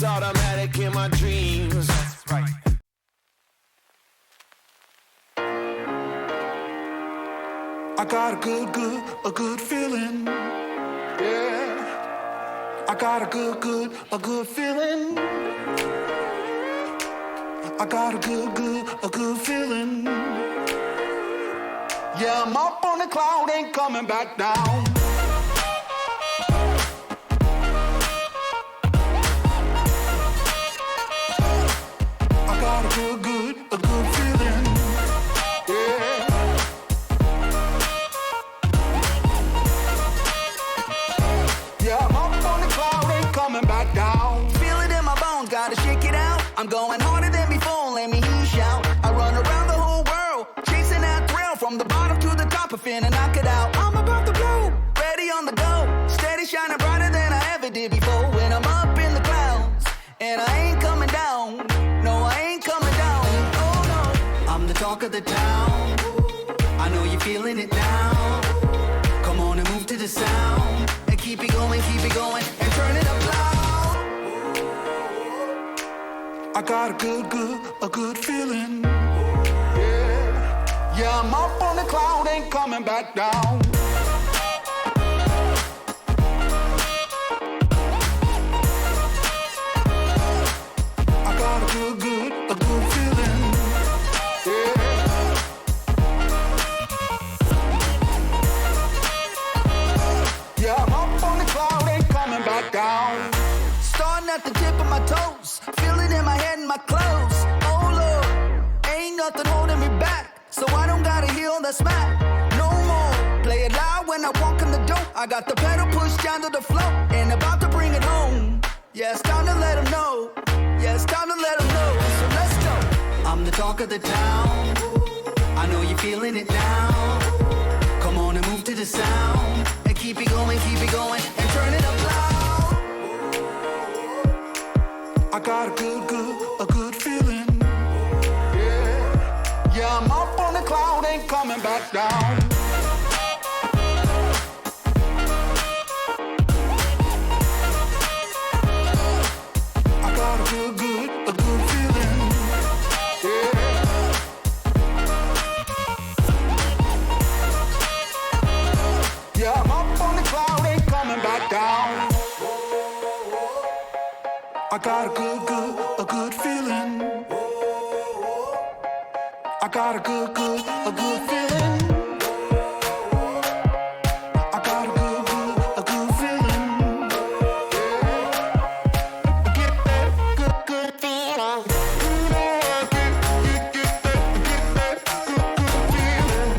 It's automatic in my dreams. That's right. I got a good feeling. Yeah. I got a good feeling. I got a good feeling. Yeah, I'm up on the cloud, ain't coming back down. I got a good feeling. Yeah. Yeah, I'm up on the cloud, ain't coming back down. Feel it in my bones, gotta shake it out. I'm going harder than before, let me hear you shout. I run around the whole world, chasing that thrill. From the bottom to the top, I finna knock it out. I'm about to blow, ready on the go. Steady shining brighter than I ever did before. When I'm up in the clouds, and I ain't coming down. No, I ain't coming down. Oh no, I'm the talk of the town. I know you're feeling it now. Come on and move to the sound. And keep it going, and turn it up loud. I got a good feeling. Yeah. Yeah, I'm up on the cloud, ain't coming back down. I got a good feeling. Yeah. Yeah, I'm up on the cloud, ain't coming back down. Starting at the tip of my toes, feel it in my head and my clothes. Oh Lord, ain't nothing holding me back, so I don't gotta heal the smack no more. Play it loud when I walk in the door. I got the pedal pushed down to the floor, and about to bring it home. Yeah, it's time to let them know. Yeah, it's time to let them know. So let's go. I'm the talk of the town. I know you're feeling it now. Come on and move to the sound. And keep it going, and turn it up loud. I got a good feeling. Yeah. Yeah, I'm up on the cloud, ain't coming back down. I got a good feeling. Yeah. Yeah, I'm up on the cloud, ain't coming back down. I got a good feeling. I got a good feeling. I got a good feeling. Get that good feeling. Get that good feeling.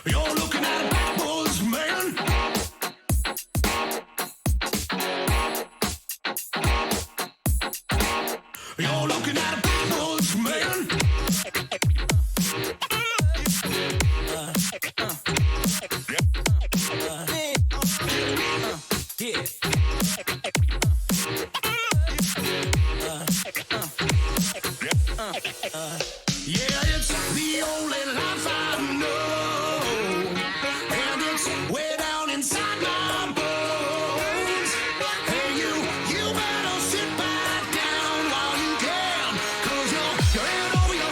You're looking at a backwards man. You're looking at a backwards man. Yeah, it's the only life I know, and it's way down inside my bones. Hey, you better sit back down while you can, 'cause you're in over your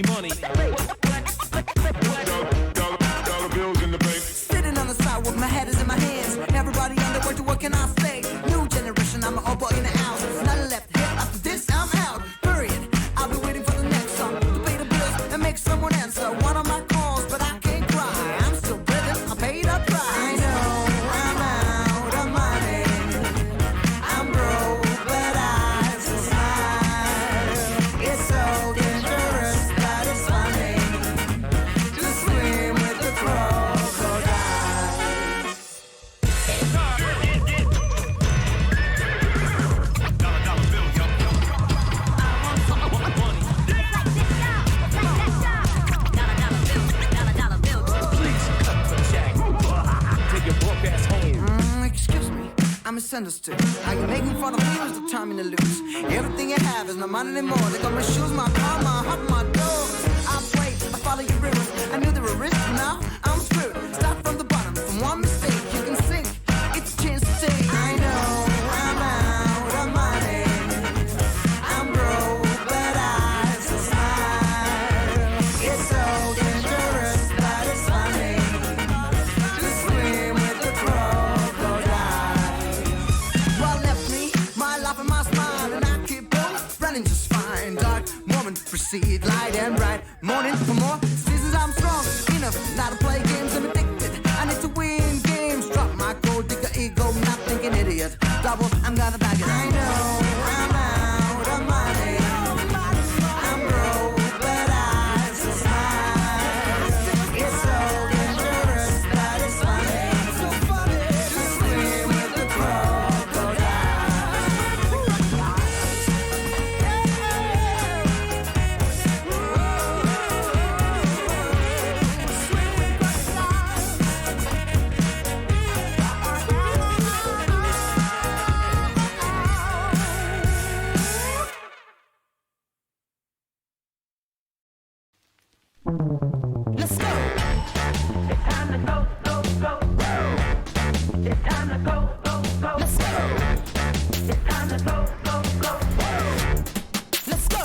me money. Dollar bills in the bank. Sitting on the sidewalk, my head is in my hands. Everybody on the way to what can I say? New generation, I'm an old boy in the house. Nothing left here after this, I'm out. Period. I'll be waiting for the next song to pay the bills and make someone answer one of my calls, but I can't cry. I'm still breathing, I paid a price. I know I'm out of money. I'm broke, but I still smile. It's so dangerous, but it's funny to swim with the crocodiles. Dollar bill, yo. I want some money. Please cut the check. Take your broke ass home. Excuse me, I'm misunderstood. How you making fun of me is determined to lose. Everything you have is not mine anymore. They got my shoes, my car, my heart, my doors. I pray, I follow your rivers. I knew there were risks, now I'm screwed. Start from the bottom, from one mistake you can sink. It's a chance to take. I know I'm out of money. I'm broke, but I still smile. It's so dangerous, but it's funny to swim with the crocodiles. What left me? My laugh and my smile, and I keep on running just fine. Dark moment proceed, light and bright. Morning for more seasons, I'm strong enough now to play games. I'm addicted. I need to win games. Drop my gold digger ego, not thinking idiot. Double, I'm gonna bag it. I know I'm out of money. I'm broke, but I still smile. It's so dangerous, but it's funny to swim with the Let's go. It's time to go, go, go. It's time to go, go, go. Let's go. It's time to go, go, go. Let's go.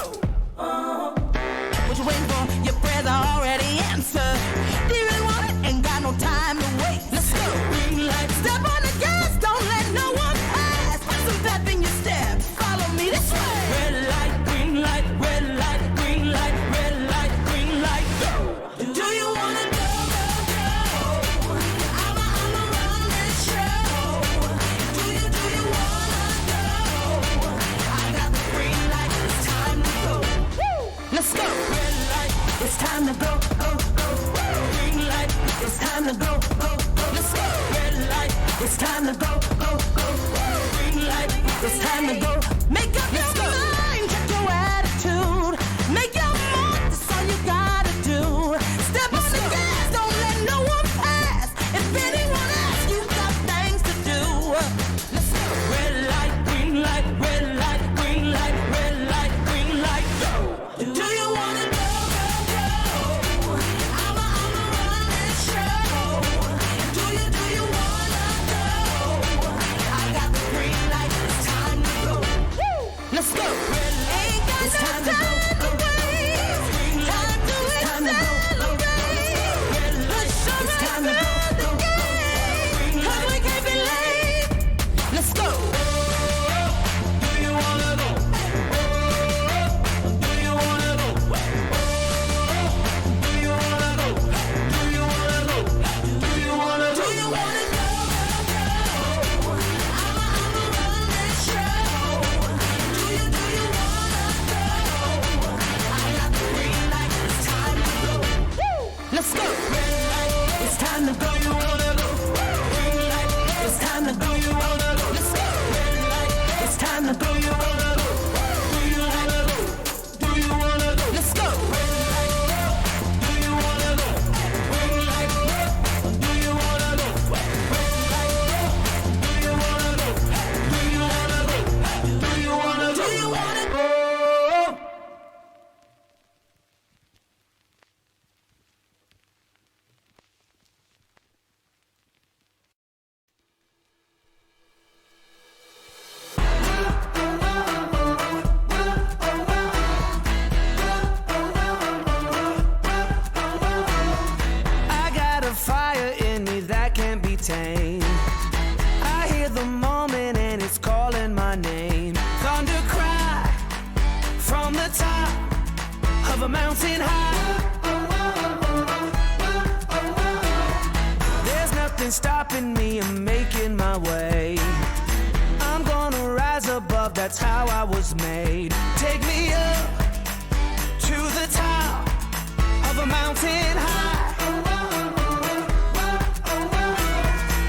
What you waiting for? Your prayers are already answered. Do you really want it? Ain't got no time to wait. Let's go. Green light. Step on the gas. Don't let no one pass. Put some pep in your step. Follow me this way. Red light, green light, red light, green light, red light, green light. Go. Do you wanna go, go, go? I'ma run this show. Do you wanna go? I got the green light. It's time to go. Woo! Let's go. Red light. It's time to go, go, go. Green light. It's time to go, go, go. Let's go. Red light. It's time to go, go, go. Green light. It's time to go. Make up your mind. Check your attitude. Make your mark. That's all you gotta do. Step on the gas. Don't let no one pass. If anyone asks, you got things to do. Let's go. Red light, green light, red light, green light, red light, green light. Go. Do you wanna go, go, go? I'ma run this show. Do you wanna go? I got the green light. It's time to go. Woo! Let's go. Red light. Ain't got no time to wait. Green light. It's time to go. Red light. It's time to go. Green light. 'Cause we can't be late. Let's go. Do you wanna go? Do you wanna go? Do you wanna go? Do you wanna go? Do you wanna go? Do you wanna go, go, go? I'ma run this show. Do you wanna go? I got the green light. It's time to go. Woo! Let's go. Red light. It's time to go. You wanna go? Green light. It's time to go. You wanna go? Let's go. Red light. It's time to go. You wanna go? Do you wanna go? Do you wanna go? Let's go. Red light. Do you wanna go? Green light. Do you wanna go? Red light. Do you wanna go? Do you wanna go? Do you wanna go? Do you wanna go? tamed. I hear the moment and it's calling my name. Thunder cry from the top of a mountain high. There's nothing stopping me, I'm making my way. I'm gonna rise above, that's how I was made. Take me up to the top of a mountain high.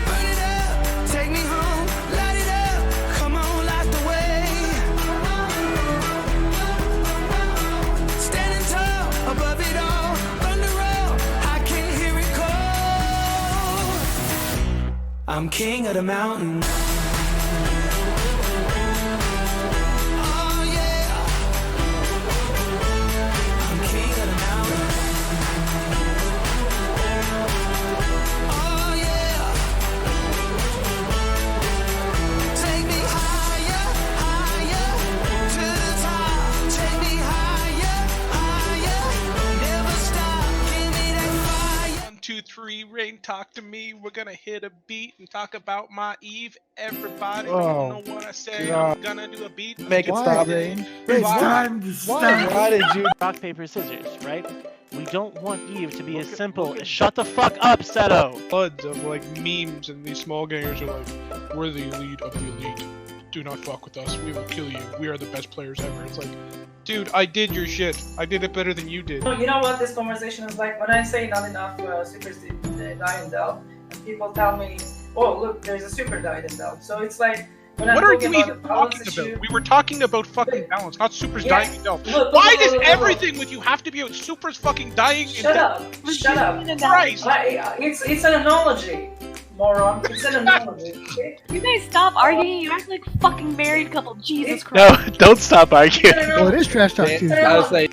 Burn it up, take me home, light it up, come on, light the way. Standing tall above it all, thunder roll, I can hear it call. I'm king of the mountain. Two, three, Rain, talk to me. We're gonna hit a beat and talk about my Eve. Everybody, don't know what I say. I'm gonna do a beat. Make it stop. Rain? It's Why? time to stop. Why did you? Rock, paper, scissors, right? We don't want Eve to be as simple as shut the fuck up, Seto! Floods of like memes, and these small gamers are like, we're the elite of the elite. Do not fuck with us. We will kill you. We are the best players ever. It's like, dude, I did your shit. I did it better than you did. You know what this conversation is like? When I say not enough supers die in Delve, and people tell me, oh look, there's a super died in Delve. So it's like, when What I'm are talking you about even the balance talking issue, about? We were talking about fucking balance, not supers Yeah. dying in Delph. Look, Why does look. everything with you have to be about supers fucking dying in Shut Delph? up! Shut up! Christ! It's an analogy, moron. It's an analogy. Okay? You guys stop arguing. You act like a fucking married couple. Jesus No, Christ. don't stop arguing. It's an Well, it analogy. is Trash Talk I Tuesday. was like,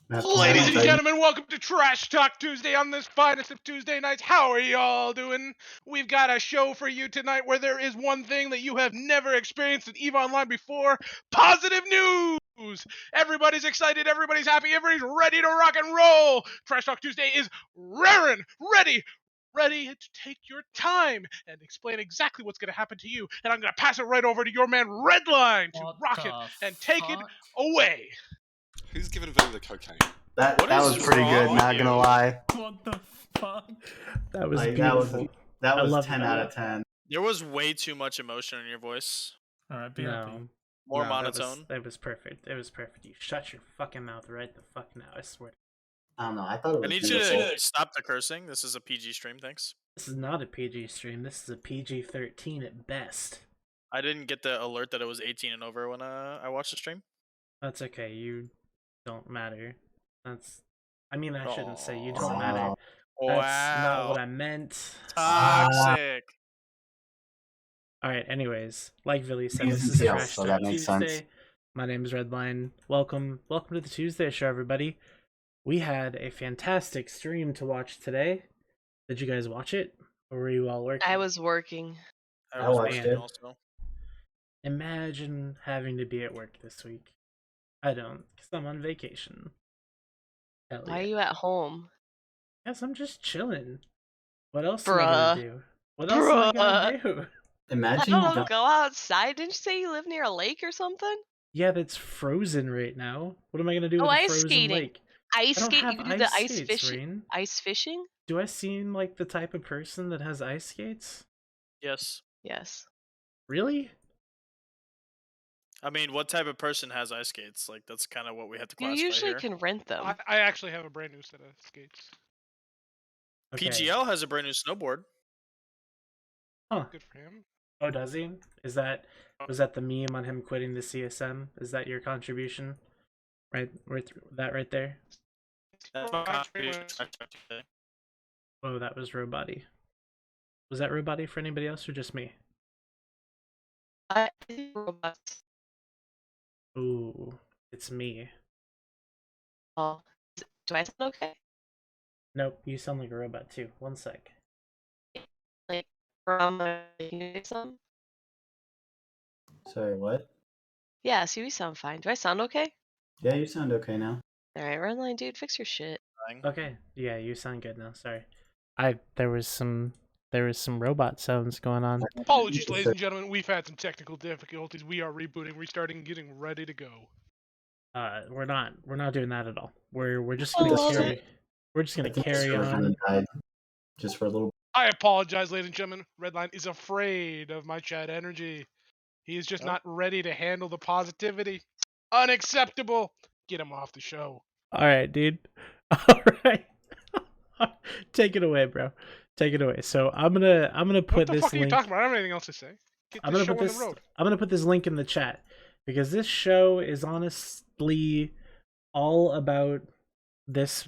Ladies and gentlemen, welcome to Trash Talk Tuesday on this finest of Tuesday nights. How are y'all doing? We've got a show for you tonight where there is one thing that you have never experienced in EVE Online before: positive news! Everybody's excited, everybody's happy, everybody's ready to rock and roll! Trash Talk Tuesday is raring, ready to take your time and explain exactly what's going to happen to you. And I'm going to pass it right over to your man Redline to rock it and take it away. Who's giving Villa the cocaine? That was pretty good, not gonna lie. what the fuck? That was Like, beautiful. that I was love 10 that. out of 10. There was way too much emotion in your voice. Alright, be happy. No. More No, monotone. That was perfect. It was perfect. You shut your fucking mouth right the fuck now, I swear. I don't know, I thought it I was need you beautiful. to stop the cursing. This is a PG stream, thanks. This is not a PG stream. This is a PG-13 at best. I didn't get the alert that it was 18 and over when I watched the stream. That's okay. You don't matter. I mean, I shouldn't say you don't matter. That's not what I meant. Toxic. Alright, anyways, like Villy said, this He's is a heel, Trash so Talk that makes Tuesday. sense. My name is Redline. Welcome to the Tuesday show, everybody. We had a fantastic stream to watch today. Did you guys watch it? Or were you all working? I was working. I watched it. Also. Imagine having to be at work this week. I don't, because I'm on vacation. Hell Why are yeah. you at home? Yes, I'm just chilling. What else Bruh. am I gonna do? What else am I gonna do? I Imagine don't know, go outside. Didn't you say you live near a lake or something? Yeah, that's frozen right now. What am I gonna do Oh, with a ice frozen skating. lake? Ice I don't skate? have You can do the ice skates, fishing. Rain. Ice fishing? Do I seem like the type of person that has ice skates? Yes. Yes. Really? I mean, what type of person has ice skates? Like, that's kind of what we have to You classify usually here. can rent them. I actually have a brand new set of skates. Okay. PGL has a brand new snowboard. Huh. Good for him. Oh, does he? Was that the meme on him quitting the CSM? Is that your contribution? Right right there? That's my contribution. Oh, that was Robody. Was that Robody for anybody else or just me? I think robots. Ooh, it's me. Oh, do I sound okay? Nope, you sound like a robot too. One sec. Like from some? Sorry, what? Yeah, see, we sound fine. Do I sound okay? Yeah, you sound okay now. Alright, Redline dude, fix your shit. Okay, yeah, you sound good now. Sorry, there was some robot sounds going on. Apologies, ladies and gentlemen. We've had some technical difficulties. We are rebooting, restarting, getting ready to go. We're not doing that at all. We're just gonna carry. We're just gonna carry on. Just for a little. I apologize, ladies and gentlemen. Redline is afraid of my chat energy. He is just not ready to handle the positivity. Unacceptable. Get him off the show. All right, dude. All right. Take it away, bro. Take it away. So I'm gonna put What the this fuck are you link. talking about? I don't have anything else to say. Get this show on the road. I'm gonna put this link in the chat because this show is honestly all about this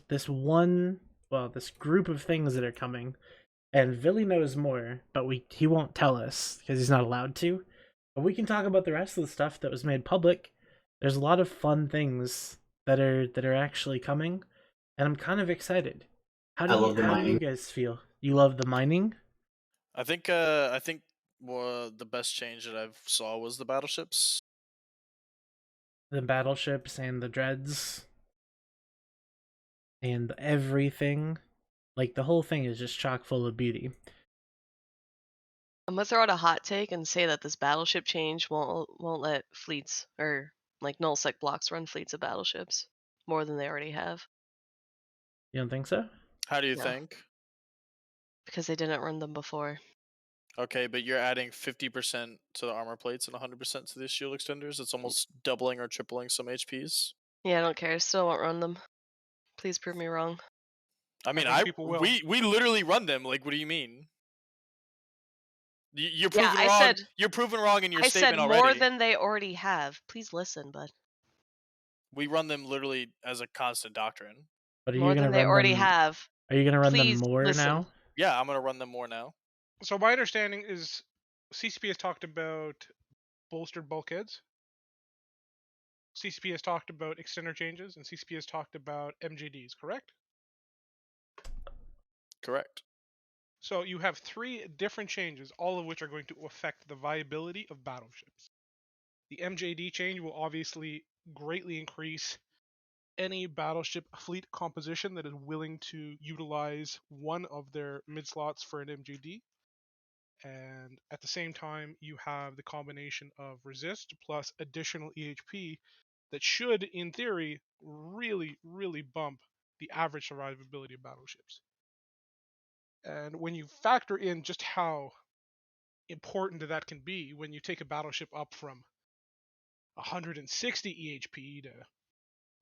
group of things that are coming, and Billy knows more, but he won't tell us because he's not allowed to. But we can talk about the rest of the stuff that was made public. There's a lot of fun things that are actually coming, and I'm kind of excited. How do you guys feel? You love the mining? I think the best change that I've saw was the battleships. The battleships and the dreads and everything. Like, the whole thing is just chock full of beauty. I'm gonna throw out a hot take and say that this battleship change won't let fleets or like null-sec blocks run fleets of battleships more than they already have. You don't think so? How do you think? Because they didn't run them before. Okay, but you're adding 50% to the armor plates and 100% to the shield extenders. It's almost doubling or tripling some HPs. Yeah, I don't care. I still won't run them. Please prove me wrong. I mean, we literally run them. Like, what do you mean? You're proven wrong. You're proven wrong in your statement already. I said more than they already have. Please listen, bud. We run them literally as a constant doctrine. But are more you gonna than they already have. Are you gonna run them Please more listen. now? Yeah, I'm gonna run them more now. So my understanding is CCP has talked about bolstered bulkheads. CCP has talked about extender changes, and CCP has talked about MJDs, correct? Correct. So you have 3 different changes, all of which are going to affect the viability of battleships. The MJD change will obviously greatly increase any battleship fleet composition that is willing to utilize one of their mid slots for an MJD. And at the same time, you have the combination of resist plus additional EHP that should, in theory, really, really bump the average survivability of battleships. And when you factor in just how important that can be, when you take a battleship up from 160 EHP to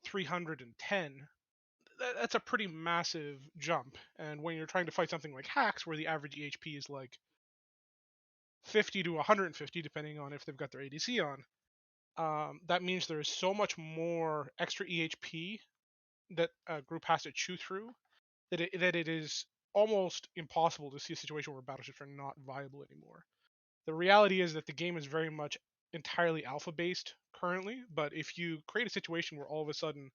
310, that's a pretty massive jump. And when you're trying to fight something like hacks, where the average EHP is like 50 to 150, depending on if they've got their ADC on, that means there is so much more extra EHP that a group has to chew through that it is almost impossible to see a situation where battleships are not viable anymore. The reality is that the game is very much entirely alpha based currently, but if you create a situation where all of a sudden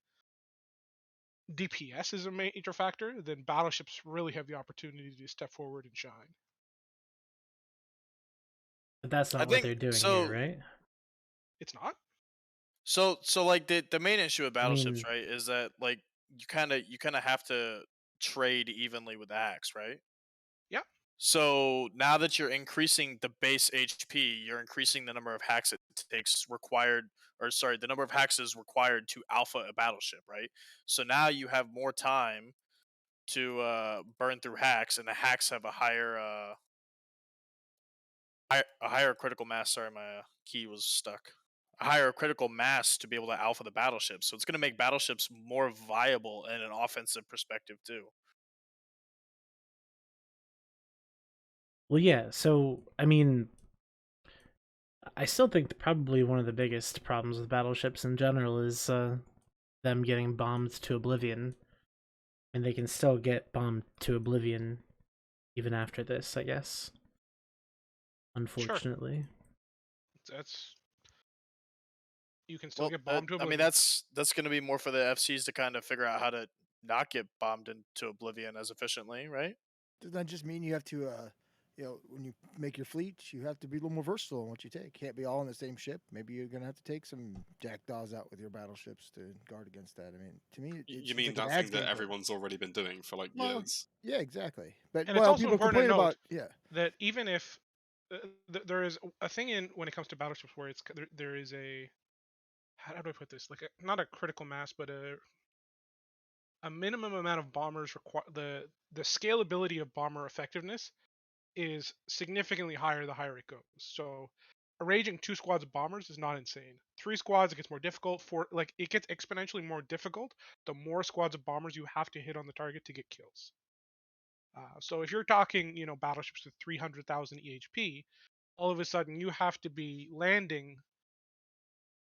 DPS is a major factor, then battleships really have the opportunity to step forward and shine. But that's not what they're doing here, right? It's not. So like the main issue with battleships, right, is that like you kind of have to trade evenly with the hacks, right? Yeah. So now that you're increasing the base HP, you're increasing the number of hacks it takes the number of hacks is required to alpha a battleship, right? So now you have more time to burn through hacks, and the hacks have a higher critical mass. Sorry, my key was stuck. A higher critical mass to be able to alpha the battleship. So it's going to make battleships more viable in an offensive perspective too. Well, yeah. So, I mean, I still think probably one of the biggest problems with battleships in general is them getting bombed to oblivion. And they can still get bombed to oblivion even after this, I guess. Unfortunately. Sure. You can still get bombed to oblivion. I mean, that's going to be more for the FCs to kind of figure out how to not get bombed into oblivion as efficiently, right? Does that just mean you have to when you make your fleet, you have to be a little more versatile in what you take. Can't be all on the same ship. Maybe you're gonna have to take some jackdaws out with your battleships to guard against that. I mean, to me, You mean like that it adds thing that gameplay. everyone's already been doing for like Well, years? yeah, exactly. But And it's also people important to complain note about that even if there is a thing in when it comes to battleships where there is a, how do I put this, like not a critical mass, but a minimum amount of bombers the scalability of bomber effectiveness is significantly higher the higher it goes. So arranging 2 squads of bombers is not insane. 3 squads, it gets more difficult. It gets exponentially more difficult the more squads of bombers you have to hit on the target to get kills. So if you're talking, battleships with 300,000 EHP, all of a sudden you have to be landing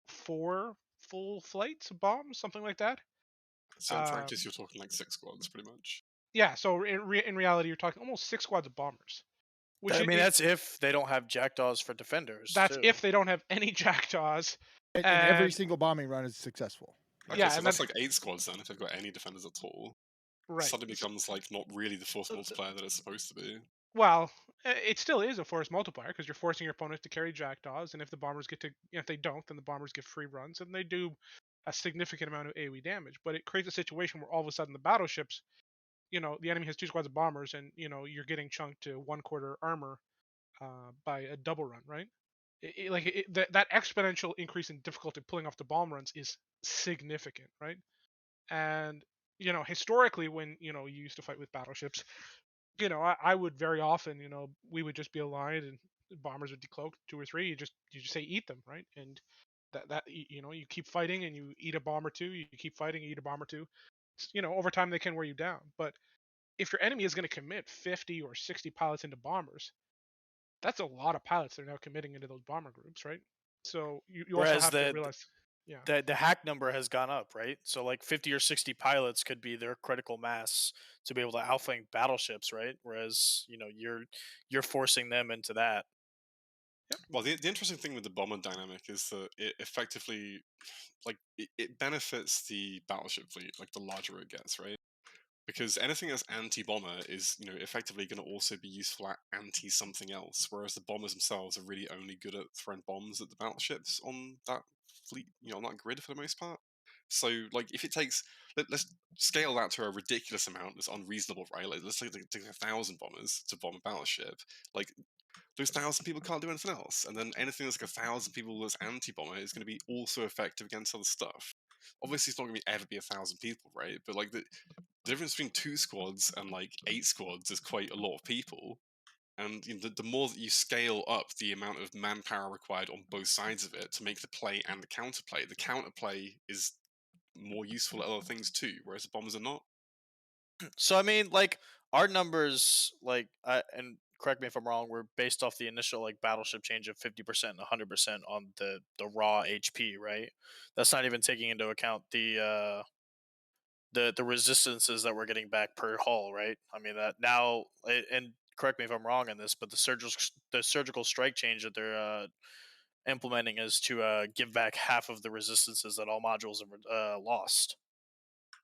4 full flights of bombs, something like that. So in practice, you're talking like 6 squads, pretty much. Yeah, so in reality, you're talking almost 6 squads of bombers. Which I mean, that's if they don't have jackdaws for defenders. That's too. if they don't have any jackdaws. And every single bombing run is successful. Okay, Yeah, so and that's like 8 squads then, if they've got any defenders at all. Right. Suddenly becomes like not really the force multiplier that it's supposed to be. Well, it still is a force multiplier because you're forcing your opponents to carry jackdaws, and if the bombers if they don't, then the bombers get free runs, and they do a significant amount of AoE damage. But it creates a situation where all of a sudden the battleships, the enemy has 2 squads of bombers, and you're getting chunked to 1/4 armor by a double run, right? That exponential increase in difficulty pulling off the bomb runs is significant, right? And historically, when you used to fight with battleships, I would very often, we would just be aligned and bombers would decloak 2 or 3. You just say eat them, right? And that you keep fighting and you eat a bomb or 2. You keep fighting, you eat a bomb or 2. Over time they can wear you down. But if your enemy is going to commit 50 or 60 pilots into bombers, that's a lot of pilots they're now committing into those bomber groups, right? So you also have to realize, the hack number has gone up, right? So like 50 or 60 pilots could be their critical mass to be able to outflank battleships, right? Whereas you're forcing them into that. Well, the interesting thing with the bomber dynamic is that it effectively, like, it benefits the battleship fleet, like the larger it gets, right? Because anything that's anti-bomber is, effectively going to also be useful at anti-something else, whereas the bombers themselves are really only good at throwing bombs at the battleships on that fleet, on that grid for the most part. So, like, if it takes, let's scale that to a ridiculous amount that's unreasonable, right? Like, let's take 1,000 bombers to bomb a battleship. Like, those 1,000 people can't do anything else, and then anything that's like 1,000 people that's anti-bomber is going to be also effective against other stuff. Obviously, it's not going to ever be 1,000 people, right? But like the difference between 2 squads and like 8 squads is quite a lot of people. And the more that you scale up the amount of manpower required on both sides of it to make the play and the counterplay is more useful at other things too, whereas the bombers are not. So I mean, like our numbers, and correct me if I'm wrong, were based off the initial like battleship change of 50% and 100% on the raw HP, right? That's not even taking into account the resistances that we're getting back per hull, right? I mean that now, and correct me if I'm wrong on this, but the surgical strike change that they're implementing is to give back half of the resistances that all modules have lost.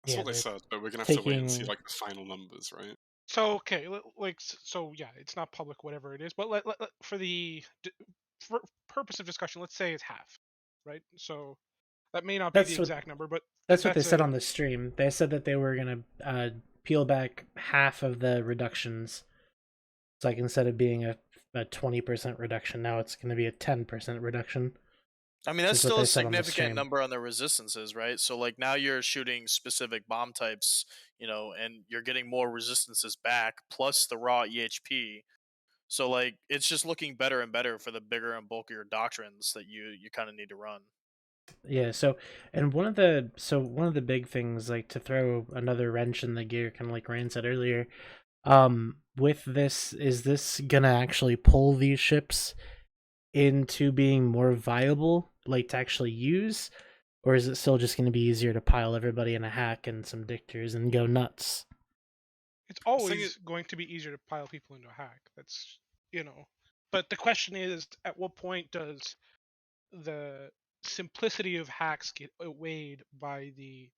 That's what they said, but we're gonna have to wait and see like the final numbers, right? So okay, yeah, it's not public, whatever it is, but for the purpose of discussion, let's say it's half, right? So that may not be the exact number, but that's what they said on the stream. They said that they were gonna peel back half of the reductions. It's like instead of being a 20% reduction, now it's going to be a 10% reduction. I mean, that's still a significant number on the resistances, right? So like now you're shooting specific bomb types, and you're getting more resistances back plus the raw EHP. So like it's just looking better and better for the bigger and bulkier doctrines that you kind of need to run. Yeah, so one of the big things, like to throw another wrench in the gear, kind of like Ryan said earlier, with this, is this gonna actually pull these ships into being more viable, like to actually use, or is it still just going to be easier to pile everybody in a hack and some dictors and go nuts? It's always going to be easier to pile people into a hack. That's but the question is, at what point does the simplicity of hacks get outweighed by the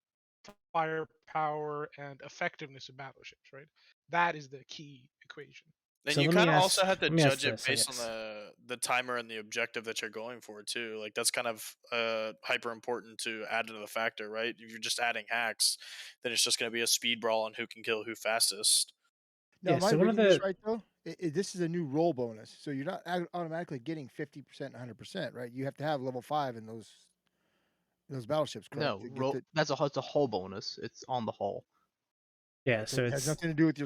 firepower and effectiveness of battleships, right? That is the key equation. And So you let me kind of ask. also have to Let me ask judge it this, I based on guess. the timer and the objective that you're going for too. Like that's kind of hyper important to add into the factor, right? If you're just adding hacks, then it's just going to be a speed brawl on who can kill who fastest. Now, Yeah. am I So one of reading this the right though? This is a new roll bonus, so you're not automatically getting 50%, 100%, right? You have to have level 5 in those battleships, correct? No, that's it's a hull bonus. It's on the hull. yeah. So So it has it's nothing to do with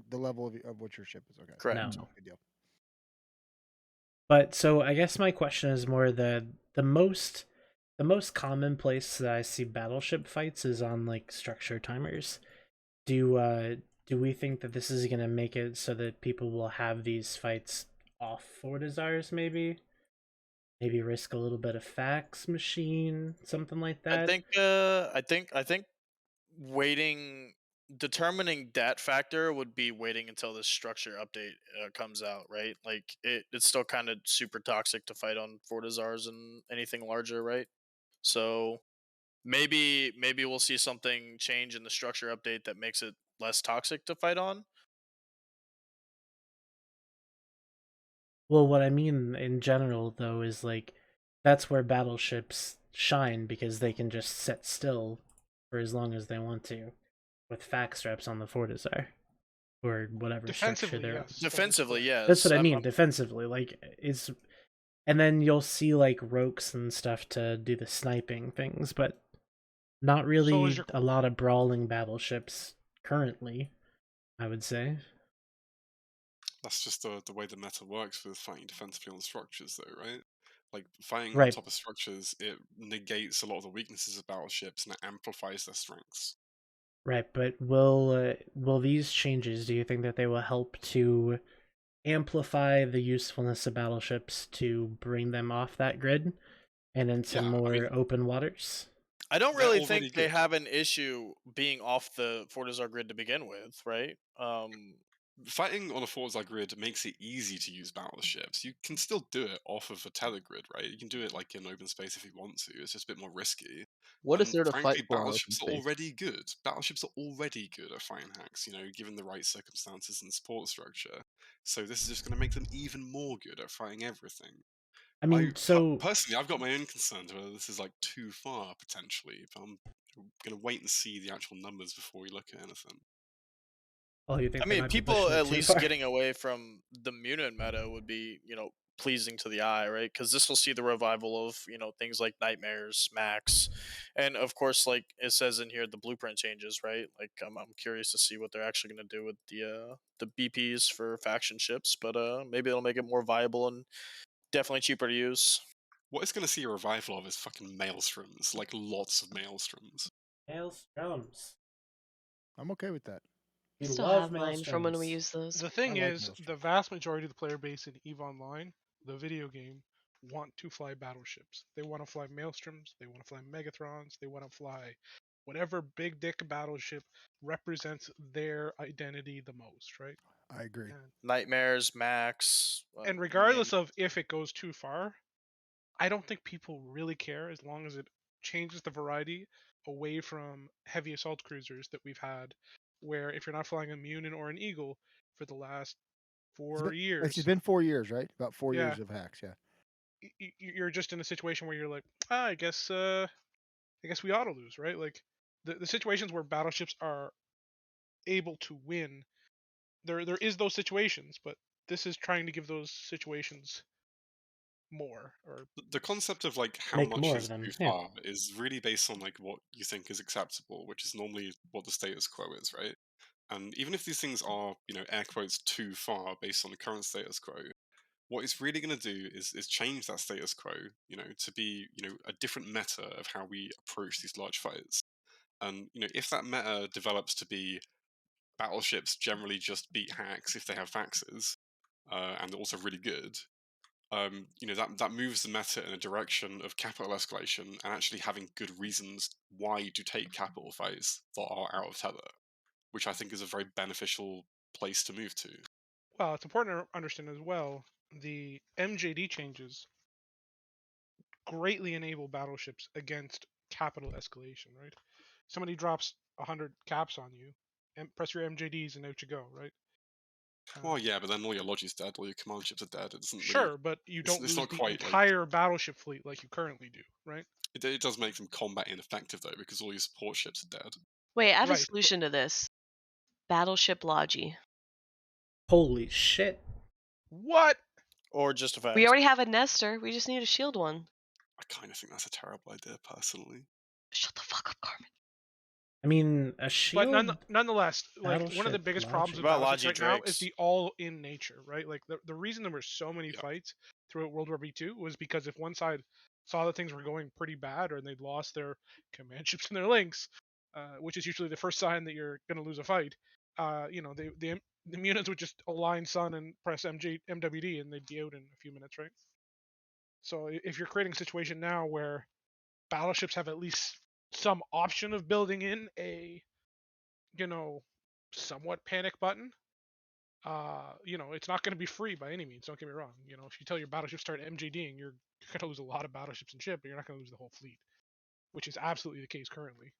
the level of what your ship is. Okay. Correct. no. Good deal. But so I guess my question is more the most common place that I see battleship fights is on like structure timers. Do we think that this is gonna make it so that people will have these fights off Fortizars maybe? Maybe risk a little bit of fax machine, something like I that. think I think waiting determining that factor would be waiting until the structure update comes out, right? Like it's still kind of super toxic to fight on Fortizars and anything larger, right? So maybe we'll see something change in the structure update that makes it less toxic to fight on. Well, what I mean in general though is like that's where battleships shine because they can just sit still for as long as they want to with fax straps on the Fortizar or whatever structure Defensively, they're yes. Defensively, yes. That's what I mean, I'm- defensively. Like it's and then you'll see like Rokes and stuff to do the sniping things, but not really your- a lot of brawling battleships currently, I would say. That's just the way the meta works with fighting defensively on structures, though, right? Like fighting on Right. top of structures, it negates a lot of the weaknesses of battleships and it amplifies their strengths. Right, but will these changes, do you think that they will help to amplify the usefulness of battleships to bring them off that grid and into more open waters? I don't They're really already think they good. have an issue being off the Fortizar grid to begin with, right? Fighting on a Forza grid makes it easy to use battleships. You can still do it off of a tether grid, right? You can do it like in open space if you want to. It's just a bit more risky. What is And there to frankly, fight for on open battleships are space? already good. Battleships are already good at fighting hacks, given the right circumstances and support structure. So this is just going to make them even more good at fighting everything. I mean, so personally, I've got my own concerns whether this is like too far potentially, but I'm going to wait and see the actual numbers before we look at anything. oh, you think I they mean, might be people pushing it at too least far? getting away from the Munin meta would be, pleasing to the eye, right? Because this will see the revival of, things like Nightmares, Max, and of course, like it says in here, the blueprint changes, right? Like I'm curious to see what they're actually going to do with the BPs for faction ships, but maybe it'll make it more viable and definitely cheaper to use. What it's going to see a revival of is fucking maelstroms, like lots of maelstroms. Maelstroms. I'm okay with that. We Still love have mine from when we maelstroms. used those. The thing I like is, Maelstrom. the vast majority of the player base in EVE Online, the video game, want to fly battleships. They want to fly maelstroms. They want to fly megathrons. They want to fly whatever big dick battleship represents their identity the most, right? I agree. Nightmares, Max, And you regardless name of if it goes too far, I don't think people really care as long as it changes the variety away from heavy assault cruisers that we've had, where if you're not flying a Munin or an Eagle for the last 4 years, It's been 4 years, right? About 4 Yeah. years of hacks, yeah. You're just in a situation where you're like, I guess we ought to lose, right? Like the situations where battleships are able to win, there is those situations, but this is trying to give those situations more. Or The concept of like how Make much more is of them, too yeah. far is really based on like what you think is acceptable, which is normally what the status quo is, right? And even if these things are, air quotes too far based on the current status quo, what it's really going to do is change that status quo, to be, a different meta of how we approach these large fights. And if that meta develops to be battleships generally just beat hacks if they have faxes, and they're also really good, that moves the meta in a direction of capital escalation and actually having good reasons why to take capital fights that are out of tether, which I think is a very beneficial place to move to. well, it's important to understand as well the MJD changes greatly enable battleships against capital escalation, right? Somebody drops 100 caps on you, and press your MJDs and out you go, right? Well, yeah, but then all your logi's dead, all your command ships are dead. It doesn't Sure, really, but you it's, don't it's lose not the quite like entire battleship fleet like you currently do, right? it does make them combat ineffective though, because all your support ships are dead. Wait, I have a Right. solution to this. Battleship Logi. Holy shit. What? Or just a fact. We already have a Nestor. We just need a shield one. I kind of think that's a terrible idea, personally. Shut the fuck up, Carmen. I mean, a shield. But nonetheless, like one of the Battleship biggest Logi. problems with What about battleships Logi right now is Drakes? the all-in nature, right? Like the reason there were so many fights throughout World War II was because if one side saw that things were going pretty bad or they'd lost their command ships and their links, which is usually the first sign that you're going to lose a fight, you know, the units would just align sun and press MWD and they'd be out in a few minutes, right? So if you're creating a situation now where battleships have at least some option of building in a, you know, somewhat panic button, you know, it's not going to be free by any means. Don't get me wrong. You know, if you tell your battleship start MJDing, you're going to lose a lot of battleships and ship, but you're not going to lose the whole fleet, which is absolutely the case currently.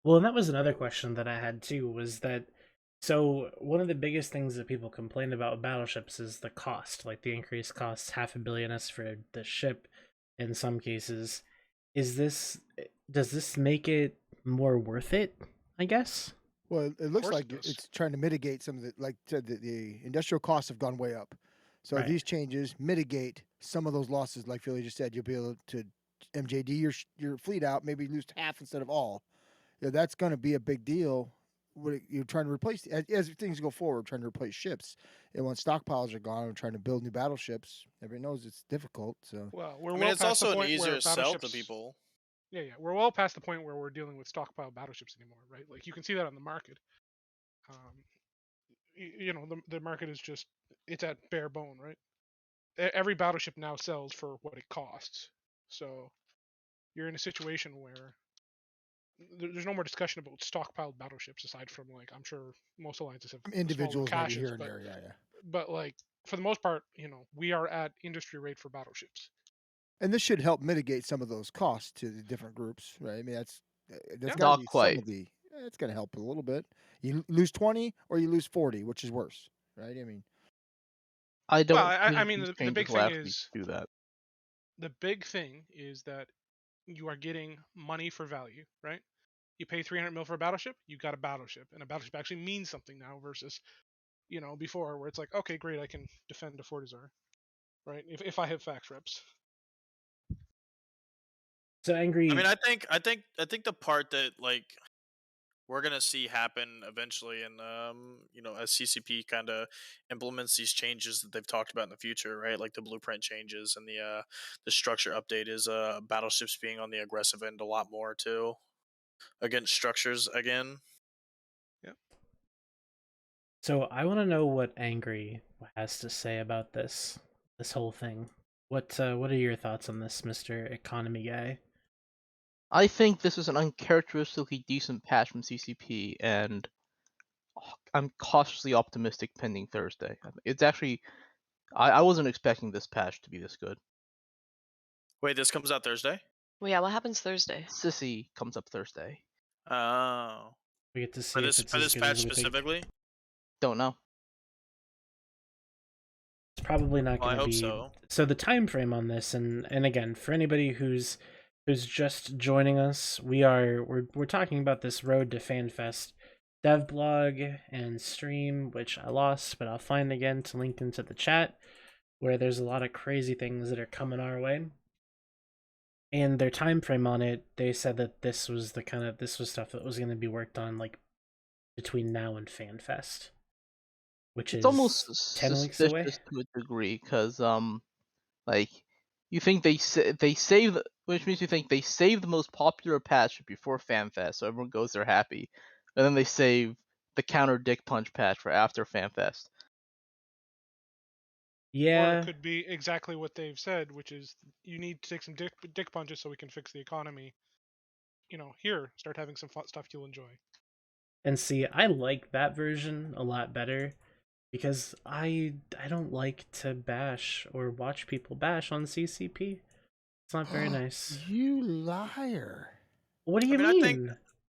Well, and that was another question that I had too, was that so one of the biggest things that people complain about with battleships is the cost, like the increased costs, $500 million for the ship in some cases. Does this make it more worth it, I guess? Well, it looks like it's trying to mitigate some of the, like said, the industrial costs have gone way up. So Right. these changes mitigate some of those losses. Like Philly just said, you'll be able to MJD your fleet out, maybe lose half instead of all. Yeah, that's going to be a big deal. You're trying to replace, as things go forward, trying to replace ships. And when stockpiles are gone, we're trying to build new battleships. Everybody knows it's difficult. So Well, we're I mean, well it's past the also an point where easier sell to battleships- people. Yeah, we're well past the point where we're dealing with stockpile battleships anymore, right? Like you can see that on the market. You know, the market is just, it's at bare bone, right? Every battleship now sells for what it costs. So you're in a situation where there's no more discussion about stockpiled battleships aside from, like, I'm sure most alliances have individuals smaller maybe caches, here and but, there, yeah. But like for the most part, you know, we are at industry rate for battleships. And this should help mitigate some of those costs to the different groups, right? I mean, that's Not got to be quite. some of the. It's going to help a little bit. You lose 20 or you lose 40, which is worse, right? I mean, I don't. Well, I think mean, these the changes big will thing actually is do that. the big thing is that you are getting money for value, right? You pay 300 mil for a battleship, you got a battleship, and a battleship actually means something now versus, you know, before where it's like, okay, great, I can defend a Fortizar, right? If I have fax reps. So Angry. I mean, I think the part that like we're gonna see happen eventually, and you know, as CCP kind of implements these changes that they've talked about in the future, right? Like the blueprint changes and the structure update is battleships being on the aggressive end a lot more too, against structures again. Yep. So I want to know what Angry has to say about this whole thing. What are your thoughts on this, Mr. Economy Guy? I think this is an uncharacteristically decent patch from CCP, and I'm cautiously optimistic pending Thursday. It's actually, I wasn't expecting this patch to be this good. Wait, this comes out Thursday? Well, yeah, what happens Thursday? Sissy comes up Thursday. Oh. We get to see for if this it's for as this good patch as we think. specifically. Don't know. It's probably not Well, I going to hope be. so. So the time frame on this, and again, for anybody who's just joining us, we're talking about this Road to Fanfest dev blog and stream, which I lost, but I'll find again to link into the chat, where there's a lot of crazy things that are coming our way. And their time frame on it, they said that this was stuff that was going to be worked on like between now and Fanfest, which It's is almost 10 weeks away. suspicious to a degree, because like you think they save, which means you think they save the most popular patch before FanFest, so everyone goes there happy, and then they save the counter dick punch patch for after FanFest. Yeah. Or it could be exactly what they've said, which is you need to take some dick punches so we can fix the economy. You know, here, start having some fun stuff you'll enjoy. And see, I like that version a lot better because I don't like to bash or watch people bash on CCP. It's not very nice. You liar. What do you I mean, mean? I think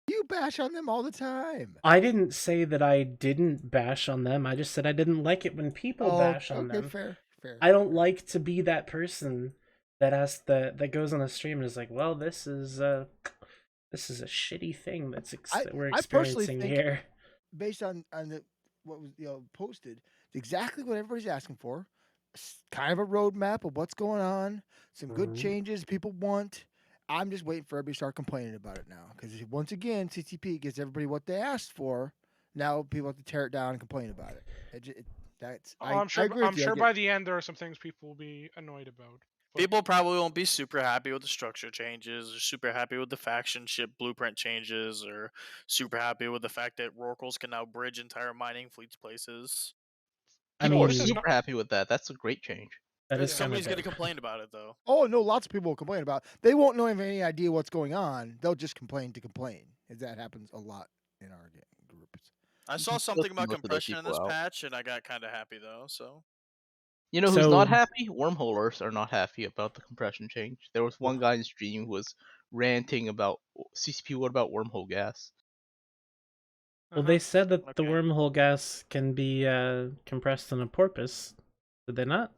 You bash on them all the time. I didn't say that I didn't bash on them. I just said I didn't like it when people bash on them. Fair. I don't like to be that person that goes on a stream and is like, well, this is a shitty thing that we're I personally experiencing think, here. based on what was posted, it's exactly what everybody's asking for. Kind of a roadmap of what's going on, some good changes people want. I'm just waiting for everybody to start complaining about it now, because once again, CCP gives everybody what they asked for. Now people have to tear it down and complain about it. I'm sure. I agree with I'm you. sure by the end there are some things people will be annoyed about. People probably won't be super happy with the structure changes, or super happy with the faction ship blueprint changes, or super happy with the fact that Rorquals can now bridge entire mining fleets places. People are super happy with that. That's a great change. That is Somebody's going to complain about it, though. Oh no, lots of people will complain about it. They won't know have any idea what's going on. They'll just complain to complain. That happens a lot in our groups. I saw something about most of those compression in people this out. patch, and I got kind of happy, though, so... You know who's not happy? Wormholers are not happy about the compression change. There was one guy in stream who was ranting about CCP. What about wormhole gas? Well, they said that the wormhole gas can be compressed in a porpoise. Did they not?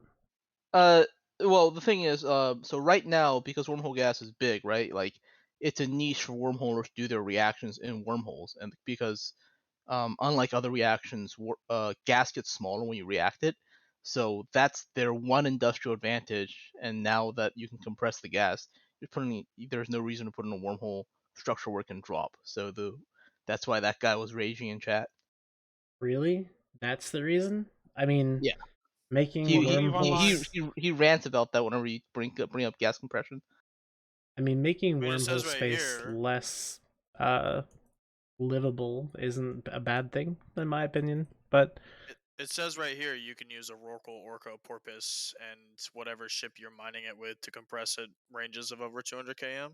Well, the thing is, so right now, because wormhole gas is big, right? Like, it's a niche for wormholers to do their reactions in wormholes, and because, unlike other reactions, gas gets smaller when you react it. So that's their one industrial advantage. And now that you can compress the gas, there's no reason to put in a wormhole structure where it can drop. So that's why that guy was raging in chat. Really? That's the reason? I mean, yeah. Making he rants about that whenever you bring up gas compression. I mean, making wormhole right space here. less livable isn't a bad thing, in my opinion. But it says right here you can use a Rorqual, Orca, Porpoise, and whatever ship you're mining it with to compress at ranges of over 200 km.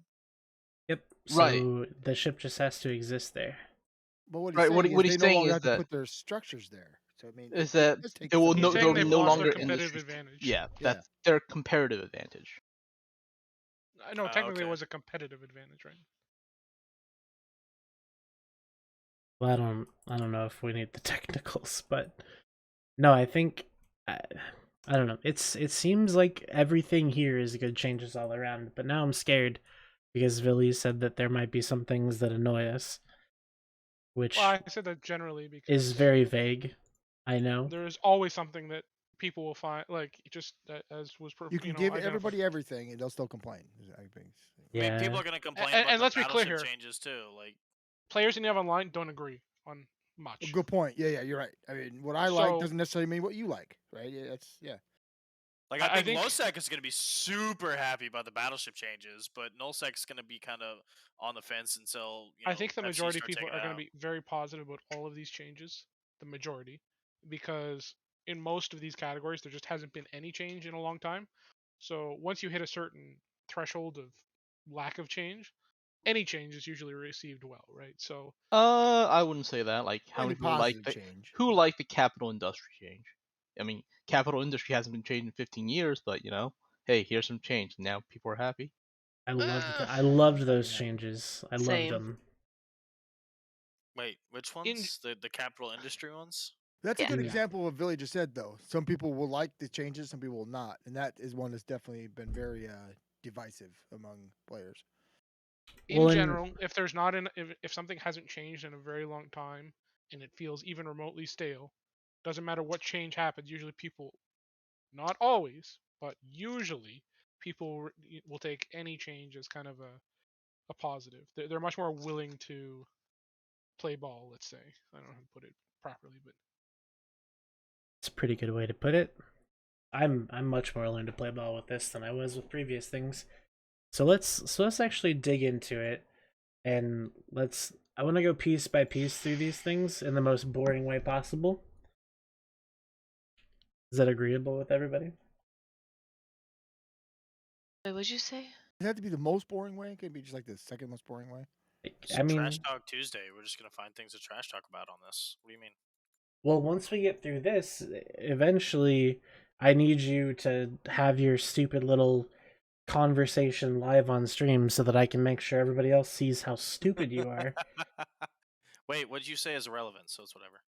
Yep. So the ship just has to exist there. But what he's saying is they no longer have to put their structures there. So I mean, is that they will they'll be no longer in the advantage. Yeah, that's their comparative advantage. I know technically it was a competitive advantage, right? Well, I don't know if we need the technicals, but no, I think I don't know. It seems like everything here is good changes all around, but now I'm scared because Villy said that there might be some things that annoy us, which I said that generally because is very vague. I know there's always something that people will find, like just as was. You can give everybody everything, and they'll still complain. Yeah. I mean, people are going to complain and about let's the be clear Battleship here. changes too. Like players in EVE Online don't agree on much. Good point. Yeah, you're right. I mean, what I like doesn't necessarily mean what you like, right? Yeah, Like I think Null-sec is going to be super happy about the Battleship changes, but Null-sec is going to be kind of on the fence until I think the FC majority of start people taking are it going out. to be very positive about all of these changes. The majority, because in most of these categories there just hasn't been any change in a long time. So once you hit a certain threshold of lack of change, any change is usually received well, right? So I wouldn't say that. Like how many people like who like the capital industry change? I mean, capital industry hasn't been changed in 15 years, but hey, here's some change. Now people are happy. I loved those changes. I loved them. Wait, which ones? The capital industry ones? That's a good example of what Billy just said, though. Some people will like the changes, some people will not, and that is one that's definitely been very divisive among players. In general, if there's not if something hasn't changed in a very long time and it feels even remotely stale, doesn't matter what change happens. Usually, people, not always, but usually, people will take any change as kind of a positive. They're much more willing to play ball. Let's say, I don't know how to put it properly, but it's a pretty good way to put it. I'm much more willing to play ball with this than I was with previous things. So let's actually dig into it, and I want to go piece by piece through these things in the most boring way possible. Is that agreeable with everybody? Wait, what'd you say? Does it have to be the most boring way? Could it be just like the second most boring way? I mean, Trash Talk Tuesday. We're just gonna find things to trash talk about on this. What do you mean? Well, once we get through this, eventually, I need you to have your stupid little conversation live on stream so that I can make sure everybody else sees how stupid you are. Wait, what did you say is irrelevant? So it's whatever.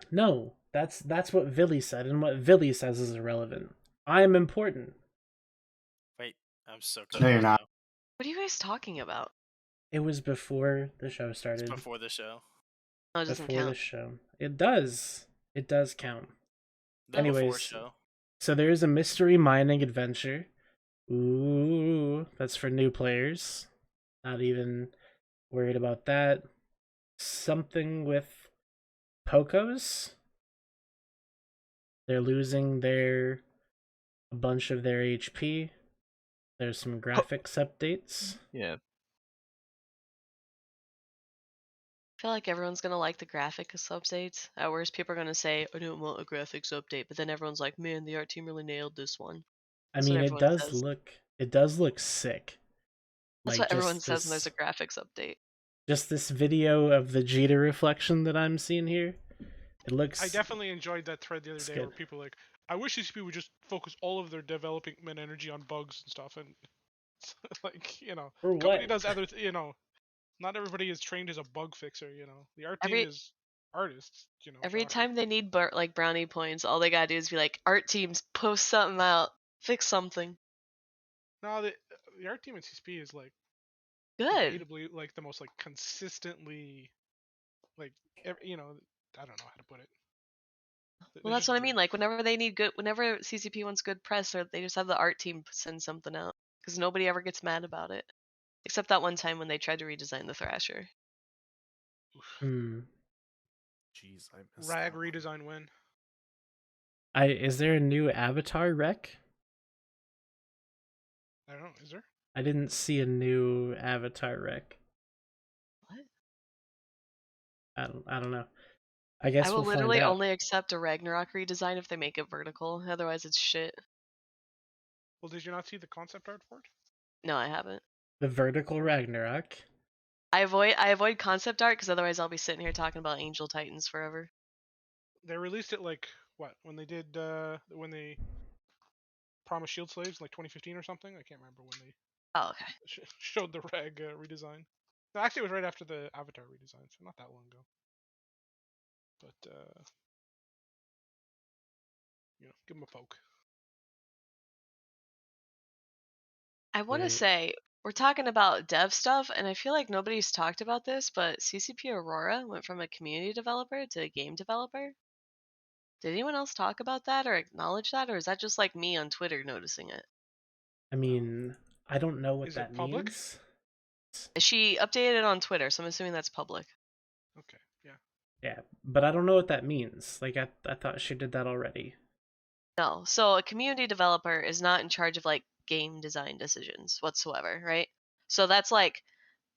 No, that's what Villy said, and what Villy says is irrelevant. I am important. Wait, I'm so No, confused. you're not. now. What are you guys talking about? It was before the show It's started. before the show. No, it doesn't Before the count. show. It does. It does count. The before Anyways, show. so there's a mystery mining adventure. Ooh, that's for new players. Not even worried about that. Something with Pocos. They're losing a bunch of their HP. There's some graphics updates. Yeah. I feel like everyone's gonna like the graphics updates. At worst, people are gonna say, "I don't want a graphics update," but then everyone's like, "Man, the art team really nailed this one." I That's what mean, everyone says. it does look sick. That's Like what everyone just says when there's this, a graphics update. just this video of the Jeter reflection that I'm seeing here. It looks. I definitely enjoyed that thread the other day where good. people were like, I wish CCP would just focus all of their development energy on bugs and stuff, and like For company what? does other not everybody is trained as a bug fixer. The art team Every is artists. every Sorry. time they need like brownie points, all they gotta do is be like, "Art teams, post something out, fix something." No, the art team in CSP is like Good. debatably like the most like consistently like I don't know how to put it. They're Well, that's just what I good. mean. Like whenever CCP wants good press, or they just have the art team send something out because nobody ever gets mad about it, except that one time when they tried to redesign the Thrasher. Hmm. Jeez, I missed Rag that one. redesign win. Is there a new avatar rec? I don't know. Is there? I didn't see a new avatar rec. What? I don't know. I guess I will we'll find literally out. only accept a Ragnarok redesign if they make it vertical. Otherwise, it's shit. Well, did you not see the concept art for it? No, I haven't. The vertical Ragnarok. I avoid concept art because otherwise I'll be sitting here talking about Angel Titans forever. They released it like what when they did when they promised Shield Slaves like 2015 or something. I can't remember when they Oh, okay. showed the rag redesign. No, actually, it was right after the Avatar redesign, so not that long ago. But give them a poke. I want to Wait. say we're talking about dev stuff, and I feel like nobody's talked about this, but CCP Aurora went from a community developer to a game developer. Did anyone else talk about that or acknowledge that, or is that just like me on Twitter noticing it? I mean, I don't know what Is that it public? means. She updated it on Twitter, so I'm assuming that's public. Okay, yeah. Yeah, but I don't know what that means. Like I thought she did that already. No, so a community developer is not in charge of like game design decisions whatsoever, right? So that's like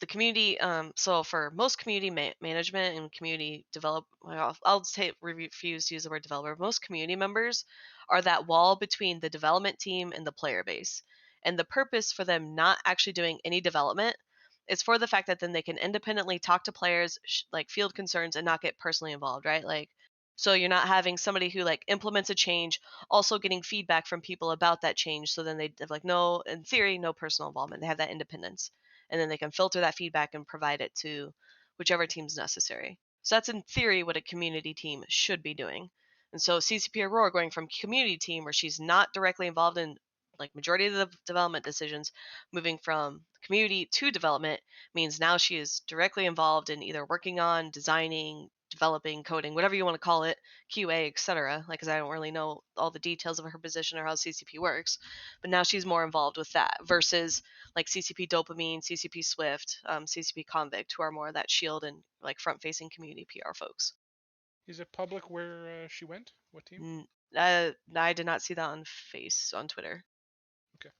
the community. So for most community management and community develop, refuse to use the word developer. Most community members are that wall between the development team and the player base, and the purpose for them not actually doing any development is for the fact that then they can independently talk to players, like field concerns, and not get personally involved, right? Like, so you're not having somebody who like implements a change also getting feedback from people about that change, so then they have like no, in theory, no personal involvement. They have that independence, and then they can filter that feedback and provide it to whichever team's necessary. So that's in theory what a community team should be doing. And so CCP Aurora going from community team where she's not directly involved in like majority of the development decisions, moving from community to development means now she is directly involved in either working on designing, developing, coding, whatever you want to call it, QA, etc. Like, because I don't really know all the details of her position or how CCP works, but now she's more involved with that versus like CCP Dopamine, CCP Swift, CCP Convict, who are more of that shield and like front-facing community PR folks. Is it public where she went? What team? I did not see that on Twitter. Okay.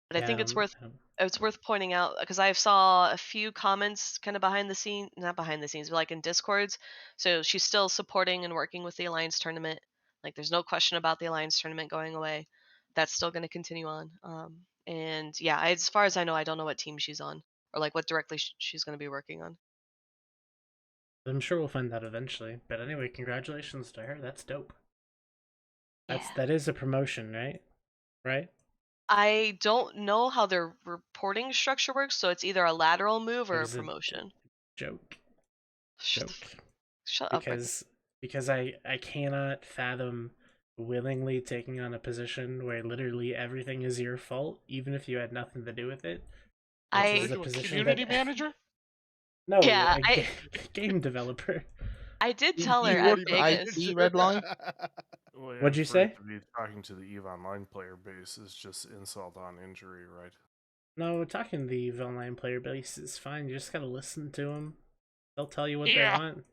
But I think Yeah, it's worth pointing out because I saw a few comments kind of behind the scenes, not behind the scenes, but like in Discords. So she's still supporting and working with the Alliance tournament. Like there's no question about the Alliance tournament going away. That's still going to continue on. And yeah, as far as I know, I don't know what team she's on or like what directly she's going to be working on. I'm sure we'll find out eventually. But anyway, congratulations to her. That's dope. That is a promotion, right? right? I don't know how their reporting structure works, so it's either a lateral move It or a was a promotion. joke. Shut up, Rick. Because I cannot fathom willingly taking on a position where literally everything is your fault, even if you had nothing to do with it. This is the a position community that manager? no, Yeah, game developer. I did tell her You at work for Vegas. IT Redline? Well, yeah, What'd you for say? it to be talking to the EVE Online player base is just insult on injury, right? No, talking to the EVE Online player base is fine. You just gotta listen to them. They'll tell you what they Yeah. want.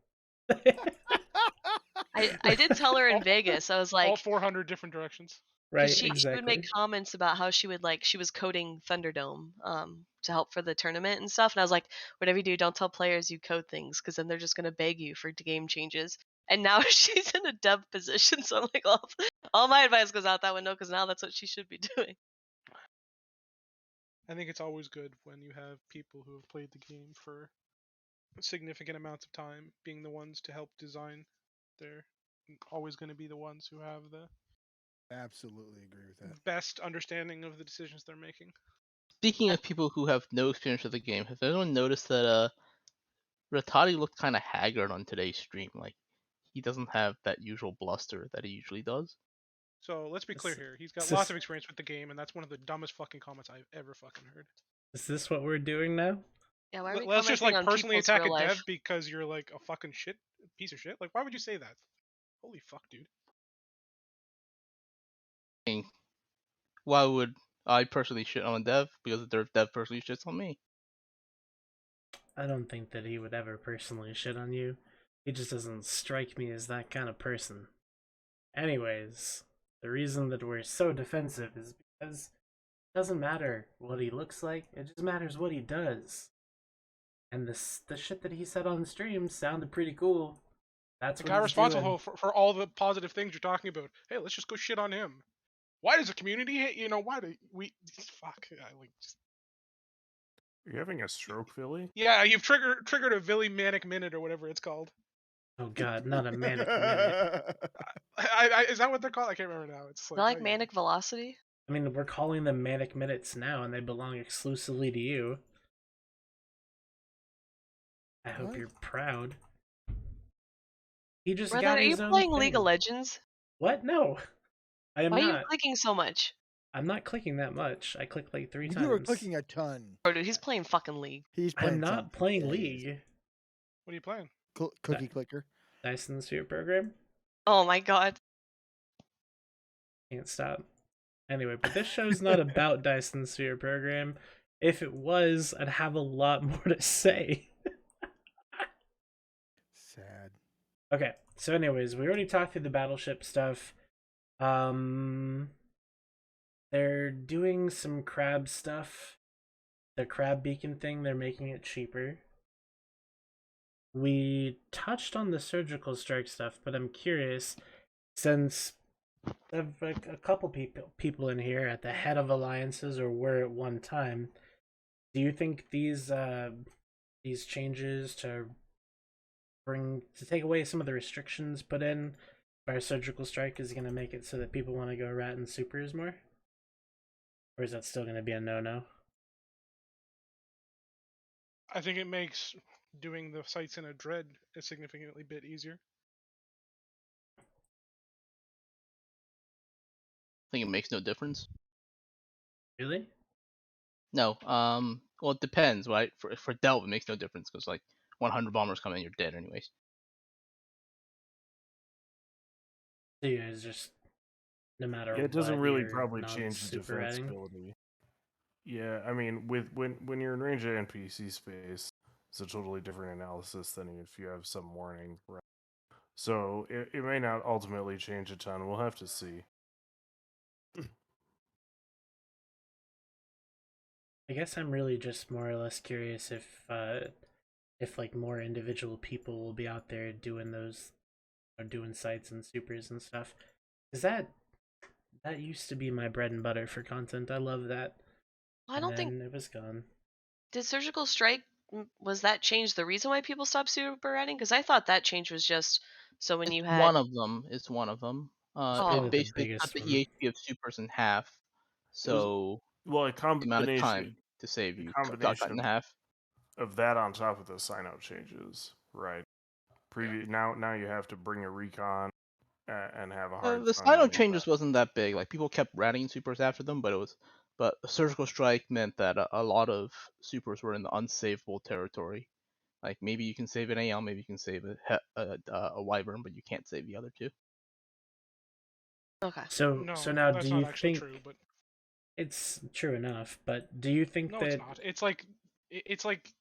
I did tell her in Vegas. I was All like, 400 different directions. Right, she would exactly. make comments about how she was coding Thunderdome to help for the tournament and stuff, and I was like, whatever you do, don't tell players you code things, because then they're just gonna beg you for game changes. And now she's in a dev position, so I'm like, all my advice goes out that window, because now that's what she should be doing. I think it's always good when you have people who have played the game for significant amounts of time being the ones to help design. They're always going to be the ones who have the Absolutely agree with that. best understanding of the decisions they're making. Speaking of people who have no experience with the game, has anyone noticed that Ratati looked kind of haggard on today's stream? Like, he doesn't have that usual bluster that he usually does. So let's be clear here. He's got Is lots this- of experience with the game, and that's one of the dumbest fucking comments I've ever fucking heard. Is this what we're doing now? Yeah, why are we Let's just commenting like on personally people's attack a real dev life? because you're like a fucking piece of shit. Like, why would you say that? Holy fuck, dude. Why would I personally shit on a dev? Because their dev personally shits on me. I don't think that he would ever personally shit on you. He just doesn't strike me as that kind of person. Anyways, the reason that we're so defensive is because it doesn't matter what he looks like, it just matters what he does. And the shit that he said on stream sounded pretty cool. That's The what guy he's responsible doing. for all the positive things you're talking about. Hey, let's just go shit on him. Why does the community hate? You know, why do we? Fuck. Are you having a stroke, Philly? Yeah, you've triggered a Villy manic minute or whatever it's called. Oh god, not a manic minute. Is that what they're called? I can't remember now. It's Like manic velocity? I mean, we're calling them manic minutes now, and they belong exclusively to you. I hope you're proud. He just Brother, got are you his own playing thing. League of Legends? What? No, I am Why are you not. clicking so much? I'm not clicking that much. I clicked like 3 times. You were clicking a ton. Bro, dude, he's playing fucking League. He's playing. I'm not playing League. What are you playing? Cookie clicker. Dyson Sphere program. Oh my god. Can't stop. Anyway, but this show's not about Dyson Sphere program. If it was, I'd have a lot more to say. Sad. Okay, so anyways, we already talked through the Battleship stuff. They're doing some crab stuff. The crab beacon thing, they're making it cheaper. We touched on the surgical strike stuff, but I'm curious, since a couple people in here at the head of alliances or were at one time, do you think these changes to take away some of the restrictions put in by surgical strike is going to make it so that people want to go rat and supers more? Or is that still going to be a no-no? I think it makes doing the sites in a dread a significantly bit easier. I think it makes no difference. Really? No. Well, it depends, right? For Delve, it makes no difference because like 100 bombers come in, you're dead anyways. So you guys just, no matter what, Yeah, it doesn't really you're probably not change the super ratting? defensibility. Yeah, I mean, when you're in range of NPC space, it's a totally different analysis than if you have some warning. Right? So it may not ultimately change a ton. We'll have to see. I guess I'm really just more or less curious if like more individual people will be out there doing those, or doing sites and supers and stuff. Is that used to be my bread and butter for content? I love that. I don't think it was gone. Did surgical strike, was that change the reason why people stopped super ratting? Because I thought that change was just so when you had One of them is one of them. Oh. It basically cut the biggest one. EHP of supers in half. So well, a the amount of combination, time to save a you got cut combination in half. of that on top of the sign-out changes, right? Now you have to bring a recon and have a hard The time sign-out running changes wasn't that big. Like people kept ratting supers after them, but a surgical strike meant that a lot of supers were in the unsavable territory. Like maybe you can save an AL, maybe you can save a Wyvern, but you can't save the other two. Okay. So No, so now that's do not you actually think true, but it's true enough? But do you think no, that it's not. It's like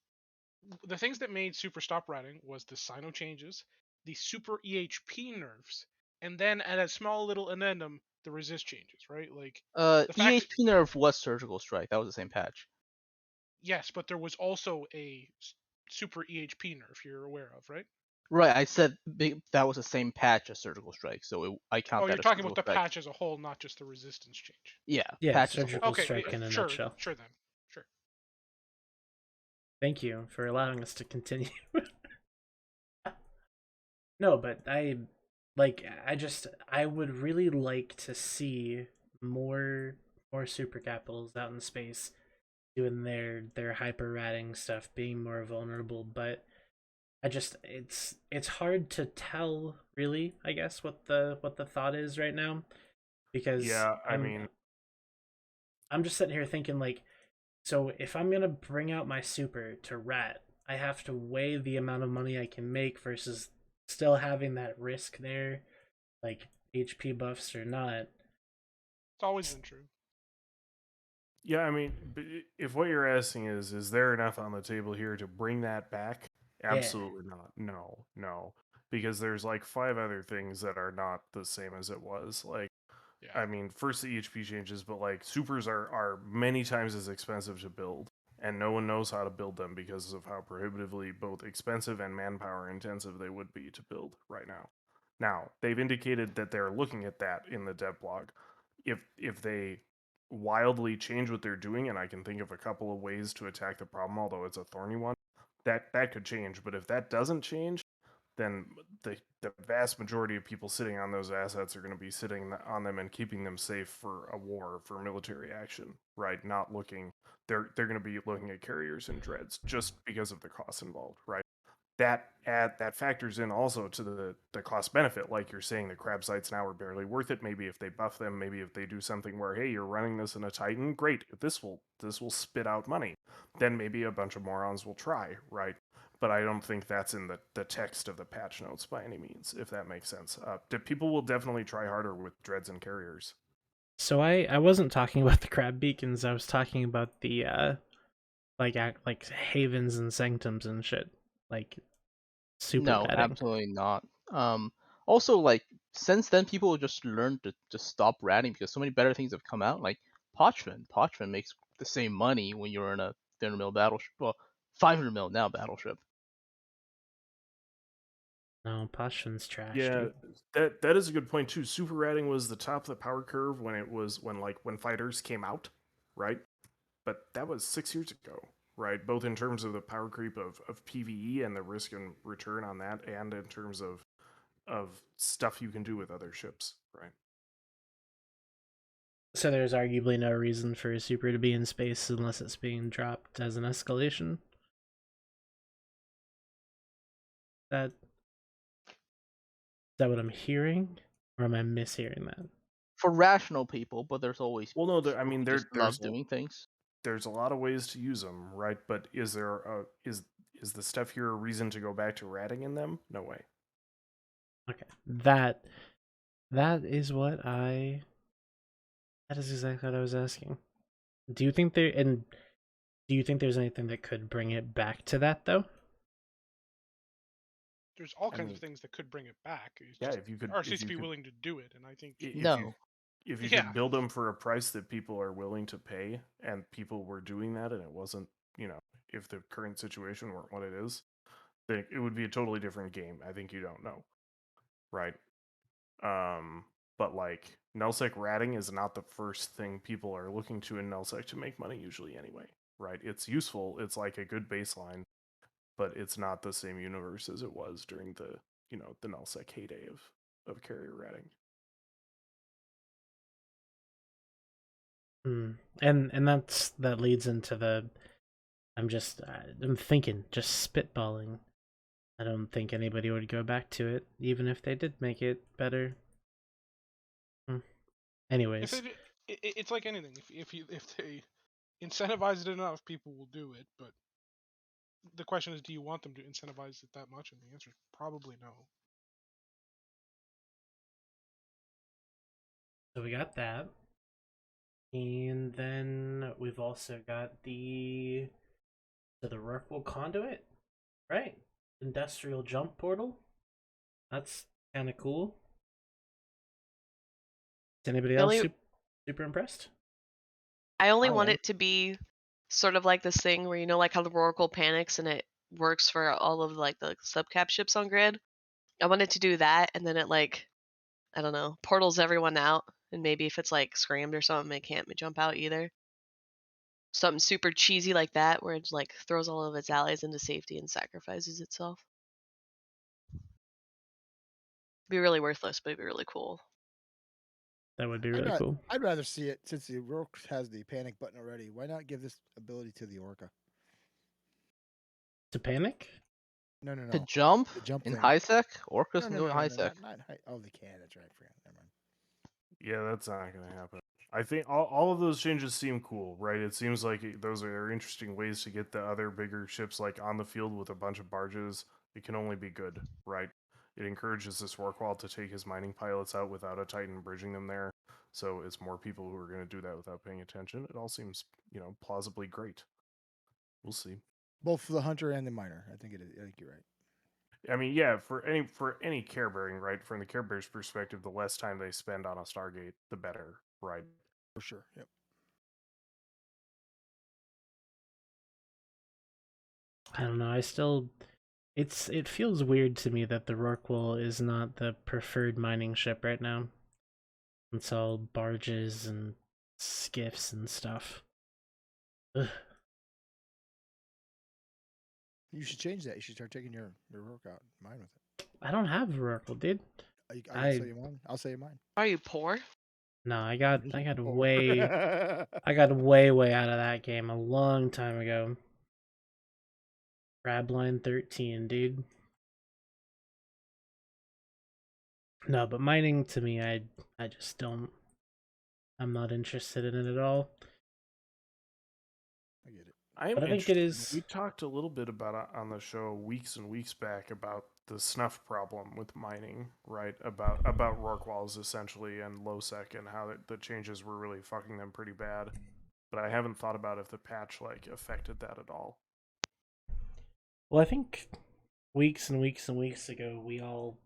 the things that made Super stop ratting was the Sino changes, the Super EHP nerfs, and then at a small little addendum, the resist changes, right? Like the fact EHP nerf was surgical strike. That was the same patch. yes, but there was also a Super EHP nerf you're aware of, right? Right, I said that was the same patch as surgical strike, so I count Oh, that you're as talking surgical about the strike. patch as a whole, not just the resistance change. Yeah, patch as a surgical whole. strike in a sure, nutshell. sure then, sure. Thank you for allowing us to continue. No, but I would really like to see more super capitals out in space doing their hyper ratting stuff, being more vulnerable, but it's hard to tell really, I guess, what the thought is right now, because Yeah, I mean, I'm just sitting here thinking like, so if I'm gonna bring out my super to rat, I have to weigh the amount of money I can make versus still having that risk there, like HP buffs or not. It's always been true. yeah, I mean, if what you're asking is there enough on the table here to bring that back? Absolutely not. No, because there's like 5 other things that are not the same as it was. Like, I mean, first the EHP changes, but like supers are many times as expensive to build, and no one knows how to build them because of how prohibitively both expensive and manpower intensive they would be to build right now. Now, they've indicated that they're looking at that in the dev blog. If they wildly change what they're doing, and I can think of a couple of ways to attack the problem, although it's a thorny one, that could change. But if that doesn't change, then the vast majority of people sitting on those assets are going to be sitting on them and keeping them safe for a war, for military action, right? Not looking, they're going to be looking at carriers and dreads just because of the costs involved, right? That factors in also to the cost benefit. Like you're saying, the crab sites now are barely worth it. Maybe if they buff them, maybe if they do something where, hey, you're running this in a Titan, great. If this will spit out money, then maybe a bunch of morons will try, right? But I don't think that's in the text of the patch notes by any means, if that makes sense. People will definitely try harder with dreads and carriers. So I wasn't talking about the crab beacons. I was talking about the like havens and sanctums and shit, like super No, betting. absolutely not. Also, like since then, people just learned to just stop ratting because so many better things have come out. Like Parchment makes the same money when you're in a 300 mil battleship. Well, 500 mil now battleship. No, Poshfin's trash. Yeah, dude. that is a good point too. Super ratting was the top of the power curve when fighters came out, right? But that was 6 years ago, right? Both in terms of the power creep of PvE and the risk and return on that, and in terms of stuff you can do with other ships, right? So there's arguably no reason for a super to be in space unless it's being dropped as an escalation. Is that what I'm hearing, or am I mishearing that? For rational people, but there's always I mean, just love doing things. There's a lot of ways to use them, right? But is the stuff here a reason to go back to ratting in them? No way. Okay, that is what that is exactly what I was asking. Do you think there's anything that could bring it back to that though? There's all kinds of things that could bring it back. It's Yeah, just, if you could, RCs to be willing to do it, and I think if you could build them for a price that people are willing to pay, and people were doing that, and it wasn't, if the current situation weren't what it is, then it would be a totally different game. I think you don't know, right? But like Null-sec ratting is not the first thing people are looking to in Null-sec to make money usually anyway, right? It's useful. It's like a good baseline, but it's not the same universe as it was during the Null-sec heyday of carrier ratting. And that leads into the. I'm thinking, just spitballing. I don't think anybody would go back to it, even if they did make it better. Anyways, It's like anything. If they incentivize it enough, people will do it. But the question is, do you want them to incentivize it that much? And the answer is probably no. so we got that. And then we've also got the Wormhole conduit, right? Industrial jump portal. That's kind of cool. Is anybody else super impressed? I only want it to be sort of like this thing where, you know, like how the Oracle panics and it works for all of like the subcap ships on grid. I want it to do that, and then it like, I don't know, portals everyone out, and maybe if it's like scrammed or something, it can't jump out either. Something super cheesy like that, where it like throws all of its allies into safety and sacrifices itself. It'd be really worthless, but it'd be really cool. That would be really cool. I'd rather see it, since the Rourke has the panic button already. Why not give this ability to the Orca? To panic? No. To jump? The jump in thing. high sec? Orcas No, can go in high sec. Not high. Oh, they can. That's right. I forgot. Never mind. Yeah, that's not going to happen. I think all of those changes seem cool, right? It seems like those are interesting ways to get the other bigger ships like on the field with a bunch of barges. It can only be good, right? It encourages this Workwall to take his mining pilots out without a Titan bridging them there. So it's more people who are going to do that without paying attention. It all seems, plausibly great. We'll see. Both for the hunter and the miner. I think you're right. I mean, yeah, for any care bearing, right? From the care bearer's perspective, the less time they spend on a Stargate, the better, right? For sure. Yep. I don't know. It feels weird to me that the Rorqual is not the preferred mining ship right now. It's all barges and skiffs and stuff. Ugh. You should change that. You should start taking your Rourke out, mine with it. I don't have a Rorqual, dude. I'll say you mine. I'll say mine. Are you poor? No, I got way I got way out of that game a long time ago. Crabline 13, dude. No, but mining to me, I just don't. I'm not interested in it at all. I get it. But I think it is. We talked a little bit about it on the show weeks and weeks back about the snuff problem with mining, right? About Rorquals essentially and Null-sec and how the changes were really fucking them pretty bad. But I haven't thought about if the patch affected that at all. Well, I think weeks and weeks and weeks ago, we all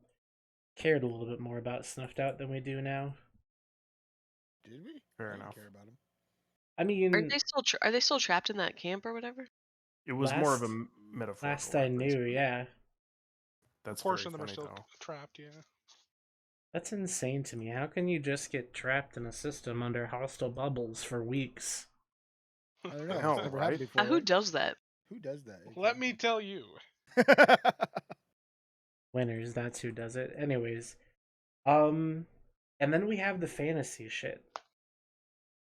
cared a little bit more about Snuffed Out than we do now. Did we? Fair I didn't enough. care about them. I mean, are they still trapped in that camp or whatever? It was more of a metaphor. Last I knew, yeah. That's a portion of very them are funny, still though. trapped. Yeah. That's insane to me. How can you just get trapped in a system under hostile bubbles for weeks? I don't know. Hell, It's never right? happened before. Who does that? Who does that? Let me tell you. Winners, that's who does it. Anyways, and then we have the fantasy shit.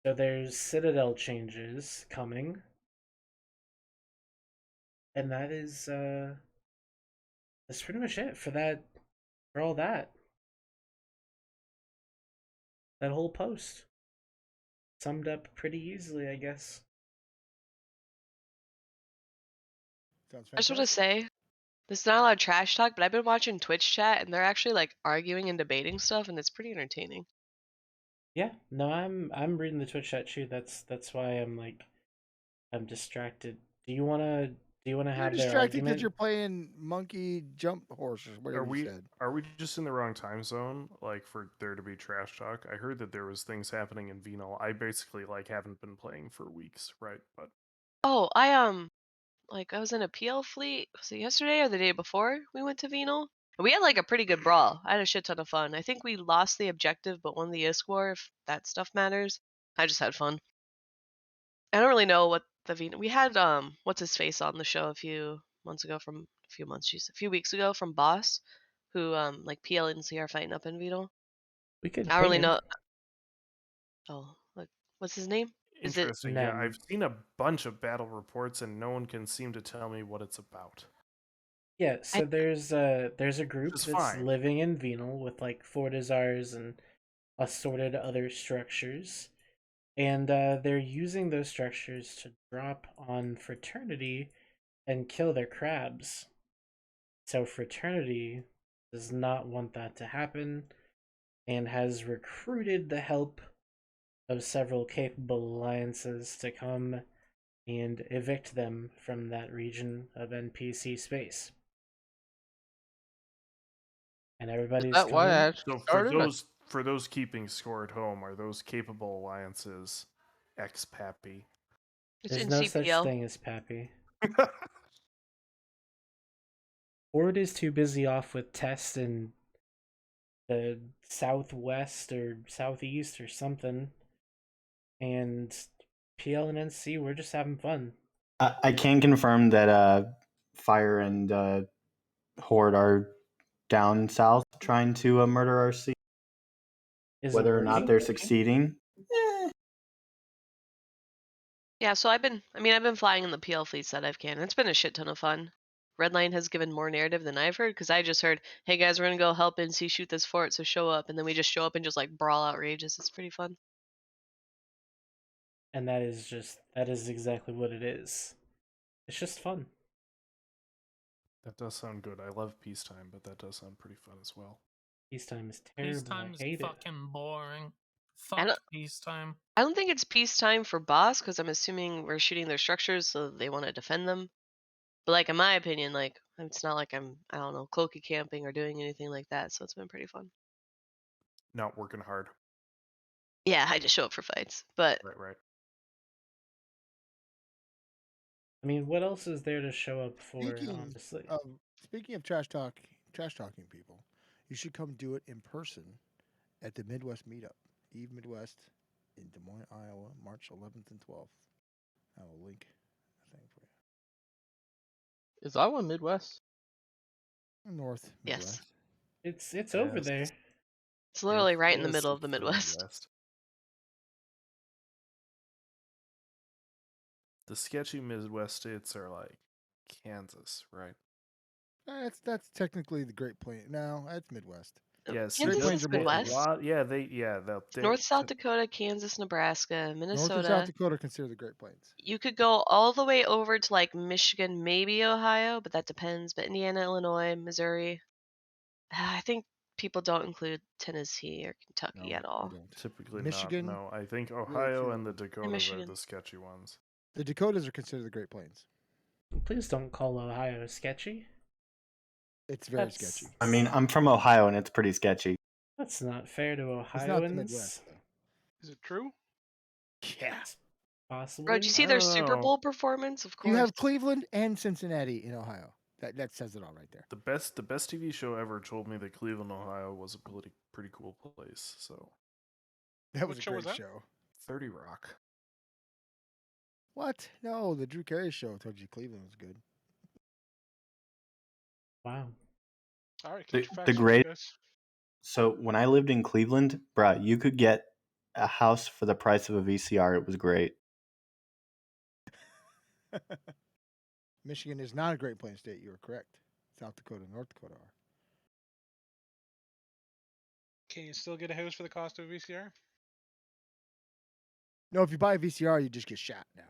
So there's Citadel changes coming. And that is that's pretty much it for all that. That whole post. Summed up pretty easily, I guess. Sounds I just want to say, this is not a lot of trash talk, but I've been watching Twitch chat and they're actually like arguing and debating stuff, and it's pretty entertaining. Yeah, no, I'm reading the Twitch chat too. That's why I'm distracted. Do you wanna You're have their distracted argument? because you're playing monkey jump horse or whatever you said. Are we just in the wrong time zone? For there to be trash talk? I heard that there was things happening in Venal. I basically haven't been playing for weeks, right? But Oh, I was in a PL fleet. Was it yesterday or the day before we went to Venal? We had a pretty good brawl. I had a shit ton of fun. I think we lost the objective but won the ISK war, if that stuff matters. I just had fun. I don't really know what the Venal. We had what's his face on the show a few weeks ago from Boss, who PL and C are fighting up in Venal. We could. I don't really know. Oh, what's his name? Is it? Interesting. Yeah, I've seen a bunch of battle reports, and no one can seem to tell me what it's about. Yeah, so there's a group is that's fine. living in Venal with like Fortizars and assorted other structures, and they're using those structures to drop on Fraternity and kill their crabs. So Fraternity does not want that to happen and has recruited the help of several capable alliances to come and evict them from that region of NPC space. And everybody's that why I coming. actually So started? for those keeping score at home, are those capable alliances ex-Pappy? It's There's in no such CPL. thing as Pappy. Horde is too busy off with Test in the southwest or southeast or something. And PL and NC, we're just having fun. I can confirm that Fire and Horde are down south trying to murder RC. Is Whether it or not working? they're succeeding, Yeah, so I've been flying in the PL fleets that I've can. It's been a shit ton of fun. Redline has given more narrative than I've heard, because I just heard, hey guys, we're gonna go help NC shoot this fort, so show up, and then we just show up and just like brawl outrageous. It's pretty fun. And that is exactly what it is. It's just fun. That does sound good. I love peacetime, but that does sound pretty fun as well. Peacetime is terrible. Peacetime is I hate it. fucking boring. I Fuck don't- peacetime. I don't think it's peacetime for boss, because I'm assuming we're shooting their structures, so they want to defend them. But like in my opinion, like it's not like I don't know, cloaky camping or doing anything like that. So it's been pretty fun. Not working hard. Yeah, I just show up for fights, but Right. I mean, what else is there to show up for, honestly? Speaking of trash talking people, you should come do it in person at the Midwest Meetup, Eve Midwest in Des Moines, Iowa, March 11th and 12th. I will link a thing for you. Is Iowa Midwest? North Midwest. Yes. It's over there. It's literally right in the Yes, middle of the it's Midwest. The sketchy Midwest states are like Kansas, right? That's technically the Great Plains. No, that's Midwest. Yes, Kansas Plains is are more Midwest. North South Dakota, Kansas, Nebraska, Minnesota. North and South Dakota are considered the Great Plains. You could go all the way over to like Michigan, maybe Ohio, but that depends. But Indiana, Illinois, Missouri. I think people don't include Tennessee or Kentucky at all. Typically Michigan, not. No, I think really Ohio few. and the Dakotas are Michigan. the sketchy ones. The Dakotas are considered the Great Plains. Please don't call Ohio sketchy. It's very sketchy. I mean, I'm from Ohio and it's pretty sketchy. That's not fair to Ohioans. It's not the Midwest, though. Is it true? Yeah. Possibly. Bro, did you see their Super Bowl performance? Of course. You have Cleveland and Cincinnati in Ohio. That says it all right there. The best TV show ever told me that Cleveland, Ohio was a pretty cool place. So That was What a show great was that? show. 30 Rock. What? No, the Drew Carey show told you Cleveland was good. Wow. All right, The, get your facts the straight, great. guys. So when I lived in Cleveland, bruh, you could get a house for the price of a VCR. It was great. Michigan is not a Great Plains state. You are correct. South Dakota and North Dakota are. Can you still get a house for the cost of a VCR? No, if you buy a VCR, you just get shot now.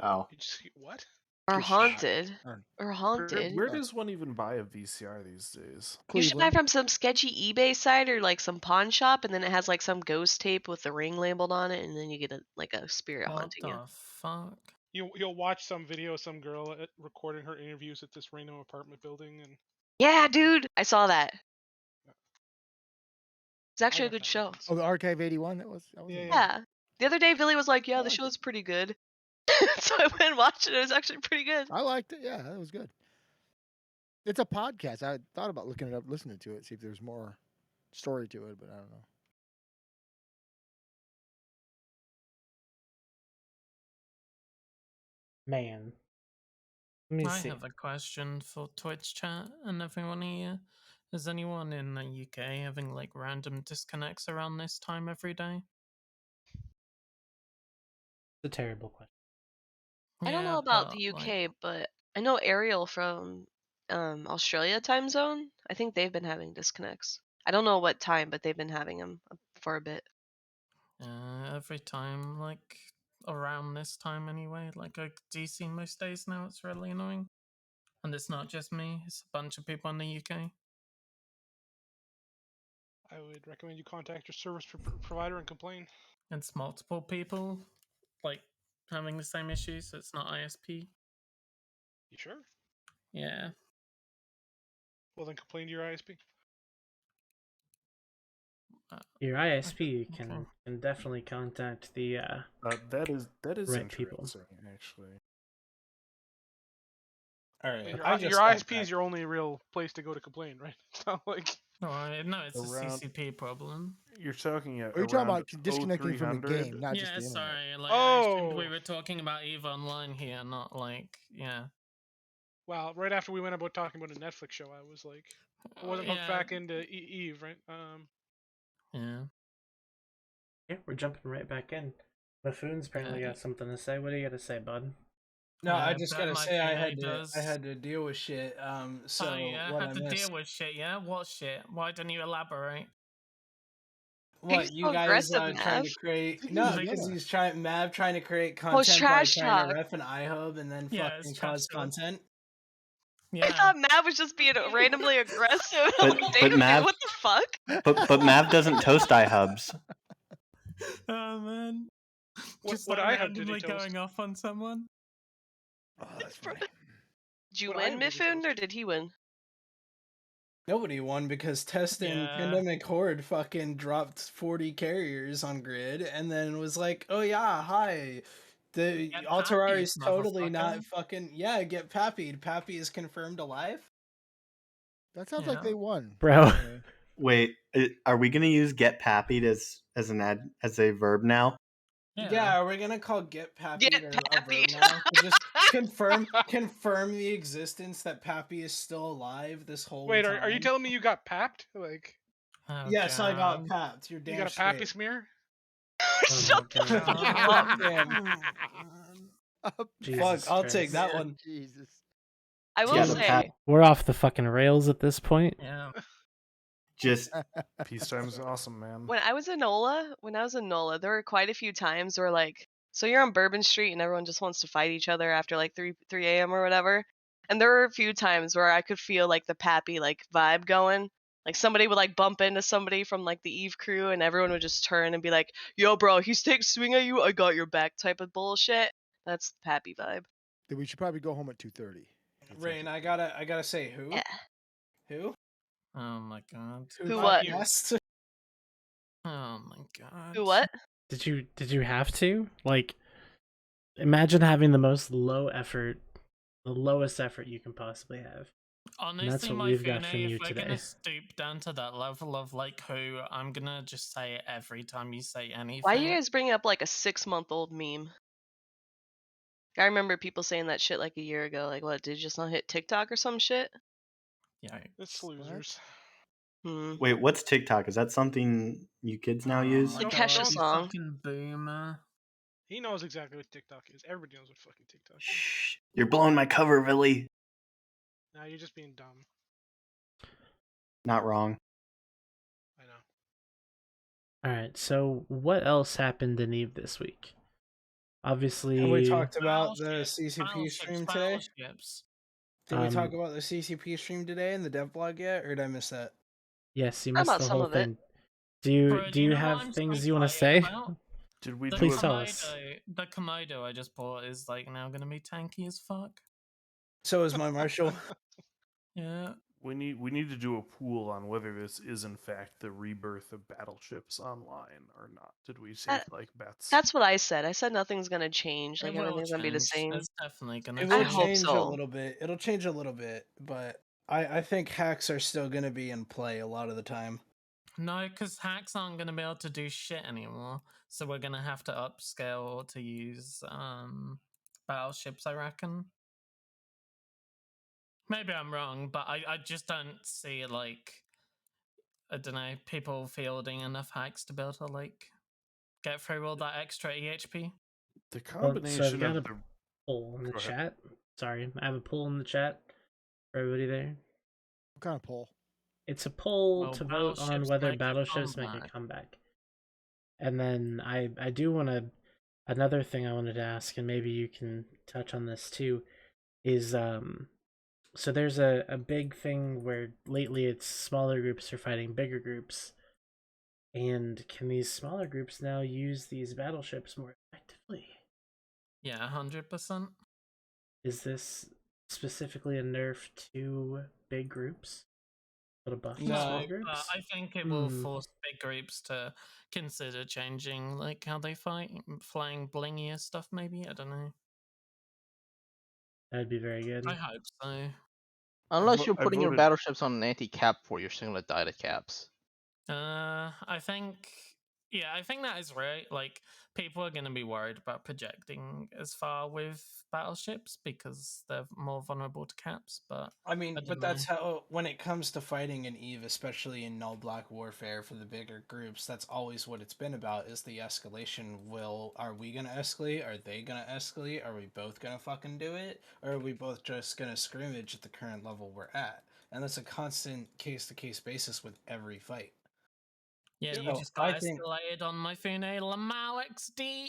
Oh. You just what? Or Get haunted. shot. Or haunted. Where does one even buy a VCR these days? You should buy from some sketchy eBay site or like some pawn shop, and then it has like some ghost tape with the ring labeled on it, and then you get a spirit What haunting the you. fuck? You'll watch some video of some girl recording her interviews at this random apartment building, and Yeah, dude, I saw that. It's actually a good show. Oh, the Archive 81? That was Yeah. The other day, Billy was like, "Yeah, the show's pretty good." So I went and watched it. It was actually pretty good. I liked it. Yeah, that was good. It's a podcast. I thought about looking it up, listening to it, see if there's more story to it, but I don't know. Man. Let me I see. have a question for Twitch chat and everyone here. Is anyone in the UK having like random disconnects around this time every day? It's a terrible question. I don't know about the UK, but I know Ariel from Australia time zone. I think they've been having disconnects. I don't know what time, but they've been having them for a bit. Every time, like around this time anyway. Like I DC most days now. It's really annoying, and it's not just me. It's a bunch of people in the UK. I would recommend you contact your service provider and complain. It's multiple people, like having the same issue, so it's not ISP. You sure? Yeah. Well, then complain to your ISP. Your ISP can definitely contact the that is right people. interesting, actually. All right, Your ISP is your only real place to go to complain, right? It's not like No, it's Around- a CCP problem. You're talking Are you talking about disconnecting from the game, not just Yeah, the internet? sorry. Like, I assumed we were talking about EVE Online here, not like, yeah. Well, right after we went about talking about a Netflix show, I was like, I wasn't hooked yeah. back into Eve, right? Yeah. Yeah, we're jumping right back in. Buffoon's apparently got something to say. What do you got to say, bud? No, I just gotta say I had to deal with shit. So oh, yeah, what had I to missed. deal with shit, yeah? What shit? Why don't you elaborate? What you guys trying to create? No, because Mav trying to create content by trash trying talk. to ref an iHub and then Yeah, fucking it's trash cause talk. content. I thought Mav was just being randomly aggressive. I'm like, But damn, dude, Mav, what the fuck? but Mav doesn't toast iHubs. Oh, man. Just what like iHub did he randomly toast? going off on someone. Oh, that's funny. Did you What win, item did he Mifun, or did he win? Nobody won because Test and Yeah. Pandemic Horde fucking dropped 40 carriers on grid and then was like, oh yeah, hi. The Get Alterari's pappied, totally motherfucker. not fucking get pappied. Pappy is confirmed alive. That sounds like they won. Bro. Wait, are we gonna use get pappied as as a verb now? Yeah, are we gonna call get pappied Get or a verb pappied. now? To just confirm the existence that Pappy is still alive this whole Wait, time. are you telling me you got papped? Like, Oh, yes, I got God. papped. You're damn you got a straight. pappy smear? Shut the fuck Fuck up. him. Jesus Fuck, I'll take Christ. that one. Jesus. I will Yeah, say, We're off the fucking rails at this point. Yeah. Just Peacetime's awesome, man. when I was in NOLA, there were quite a few times where like, so you're on Bourbon Street and everyone just wants to fight each other after like 3 a.m. or whatever. And there were a few times where I could feel like the Pappy like vibe going. Like somebody would like bump into somebody from like the Eve crew and everyone would just turn and be like, yo bro, he's taking swing at you, I got your back type of bullshit. That's the Pappy vibe. Then we should probably go home at 2:30. Rain, I gotta say who? Yeah. Who? Oh, my God. Who what? Yes. Oh, my God. Who what? Did you have to? Like, imagine having the lowest effort you can possibly have. And that's Honestly, what my we've got Fune, from you if we're today. gonna stoop down to that level of like who, I'm gonna just say it every time you say anything. Why are you guys bringing up like a 6-month-old meme? I remember people saying that shit like a year ago. Like, what, did you just not hit TikTok or some shit? Yeah. It's losers. wait, what's TikTok? Is that something you kids now use? The Kesha You song. fucking boomer. He knows exactly what TikTok is. Everybody knows what fucking TikTok is. You're blowing my cover, Billy. Nah, you're just being dumb. Not wrong. I know. Alright, so what else happened in EVE this week? Obviously, And we talked about the CCP stream today. Battleships. Did we talk about the CCP stream today in the dev blog yet, or did I miss that? Yes, you How missed about the some whole of it? thing. Do you Bro, do you know what have I'm things so you want to excited say? about? Did we Please tell us. The Komodo I just bought is like now gonna be tanky as fuck. So is my Marshall. Yeah. We need to do a pool on whether this is in fact the rebirth of Battleships Online or not. Did we take like bets? That's what I said. I said nothing's gonna change. Like It will everything's gonna be the change. same. It's definitely gonna It change. will I hope change a so. little bit. It'll change a little bit, but I think hacks are still going to be in play a lot of the time. No, because hacks aren't gonna be able to do shit anymore. So we're gonna have to upscale to use battleships, I reckon. Maybe I'm wrong, but I just don't see like I don't know, people fielding enough hacks to be able to like get through all that extra EHP. The So I've combination got of a the poll in the Go ahead. chat. Sorry, I have a poll in the chat for everybody there. What kind of poll? It's a poll Well, to vote on battleships whether make a battleships make a comeback. comeback. And then I do want to, another thing I wanted to ask, and maybe you can touch on this too, is so there's a big thing where lately it's smaller groups are fighting bigger groups. And can these smaller groups now use these battleships more effectively? Yeah, 100%. Is this specifically a nerf to big groups? But a buff to small No, groups? I think it will force big groups to consider changing like how they fight, flying blingier stuff. Maybe, I don't know. That'd be very good. I hope so. Unless you're I putting your voted- battleships on an anti-cap for, you're still gonna die to caps. I think, yeah, I think that is right. Like, people are going to be worried about projecting as far with battleships because they're more vulnerable to caps. But I mean, don't but know. that's how, when it comes to fighting in EVE, especially in null black warfare for the bigger groups, that's always what it's been about, is the escalation. Are we gonna escalate? Are they gonna escalate? Are we both gonna fucking do it? Or are we both just gonna scrimmage at the current level we're at? And that's a constant case-to-case basis with every fight. Yeah, you So, just got I think- escalated on my Fune Lamau XD.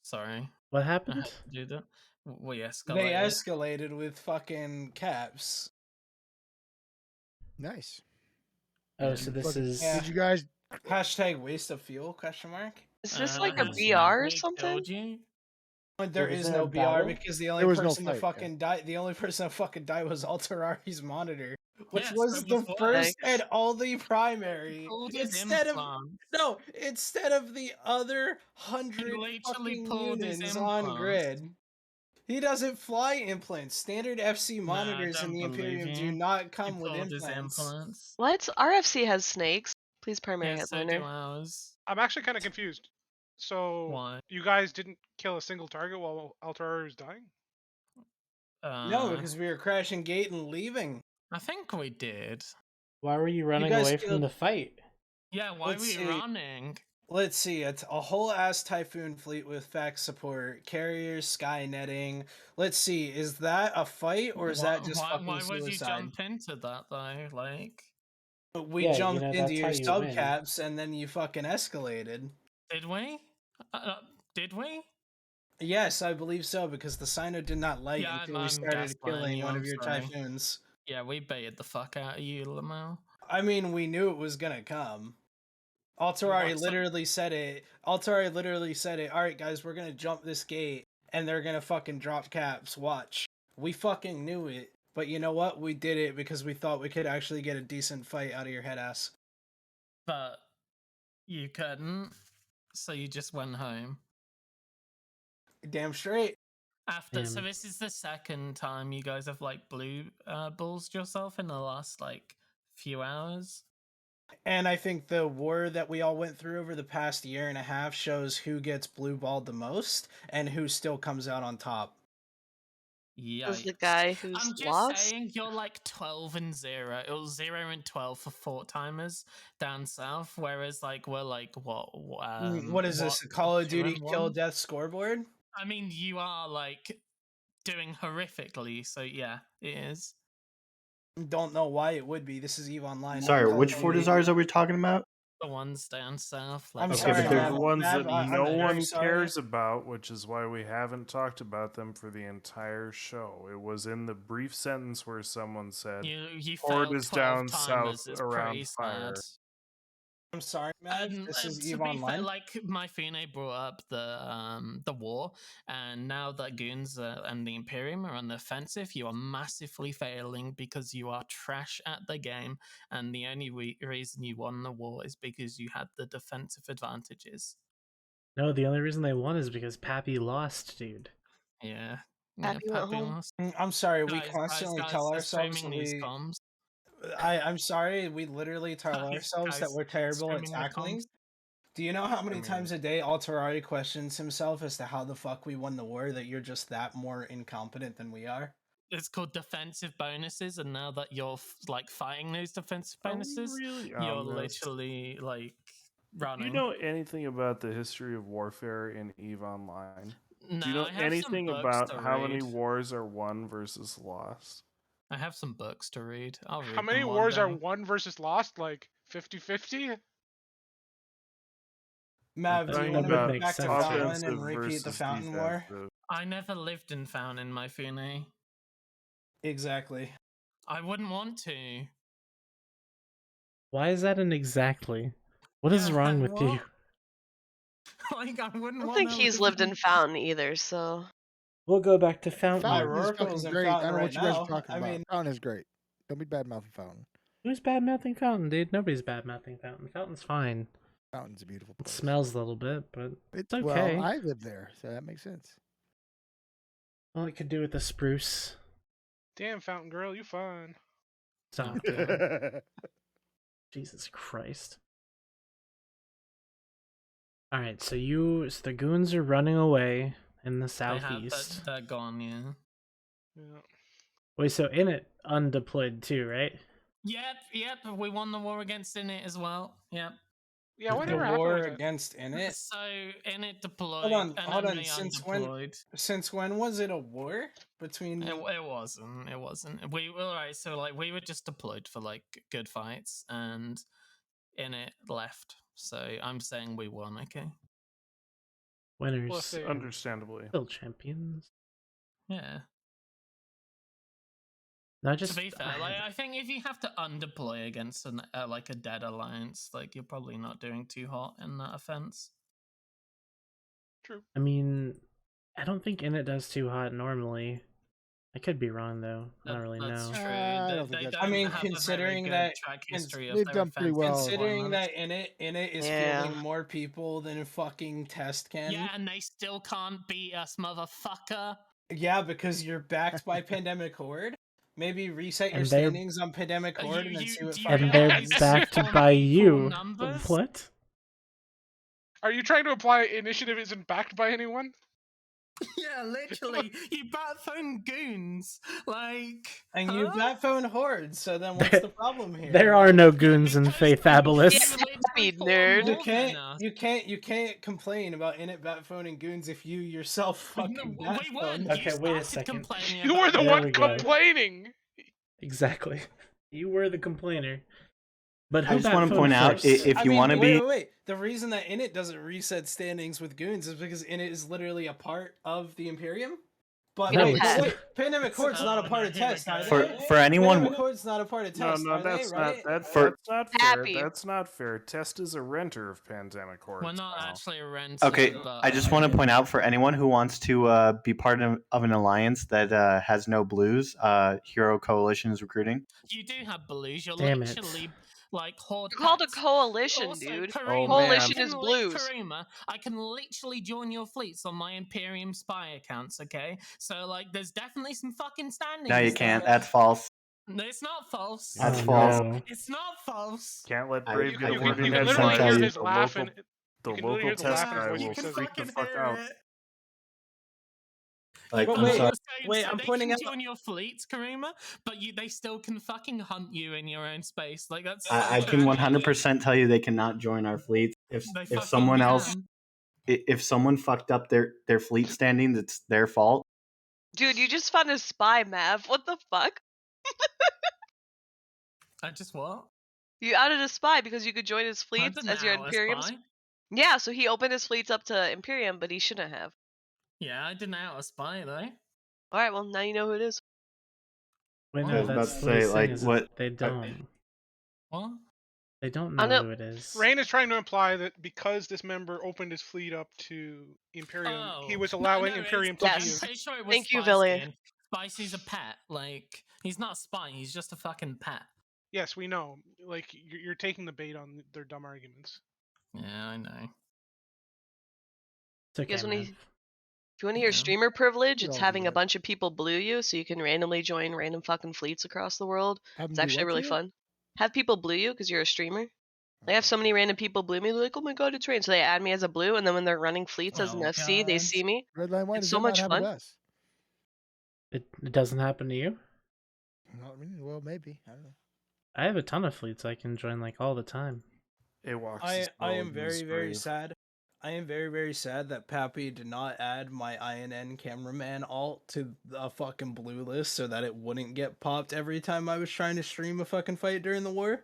Sorry. What I happened? had to do that. We escalated. They escalated with fucking caps. Nice. Oh, so this is. Did you guys? Hashtag waste of fuel? Question mark. Is this like a BR or something? There was is there no a BR battle? because the There only was no person to fight, fucking die, the only person to fucking die was Alterari's monitor, which Yes, was so the was first Flex. and only primary. Pulled his Instead of implant. instead of the other 100 literally fucking pulled his units on implants. grid. He doesn't fly implants. Standard FC Nah, monitors in don't the believe Imperium you. do not He come with pulled his implants. implants. What? RFC has snakes. Please, primary Yeah, so headliner. do ours. I'm actually kind of confused. So Why? you guys didn't kill a single target while Alterari was dying? No, because we were crashing gate and leaving. I think we did. Why were you running guys away from killed- the fight? Yeah, why Let's were you see. running? Let's see. It's a whole ass Typhoon fleet with fax support, carriers, sky netting. Let's see. Is that a fight or is that just fucking why would you suicide? jump into that though? Like, We Yeah, you jumped know, into that's your how you win. subcaps and then you fucking escalated. did we? Did we? Yes, I believe so because the Sino did not light Yeah, until I'm we started gaslighting killing you, one I'm of your sorry. Typhoons. Yeah, we baited the fuck out of you, Lamau. I mean, we knew it was gonna come. Alterari What's literally said it. Altari literally said it. All right, guys, we're gonna jump this gate, and they're gonna fucking drop caps. Watch. We fucking knew it, but you know what? We did it because we thought we could actually get a decent fight out of your head ass. But you couldn't, so you just went home. Damn straight. After, so this is the second time you guys have like blue ballsed yourself in the last like few hours. And I think the war that we all went through over the past year and a half shows who gets blue balled the most and who still comes out on top. Was the Yikes. guy who's I'm just lost? saying you're like 12-0. It was 0-12 for 4-timers down south, whereas like we're like What is this? A Call of Duty kill death scoreboard? I mean, you are like doing horrifically, so yeah, it is. Don't know why it would be. This is EVE Online. not Sorry, Call which of Fort Duty. Desires are we talking about? The ones down south. I'm Like, sorry, but Mav. the ones Mav, that I'm no very one sorry. cares about, which is why we haven't talked about them for the entire show. It was in the brief sentence where someone said, you "Fort failed is 12 down timers, south it's around pretty fire." sad. I'm sorry, Mav. This is To EVE be fair, Online. like my Fune brought up the war, and now that Goons and the Imperium are on the offensive, you are massively failing because you are trash at the game, and the only reason you won the war is because you had the defensive advantages. No, the only reason they won is because Pappy lost, dude. Yeah. Happy went home. lost. I'm sorry, we Guys, constantly guys, tell they're ourselves streaming that these we. comms. I'm sorry, we literally tell ourselves that guys, we're terrible at streaming the tackling. comms. Do you know how many I mean- times a day Alterari questions himself as to how the fuck we won the war, that you're just that more incompetent than we are? It's called defensive bonuses, and now that you're like fighting those defensive Are we bonuses, really you're on this? literally like Do running. you know anything about the history of warfare in EVE Online? No, Do you know I have some anything books about to how many read. wars are won versus lost? I have some books to read. I'll read How many them one wars are day. won versus lost? Like 50-50? Mav, do you want to about move back to sense. Fountain Offensive and repeat the versus Fountain War? defensive. I never lived in Fountain, my Fune. Exactly. I wouldn't want to. Why is that an exactly? What is Yeah, wrong with what? you? Like, I wouldn't I don't want think to he's lived in Fountain either, so. We'll go back to Fountain. Fountain is Rorqual's fucking in great. I Fountain don't know what right you guys now. are talking I about. mean- Fountain is great. Don't be bad mouthing Fountain. Who's bad mouthing Fountain, dude? Nobody's bad mouthing Fountain. Fountain's fine. Fountain's a beautiful It place. smells a little bit, but it's okay. Well, I live there, so that makes sense. Well, it could do with the spruce. Damn, Fountain Girl, you fun. Stop. God. Jesus Christ. Alright, so the goons are running away in the southeast. They're gone, yeah. Yeah. Wait, so Init undeployed too, right? Yep. We won the war against Init as well. Yep. Yeah, The whatever happened war with that? against Init. So Init deployed, Hold on, and hold then on. they Since when was it a war between? It wasn't. It wasn't. We were right. So like we were just deployed for like good fights, and Init left. So I'm saying we won. Okay. Winners. Understandably. Still champions. Yeah. No, just to be fair, like I think if you have to undeploy against an like a dead alliance, like you're probably not doing too hot in that offense. True. I mean, I don't think Init does too hot normally. I could be wrong though. I don't really That's know. true. They I mean, don't have considering a very good that track history of they've their done pretty offensive well. Considering deployments. that Init is Yeah. fielding more people than fucking Test can. Yeah, and they still can't beat us, motherfucker. Yeah, because you're backed by Pandemic Horde. Maybe reset your And they're- standings on Pandemic Horde and then see what do you fucking And they're happens. backed by you. numbers? What? Are you trying to imply initiative isn't backed by anyone? Yeah, literally, you bat phone goons, like, And you huh? bat phone Horde, so then what's the problem here? There are no goons in Faithabilis. Speed nerd. You can't complain about Init bat phone and goons if you yourself fucking bat we phone. weren't. Okay, wait a second. You were the There one we go. complaining. Exactly. You were the complainer. But who I just bat want to phone point out first? if you want to be. Wait. The reason that Init doesn't reset standings with goons is because Init is literally a part of the Imperium. But No, wait, it's- wait, Pandemic Horde's not a part of Test, are they? For anyone- Pandemic Horde's not a part of Test, No, are that's they? not Right? that's For- not fair. Happy. That's not fair. Test is a renter of Pandemic Horde. We're not actually renting. Okay, but, I just want to point out for anyone who wants to be part of an alliance that has no blues, Hero Coalition is recruiting. You do have blues. You're Damn it. literally like Horde. You're called a pets. coalition, Also, dude. Karima, Coalition I is can blues. Karima, I can literally join your fleets on my Imperium spy accounts, okay? So, like, there's definitely some fucking standings. No, you can't. there. That's false. No, it's not false. That's Oh, false. no. It's not false. Can't let I- Brave you get can- a you word can- in you can edgewise. literally hear his laugh and- The you can literally local hear the test laugh in his guy voice. will You can freak the fucking fuck hear out. it. Like, But I'm wait, sorry. wait, So I'm they pointing can out. join your fleets, Karima, but they still can fucking hunt you in your own space. Like that's. I so can tragic. 100% tell you they cannot join our fleet. They If fucking someone else, can. if someone fucked up their fleet standings, it's their fault. Dude, you just found a spy, Mav. What the fuck? I just what? You outed a spy because you could join his I fleets didn't as your out a Imperium. spy. Yeah, so he opened his fleets up to Imperium, but he shouldn't have. Yeah, I didn't out a spy though. All right, well now you know who it is. Wait, I no, was about that's to what he's say, saying like, is what- they don't. What? They don't I know know- who it is. Rain is trying to imply that because this member opened his fleet up to Imperium, he was allowing Imperium to I'm view. pretty sure it was Thank you, Spice Villian. Skin. Spicy's a pet. Like he's not a spy. He's just a fucking pet. Yes, we know. Like you're taking the bait on their dumb arguments. Yeah, I know. It's okay, You guys wanna- Mav. If you want to hear Yeah. streamer privilege, We it's all do having a that. bunch of people blue you so you can randomly join random fucking fleets across the world. Have 'em It's do actually what really to you? fun. Have people blue you because you're a streamer. They have so many random people blue me. They're like, oh my god, it's Rain. So they add me as a blue, and then when they're running fleets as an Oh, FC, they God. see me. Red line, why It's does so that not much happen fun. to us? It doesn't happen to you? Not really. Well, maybe. I don't know. I have a ton of fleets I can join like all the time. AWACS I am very sad. I am very sad that Pappy did not add my INN cameraman alt to the fucking blue list so that it wouldn't get popped every time I was trying to stream a fucking fight during the war.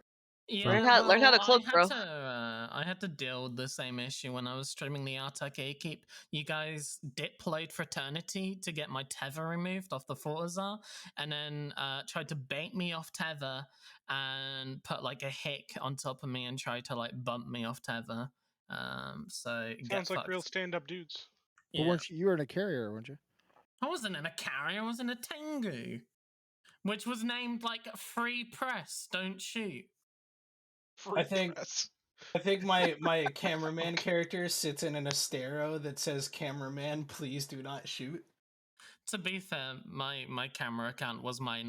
Yeah, learn how to cloak, bro. I had to deal with the same issue when I was streaming the Artak Keep. You guys deployed Fraternity to get my tether removed off the Fortizar, and then tried to bait me off tether and put like a hick on top of me and try to like bump me off tether. So get Sounds like fucked. real stand-up dudes. But weren't you were in a carrier, weren't you? I wasn't in a carrier, I was in a Tengu, which was named like Free Press, Don't Shoot. I think my cameraman character sits in an Astero that says "Cameraman, please do not shoot." To be fair, my camera account was my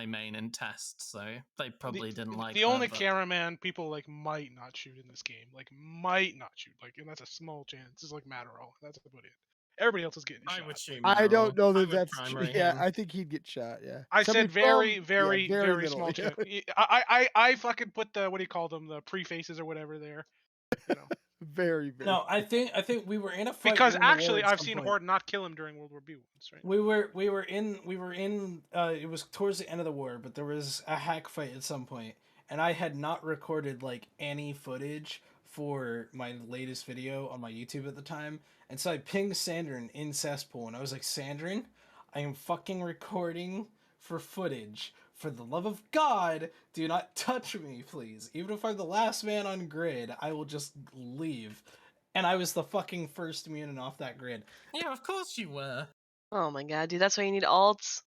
main in test, so they probably didn't like the that, only but- cameraman people like might not shoot in this game, like might not shoot, like, and that's a small chance. It's like Matterall. That's about it. Everybody else is getting shot. I would shoot. I don't know I that would that's true. primary Yeah, him. I think he'd get shot. Yeah. I Somebody said very, from- very, yeah, very little, small yeah. chance. I fucking put the, what do you call them, the prefaces or whatever there. Very. No, I think we were in a fight Because during the war actually, at I've some seen point. Horde not kill him during World War B once, right? We were in it was towards the end of the war, but there was a hack fight at some point, and I had not recorded like any footage for my latest video on my YouTube at the time, and so I pinged Sandrin in Cesspool, and I was like, Sandrin, I am fucking recording for footage. For the love of God, do not touch me, please. Even if I'm the last man on grid, I will just leave. And I was the fucking first mutant off that grid. Yeah, of course you were. Oh my god, dude, that's why you need alts.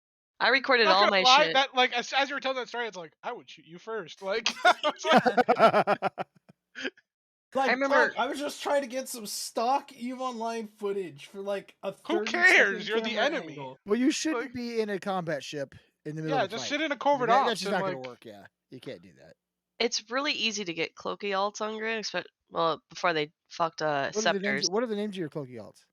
I recorded Not all gonna my lie, shit. that, like, as you were telling that story, it's like, I would shoot you first. Like, I was like, Like, I remember- fuck, I was just trying to get some stock EVE Online footage for like a 30 who cares? second You're the camera enemy. angle. Well, you shouldn't be in a combat ship in the middle Yeah, of a just fight. sit in a covert That- ops That's just and, not like, going to work. Yeah, you can't do that. It's really easy to get cloaky alts on grid, well, before they fucked Scepters. What are the names of your cloaky alts?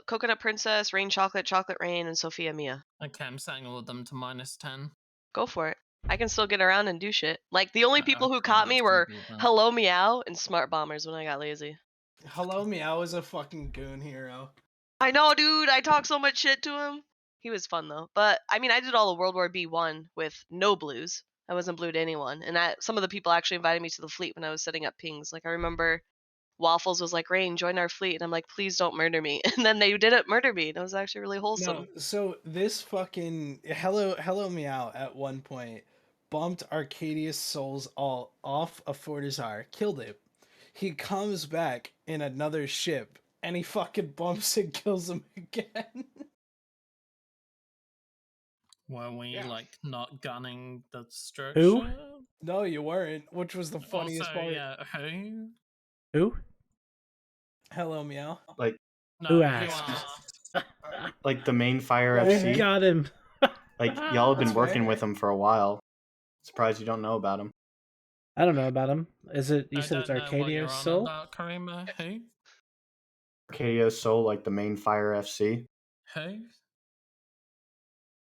Coconut Princess, Rain Chocolate, Chocolate Rain, and Sophia Mia. Okay, I'm setting all of them to -10. Go for it. I can still get around and do shit. Like, the only people who caught me let's were do that. Hello Meow and Smart Bombers when I got lazy. Hello Meow is a fucking goon hero. I know, dude. I talked so much shit to him. He was fun, though. But, I mean, I did all the World War B1 with no blues. I wasn't blue to anyone. And some of the people actually invited me to the fleet when I was setting up pings. Like, I remember Waffles was like, Rain, join our fleet. And I'm like, please don't murder me. And then they didn't murder me. And it was actually really wholesome. No, so this fucking Hello Meow at one point bumped Arcadius Soul's all off a Fortizar, killed it. He comes back in another ship and he fucking bumps and kills him again. Were we like not gunning the structure? Who? No, you weren't, which was the funniest Also, part. yeah, who? Who? Hello Meow. Like No, Who you asked? like the main Fire Oh, FC. got him. Like y'all have been That's working fair. with him for a while. Surprised you don't know about him. I don't know about him. Is it? You I said it's don't know what you're Arcadia on Soul? about, Karima. Who? Arcadia Soul, like the main Fire FC. Who?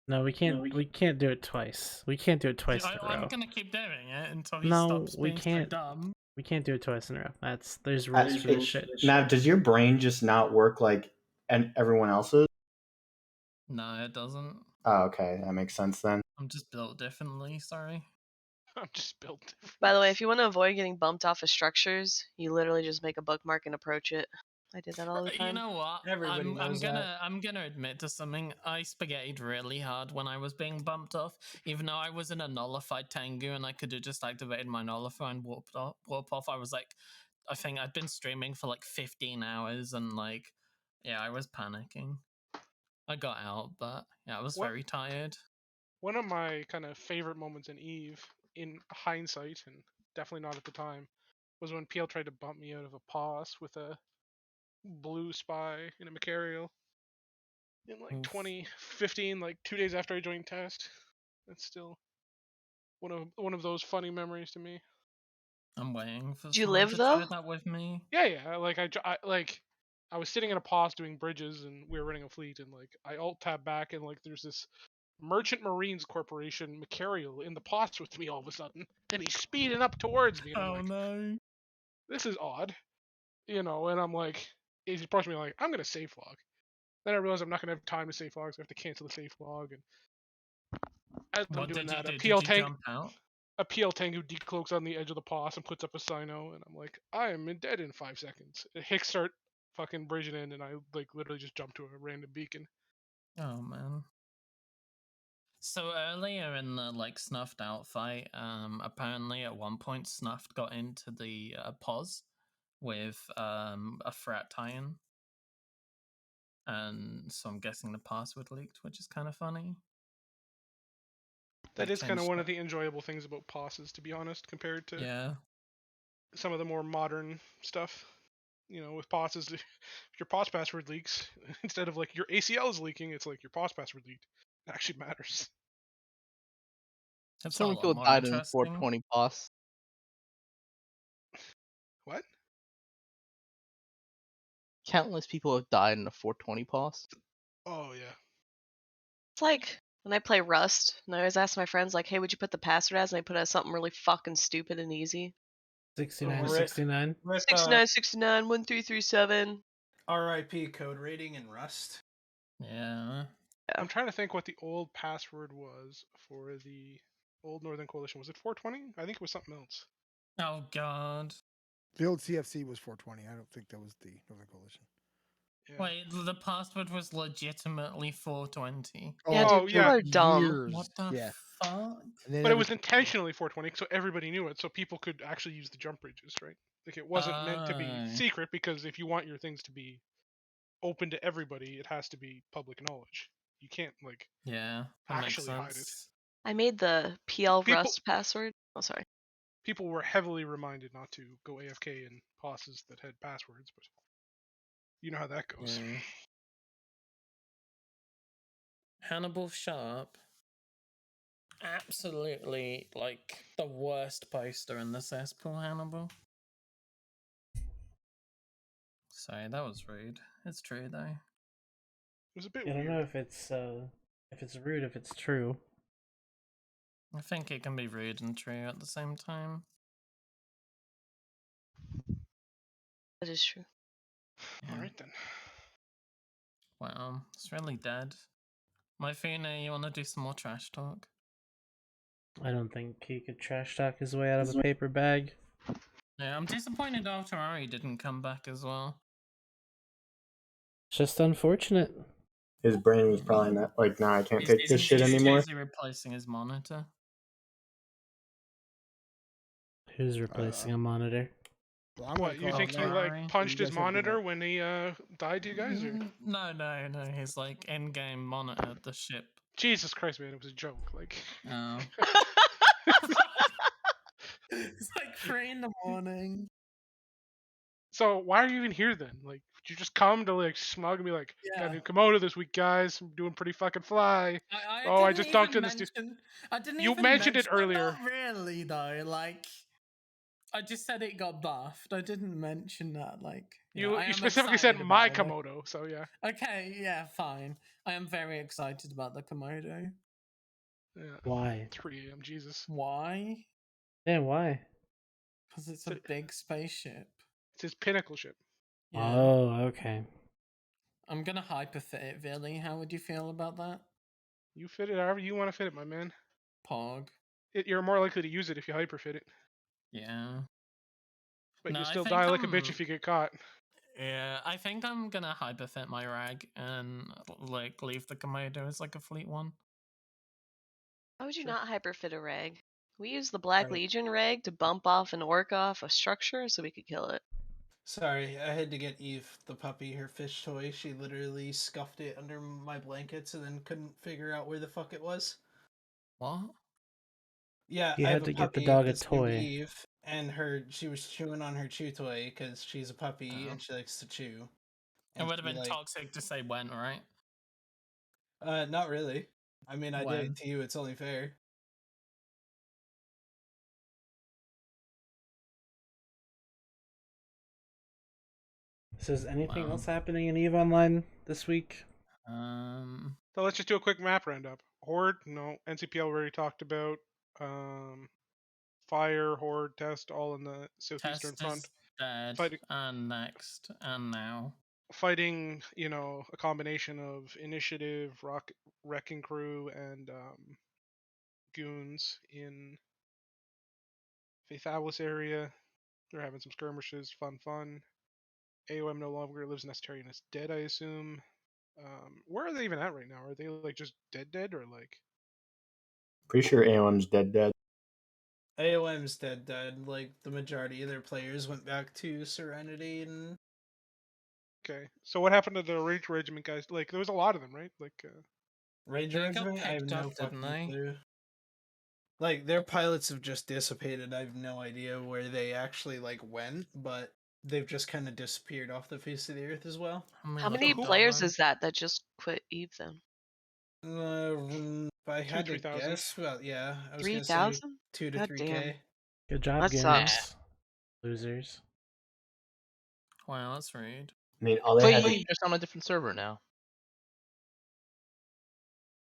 No, we can't. We can't do it twice. We can't do it twice in a I'm row. gonna keep doing it until he No, stops we being can't. so dumb. We can't do it twice in a row. There's rules for this shit. Now, does your brain just not work like everyone else's? No, it doesn't. Oh, okay, that makes sense then. I'm just built differently, sorry. I'm just built different. By the way, if you want to avoid getting bumped off of structures, you literally just make a bookmark and approach it. I did that all the time. You know what? Everybody knows that. I'm gonna admit to something. I spaghettied really hard when I was being bumped off, even though I was in a nullified Tengu and I could have just activated my nullifier and warp off. I was like, I think I'd been streaming for like 15 hours and like, yeah, I was panicking. I got out, but yeah, I was What? very tired. One of my kind of favorite moments in EVE, in hindsight, and definitely not at the time, was when PL tried to bump me out of a POS with a blue spy in a Macarial in like 2015, like 2 days after I joined test. That's still one of those funny memories to me. I'm waiting for Did you someone live, to though? try that with me. Yeah. Like I was sitting in a POS doing bridges, and we were running a fleet, and like I alt tab back, and like there's this Merchant Marines Corporation Macarial in the POS with me all of a sudden, and he's speeding up towards me. And I'm Oh like, no. this is odd, and I'm like, he's approaching me like, I'm gonna save log. Then I realize I'm not gonna have time to save log, so I have to cancel the save log. And as I'm What doing did you that, do? Did you jump out? a PL tank who decloaks on the edge of the pos and puts up a Sino, and I'm like, I am dead in 5 seconds. Hicks start fucking bridging in, and I like literally just jump to a random beacon. Oh man. So earlier in the like snuffed out fight, apparently at one point Snuffed got into the pos with a threat tie-in, and so I'm guessing the password leaked, which is kind of funny. That They is kind of changed one it. of the enjoyable things about poses, to be honest, compared to Yeah. some of the more modern stuff. With poses, if your pos password leaks, instead of like your ACL is leaking, it's like your pos password leaked. It actually matters. It's So a many lot people more died in the interesting. 420 boss. What? Countless people have died in the 420 boss. Oh yeah. It's like when I play Rust, and I always ask my friends, like, hey, would you put the password as? And they put it as something really fucking stupid and easy. 6969. 6969 1337. RIP code rating in Rust. Yeah. I'm trying to think what the old password was for the old Northern Coalition. Was it 420? I think it was something else. Oh god. The old CFC was 420. I don't think that was the Northern Coalition. Yeah. Wait, the password was legitimately 420. Yeah, dude, people are dumb. What the fuck? But it was intentionally 420, so everybody knew it, so people could actually use the jump bridges, right? Like it wasn't meant to be Oh. secret, because if you want your things to be open to everybody, it has to be public knowledge. You can't like Yeah, that makes actually hide it. sense. I made the PL People- Rust password. Oh, sorry. People were heavily reminded not to go AFK in poses that had passwords, but you know how that goes. Yeah. Hannibal Sharp, absolutely like the worst poster in the cesspool. Hannibal. Sorry, that was rude. It's true though. It was a bit I don't weird. know if it's rude, if it's true. I think it can be rude and true at the same time. That is true. All right then. Wow, it's really dead. My Fina, you want to do some more trash talk? I don't think he could trash talk his way out of a paper bag. Yeah, I'm disappointed Altarari didn't come back as well. It's just unfortunate. His brain was probably not like, nah, I can't take this shit He's anymore. busy replacing his monitor. Who's replacing a monitor? Well, What, you think he like punched his monitor when he died to you guys? Or? No. He's like in-game monitor the ship. Jesus Christ, man, it was a joke. Like. Oh. It's like 3 in the morning. So why are you even here then? Like, would you just come to like smug and be like, got a new Komodo this week, guys? I'm doing pretty fucking fly. I just dunked in this dude. I didn't You even mentioned it mention earlier. Not really though. Like, I just said it got buffed. I didn't mention that. Like, You I am specifically said excited my about it. Komodo, so yeah. Okay, yeah, fine. I am very excited about the Komodo. Yeah. Why? 3 a.m. Jesus. Why? Yeah, why? Because it's a big spaceship. It's his pinnacle ship. Yeah. Oh, okay. I'm gonna hyperfit it, Billy. How would you feel about that? You fit it however you want to fit it, my man. Pog. You're more likely to use it if you hyperfit it. Yeah. But No, you I still think die like a bitch if you get caught. Yeah, I think I'm gonna hyperfit my rag and like leave the Komodo as like a fleet one. Why would you not hyperfit a rag? We use the Black Right. Legion rag to bump off an orc off a structure so we could kill it. Sorry, I had to get Eve, the puppy, her fish toy. She literally scuffed it under my blankets and then couldn't figure out where the fuck it was. What? Yeah, You I had have a to get the puppy dog a that's named toy. Eve, and she was chewing on her chew toy because she's a puppy and she likes to chew. It would have she, been toxic to say when, right? Not really. I mean, I did When? it to you. It's only fair. So is anything Wow. else happening in EVE Online this week? So let's just do a quick map roundup. Horde, no. NCPL already talked about. Fire, Horde, Test, all in the southeastern front. dead, Fighting- and next, and now. Fighting, a combination of initiative, wrecking crew, and goons in Faith Atlas area. They're having some skirmishes, fun. AOM no longer lives in Esoteria and is dead, I assume. Where are they even at right now? Are they like just dead, or like? Pretty sure AOM's dead. AOM's dead. Like the majority of their players went back to Serenity and. Okay, so what happened to the Rage Regiment guys? Like, there was a lot of them, right? Like, Rage They got Regiment? I have picked no up, didn't fucking they? clue. Like their pilots have just dissipated. I have no idea where they actually went, but they've just kind of disappeared off the face of the earth as well. How many players is that just quit Eve then? If I had to 3,000. guess, well, yeah, I was gonna say 3,000? 2 to God 3K. damn. Good job, That games. sucks. Losers. Wow, that's rude. I mean, all they had They're to just on a different server now.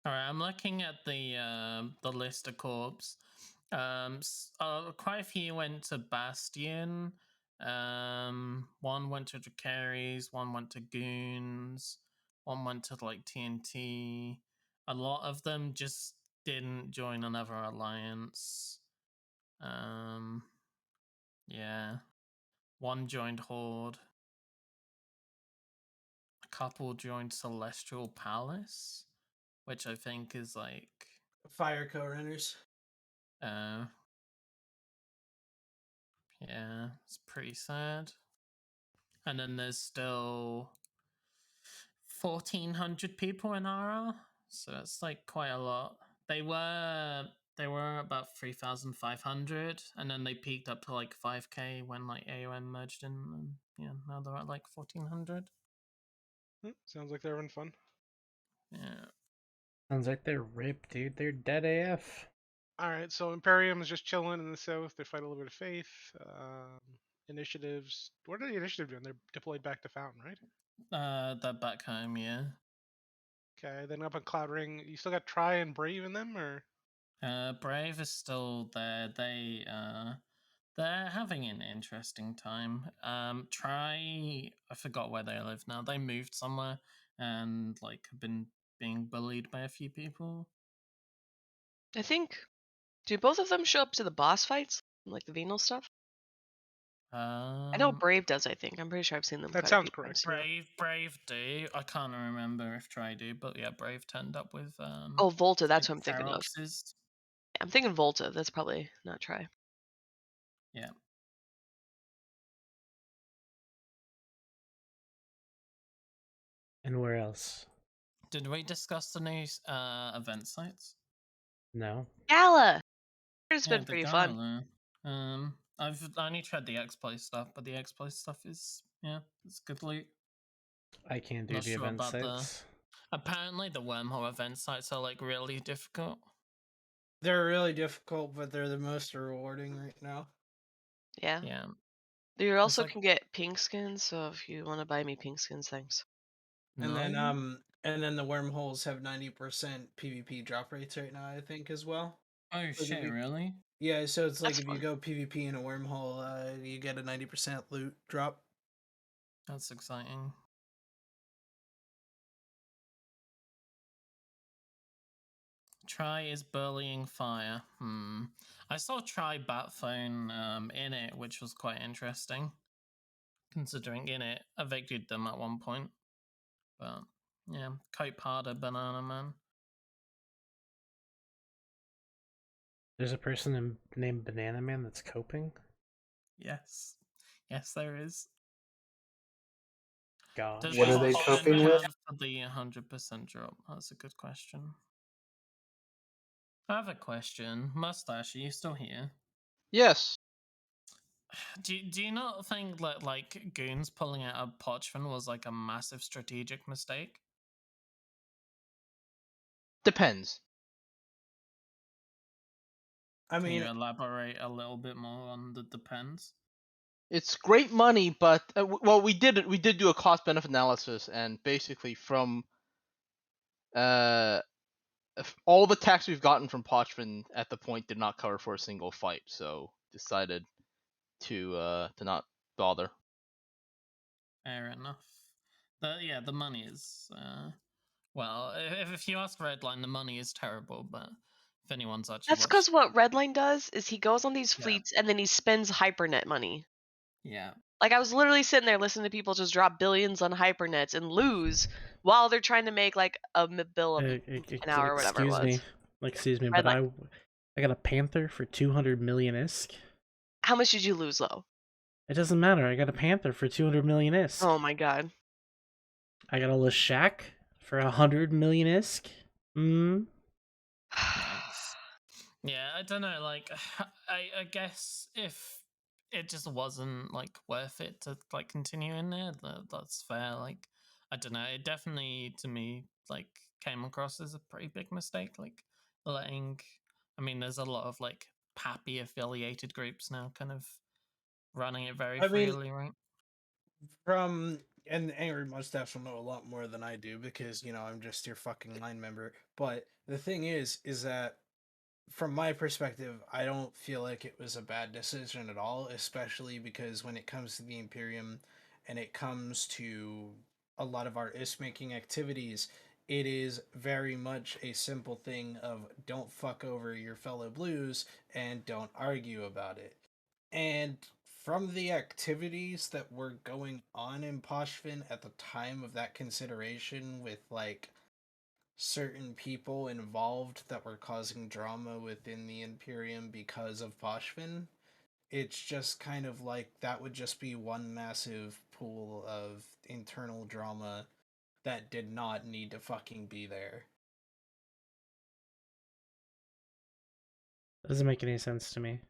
All right, I'm looking at the list of corps. Quite a few went to Bastion. One went to Dracarys, one went to Goons, one went to TNT. A lot of them just didn't join another alliance. Yeah. One joined Horde. A couple joined Celestial Palace, which I think is Fire co-runners. yeah, it's pretty sad. And then there's still 1,400 people in RR, so it's quite a lot. They were about 3,500, and then they peaked up to 5K when AOM merged in, and yeah, now they're at 1,400. Sounds like they're having fun. Yeah. Sounds like they're ripped, dude. They're dead AF. All right, so Imperium is just chilling in the south. They fight a little bit of Faith. Initiatives. What are the initiative doing? They're deployed back to Fountain, right? They're back home, yeah. Okay, then up on Cloud Ring, you still got Try and Brave in them, or? Brave is still there. They're having an interesting time. I forgot where they live now. They moved somewhere and have been being bullied by a few people. I think. Do both of them show up to the boss fights, like the venal stuff? I know Brave does. I think I'm pretty sure I've seen them. That quite a sounds few correct. times. Brave do. I can't remember if Try do, but yeah, Brave turned up with Oh, Volta. That's what I'm thinking of. Feroxes. I'm thinking Volta. That's probably not Try. Yeah. And where else? Did we discuss the new event sites? No. Gala. It's Yeah, been the pretty fun. Gala. I've only tried the X-Play stuff, but the X-Play stuff is it's good loot. I can't do Not the sure event about sites. Apparently, the Wormhole event sites are really difficult. They're really difficult, but they're the most rewarding right now. Yeah. Yeah. You also can get pink skins, so if you want to buy me pink skins, thanks. And then the wormholes have 90% PvP drop rates right now, I think, as well. Oh Like if shit! you- Really? Yeah, so it's That's if you fun. go PvP in a wormhole, you get a 90% loot drop. That's exciting. Try is bullying fire. I saw Try Batphone in it, which was quite interesting. Considering in it evicted them at one point. But yeah, cope harder, Banana Man. There's a person named Banana Man that's coping? Yes. Yes, there is. God. What are they coping with? For the 100% drop? That's a good question. I have a question. Mustache, are you still here? Yes. Do you not think that Goons pulling out of Pochman was a massive strategic mistake? Depends. Can you elaborate a little bit more on the depends? It's great money, but we did do a cost benefit analysis, and basically from all the tax we've gotten from Pochman at the point did not cover for a single fight, so decided to not bother. Fair enough. The money is well, if you ask Redline, the money is terrible, but if anyone's actually That's because watched, what Redline does is he goes on these fleets and then he spends hypernet money. yeah. Like, I was literally sitting there listening to people just drop billions on hypernets and lose while they're trying to make like a bill an hour or whatever it was. Excuse me, Red but I got a Panther for 200 million ISK. How much did you lose though? It doesn't matter. I got a Panther for 200 million ISK. Oh my god. I got a Leshak for 100 million ISK. Yeah, I don't know. Like, I guess if it just wasn't like worth it to like continue in there, that's fair. Like, I don't know. It definitely to me like came across as a pretty big mistake. Like letting, I mean, there's a lot of like Pappy affiliated groups now, kind of running it very freely, right? And Angry Mustache will know a lot more than I do because, I'm just your fucking line member. But the thing is that from my perspective, I don't feel like it was a bad decision at all, especially because when it comes to the Imperium and it comes to a lot of our IS-making activities, it is very much a simple thing of don't fuck over your fellow blues and don't argue about it. And from the activities that were going on in Poshvin at the time of that consideration with like certain people involved that were causing drama within the Imperium because of Poshvin, it's just kind of like that would just be one massive pool of internal drama that did not need to fucking be there. Doesn't make any sense to me.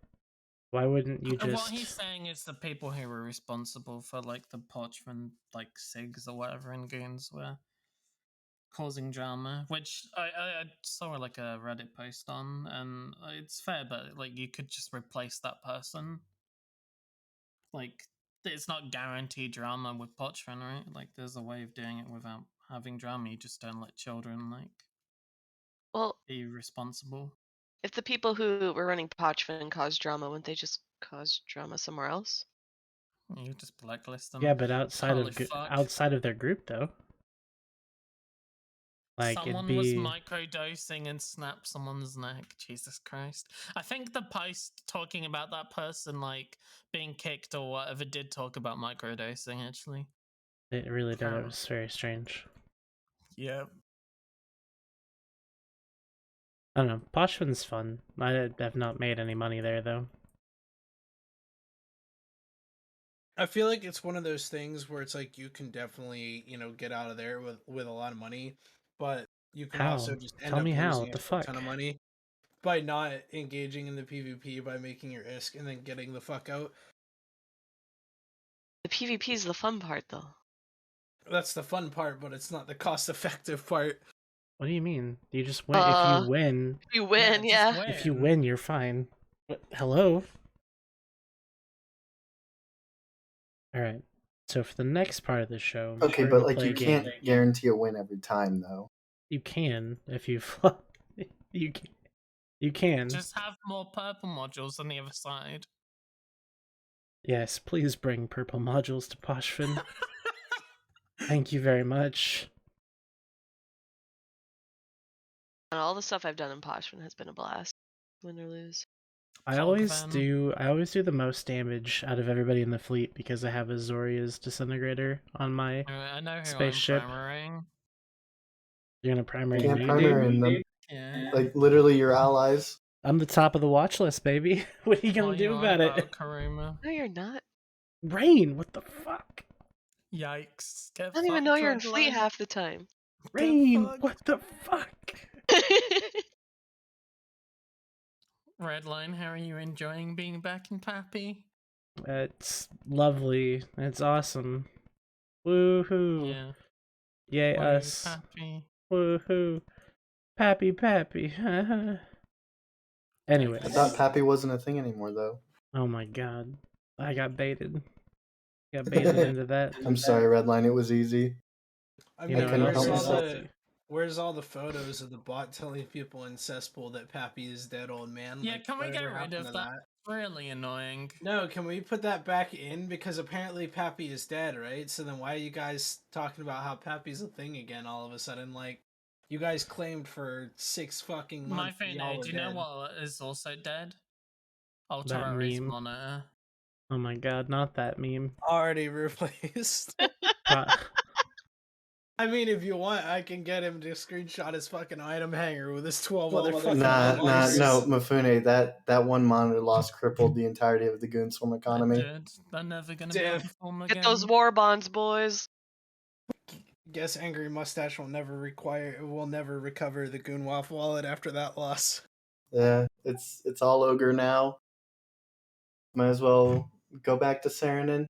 Why wouldn't you just... What he's saying is the people who were responsible for like the Pochman like SIGs or whatever in Goons were causing drama, which I saw like a Reddit post on, and it's fair, but like you could just replace that person. Like it's not guaranteed drama with Pochman, right? Like there's a way of doing it without having drama. You just don't let children like be responsible. If the people who were running Pochvin caused drama, wouldn't they just cause drama somewhere else? You just blacklist them. Yeah, but outside Holy of fuck. outside of their group though. Like Someone was microdosing and snapped someone's neck. Jesus Christ. I think the post talking about that person like being kicked or whatever did talk about microdosing actually. It really did. It was very strange. Yeah. I don't know. Poshvin's fun. I have not made any money there though. I feel like it's one of those things where it's like you can definitely, get out of there with a lot of money, but you can also just end Tell up me how. losing What the a fuck? ton of money by not engaging in the PvP, by making your ISK and then getting the fuck out. The PvP is the fun part, though. That's the fun part, but it's not the cost-effective part. What do you mean? You just win if you win. If you win, yeah. If you win, you're fine. But, hello? Alright. So for the next part of the show... Okay, but like you can't guarantee a win every time, though. You can, if you... You can. Just have more purple modules on the other side. Yes, please bring purple modules to Poshvin. Thank you very much. And all the stuff I've done in Poshvin has been a blast. Win or lose. I always do the most damage out of everybody in the fleet because I have a Zoria's disintegrator on my I know who spaceship. I'm primarying. You're gonna primary You can't me, primary dude? them. Yeah. Like literally your allies. I'm the top of the watch list, baby. What are you gonna do about it? Karuma? No, you're not. Rain, what the fuck? Yikes. I don't even know you're in fleet half the time. Rain, what the fuck? Redline, how are you enjoying being back in Pappy? It's lovely. It's awesome. Woohoo. Yeah. Yay, Woo, us. Pappy. Woohoo. Pappy, Pappy. Anyway. I thought Pappy wasn't a thing anymore, though. Oh my god. I got baited. Got baited into that. I'm sorry, Redline. It was easy. I mean, where's all the photos of the bot telling people in cesspool that Pappy is dead, old man? Yeah, like, can we get whatever rid happened of to that? really annoying. No, can we put that back in? Because apparently Pappy is dead, right? So then why are you guys talking about how Pappy's a thing again all of a sudden? Like, you guys claimed for 6 fucking My months that Fune, y'all were do you know dead. what is also dead? That Ulterior's meme. monitor. Oh my god, not that meme. Already replaced. Pro- I mean, if you want, I can get him to screenshot his fucking item hanger with his 12 other fucking no, monitors. Mifune. That one monitor loss crippled the entirety of the Goon Swarm economy. Dude, they're never gonna be able to form again. Get those war bonds, boys. Guess Angry Mustache will never recover the Goonwaff wallet after that loss. Yeah, it's all ogre now. Might as well go back to Saranin.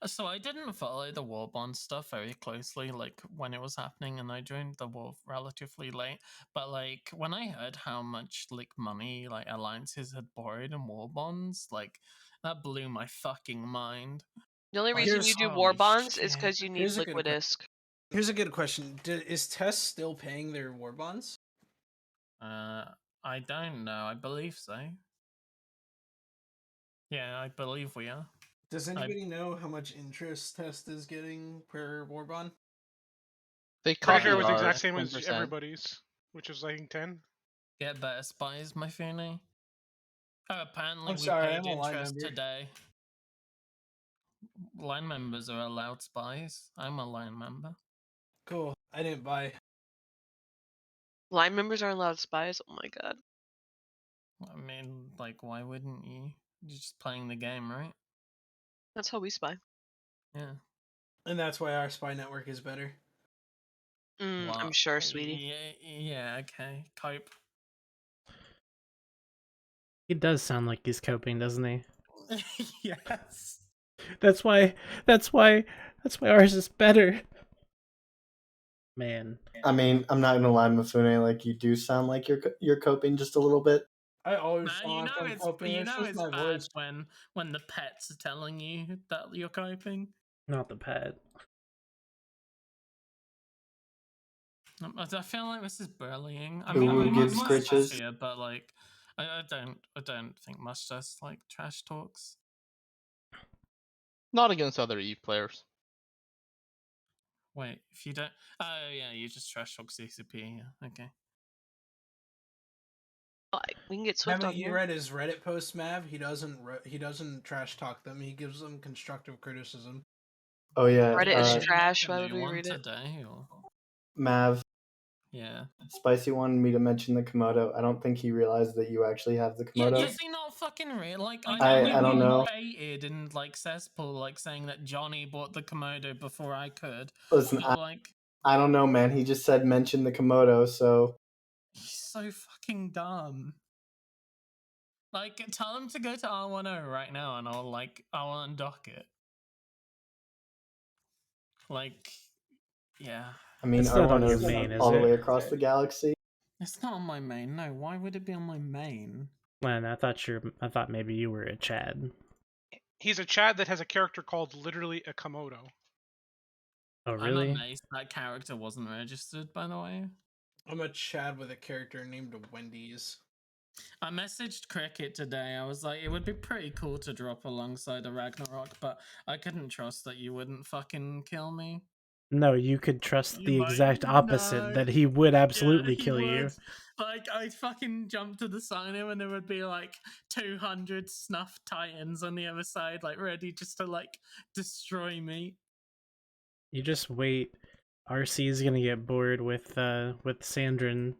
So I didn't follow the war bond stuff very closely, like when it was happening, and I joined the war relatively late. But like when I heard how much like money like alliances had borrowed in war bonds, like that blew my fucking mind. The only Like, reason you do war holy bonds is shit. because you need Liquidisk. Here's a good question. Is Tess still paying their war bonds? I don't know. I believe so. Yeah, I believe we are. Does anybody know how much interest Test is getting per war bond? They Pretty sure it copy was the ours, exact same as 10%. everybody's, which is like 10. Get better spies, my Fune. Oh, apparently I'm we sorry, paid I'm a line interest member. today. Line members are allowed spies. I'm a line member. Cool. I didn't buy. Line members aren't allowed spies? Oh my god. I mean, like, why wouldn't you? You're just playing the game, right? That's how we spy. Yeah. And that's why our spy network is better. I'm What? sure, sweetie. Yeah, okay. Cope. He does sound like he's coping, doesn't he? Yes. That's why ours is better. Man. I mean, I'm not gonna lie, Mifune. Like, you do sound like you're coping just a little bit. I always Nah, sound like I'm coping. you It's know just it's my bad voice. when the pets are telling you that you're coping. Not the pet. I feel like this is bullying. I Who mean, would give Mustache scritches? here, but like, I don't think Mustache like trash talks. Not against other Eve players. Wait, if you don't, oh yeah, you just trash talk CCP. Yeah, okay. We can get Swift Haven't on you here. read his Reddit post, Mav? He doesn't trash talk them. He gives them constructive criticism. Oh yeah, Reddit is trash. Why Do would you we want read it? today? Or... Mav. Yeah. Spicy wanted me to mention the Komodo. I don't think he realized that you actually have the Yeah, Komodo. is he not fucking real? Like, I don't know. Baited and like cesspool, like saying that Johnny bought the Komodo before I could. Listen, But, like, I don't know, man. He just said mention the Komodo, so he's so fucking dumb. Like, tell him to go to R10 right now, and I'll undock it. Like, yeah. I mean, It's not on R1 your is main, is all the it? way across the galaxy. It's not on my main. No, why would it be on my main? Man, I thought maybe you were a Chad. He's a Chad that has a character called literally a Komodo. Oh I'm really? amazed that character wasn't registered, by the way. I'm a Chad with a character named Wendy's. I messaged Cricket today. I was like, it would be pretty cool to drop alongside a Ragnarok, but I couldn't trust that you wouldn't fucking kill me. No, you could trust You the might- exact opposite, no. that he would absolutely Yeah, he kill you. would. Like, I'd fucking jump to the sign and there would be like 200 snuff titans on the other side, like ready just to like destroy me. You just wait. RC is gonna get bored with Sandrin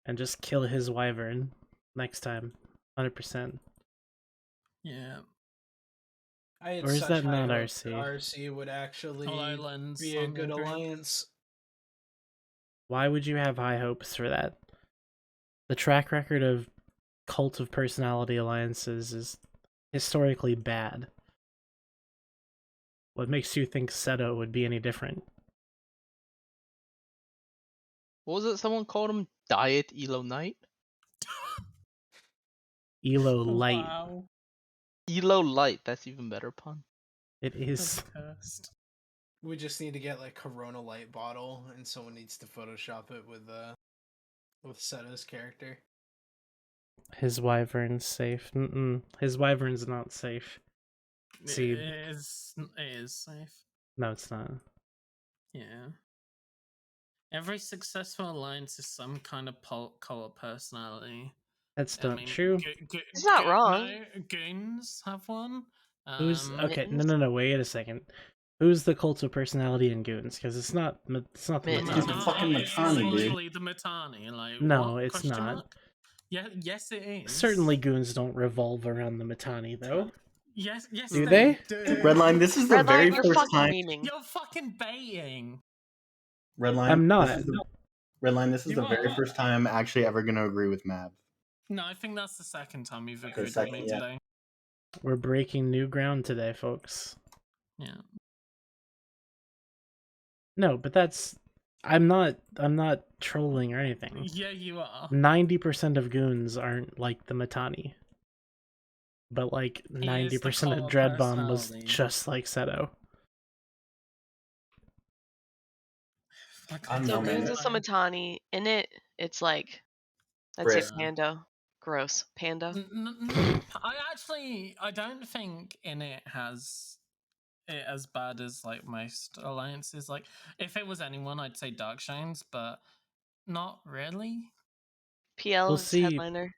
and just kill his wyvern next time. 100%. Yeah. I had Or is such that high not hopes that RC? RC would actually HoloLens be a on the good drink. alliance. Why would you have high hopes for that? The track record of cult of personality alliances is historically bad. What makes you think Seto would be any different? What was it? Someone called him Diet Elo Knight? Elo Light. Wow. Elo Light, that's even better pun. It is. Cursed. We just need to get like Corona Light bottle, and someone needs to Photoshop it with Seto's character. His wyvern's safe. His wyvern's not safe. See, It is safe. no, it's not. Yeah. Every successful alliance is some kind of co-op personality. That's I not mean, true. It's not wrong. No, goons have one. Who's okay? Mittens? No. Wait a second. Who's the cult of personality in Goons? Because it's not. It's not the Mittens. It's the Mittani. fucking It is Mittani, dude. literally the Mittani. Like, No, what? it's Question not. mark? Yeah, yes, it is. Certainly, Goons don't revolve around the Mittani, though. Yes, Do they? Redline, this is the Redline, very you're first fucking time. memeing. You're fucking baiting. Redline, I'm not. Redline, this is You the very are. first time I'm actually ever going to agree with Mav. No, I think that's the second time you've Okay, agreed with second, me yeah. today. We're breaking new ground today, folks. Yeah. No, but that's. I'm not trolling or anything. Yeah, you are. 90% of Goons aren't like the Mittani. But like He is the 90% of core Dreadbomb was personality. just like Seto. I don't So know, man. Goons is Samatani. In it, it's like, let's say Brisk. Panda. Gross. Panda. I don't think in it has it as bad as like most alliances. Like, if it was anyone, I'd say Darkshines, but not really. PL We'll is see. headliner.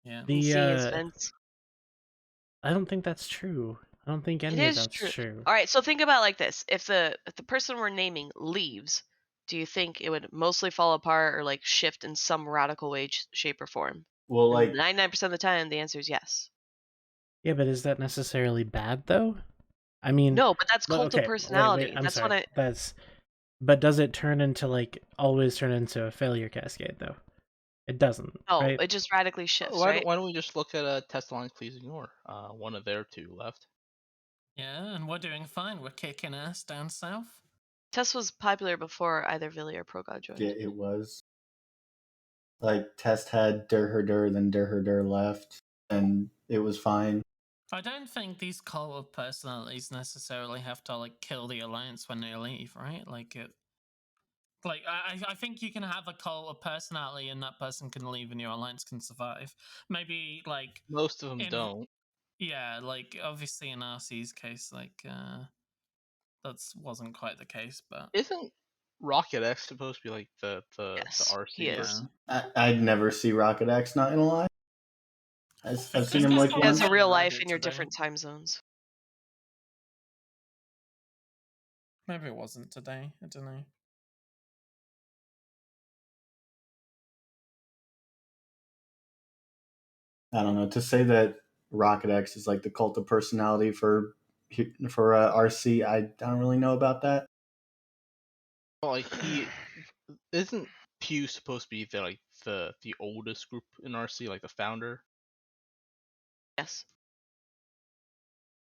Yeah. EC is Vince. I don't think that's true. I don't think any It of is that's true. All right, so think about it like this: if the person we're naming leaves, do you think it would mostly fall apart or like shift in some radical way, shape, or form? Well, like 99% of the time, the answer is yes. Yeah, but is that necessarily bad though? I mean, No, but that's well, cult of okay, personality. Wait, I'm That's sorry. what I. That's. But does it turn into like always turn into a failure cascade though? It doesn't, No, right? it just radically shifts, Why right? don't we just look at test lines? Please ignore. One of their two left. Yeah, and we're doing fine. We're kicking ass down south. Test was popular before either Villy or ProGod joined. yeah, it was. Like Test had Durher, then Durher left, and it was fine. I don't think these cult of personalities necessarily have to like kill the alliance when they leave, right? Like it. Like I think you can have a cult of personality and that person can leave and your alliance can survive. Maybe like Most of them don't. Yeah, like obviously in RC's case, like that wasn't quite the case, but Isn't Rocket X supposed to be like the Yes, RC he is. version? I'd never see Rocket X, not gonna lie. I've seen him like Yeah, it's once. a real life in your different time zones. maybe it wasn't today. I don't know. I don't know, to say that Rocket X is like the cult of personality for RC. I don't really know about that. Well, like he isn't Pew supposed to be the oldest group in RC, like the founder? Yes.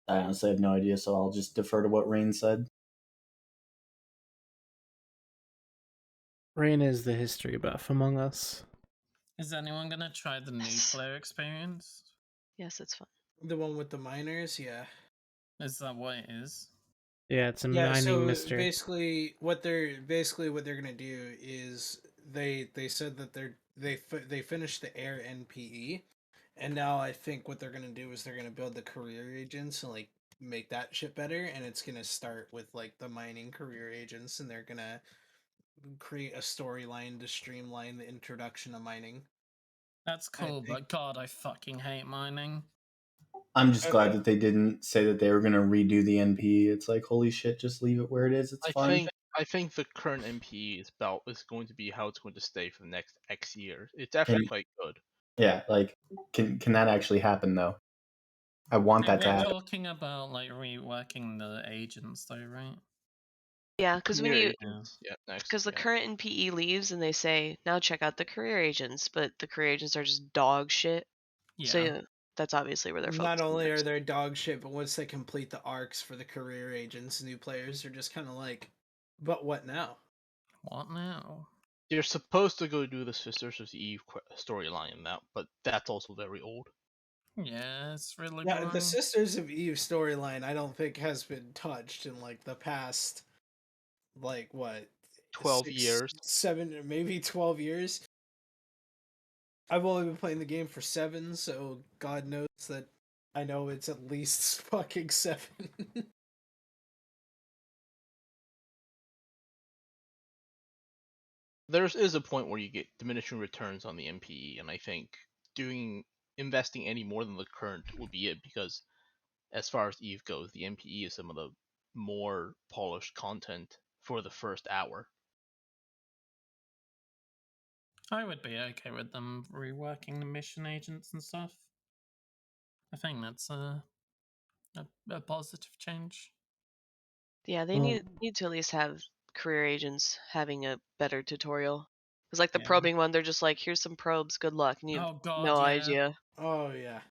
I honestly have no idea, so I'll just defer to what Rain said. Rain is the history buff among us. Is anyone gonna try the new player experience? Yes, it's fun. The one with the miners, yeah. Is that what it is? Yeah, it's a Yeah, mining so mystery. basically what they're gonna do is they said that they finished the air NPE, and now I think what they're gonna do is they're gonna build the career agents and like make that shit better, and it's gonna start with like the mining career agents, and they're gonna create a storyline to streamline the introduction of mining. That's cool, but God, I fucking hate mining. I'm just glad that they didn't say that they were going to redo the NP. It's like, holy shit, just leave it where it is. It's fine. I think the current NPE is going to be how it's going to stay for the next X years. It's actually And- quite good. Yeah, like, can that actually happen, though? I want that to We're happen. talking about like reworking the agents, though, right? Yeah, because when Career you agents, yeah, next. because the current NPE leaves and they say now check out the career agents, but the career agents are just dog shit. So Yeah. that's obviously where they're Not focusing. only are they dog shit, but once they complete the arcs for the career agents, new players are just kind of like, but what now? What now? You're supposed to go do the Sisters of Eve storyline now, but that's also very old. Yeah, it's really Yeah, boring. the Sisters of Eve storyline I don't think has been touched in like the past, like what, 12 years. 7, maybe 12 years. I've only been playing the game for 7, so God knows that I know it's at least fucking 7. There is a point where you get diminishing returns on the MPE, and I think investing any more than the current would be it, because as far as Eve goes, the MPE is some of the more polished content for the first hour. I would be okay with them reworking the mission agents and stuff. I think that's a positive change. Yeah, they need to at least have career agents having a better tutorial. Because like the Yeah. probing one, they're just like, here's some probes, good luck, and you have Oh god, no yeah. idea. Oh yeah.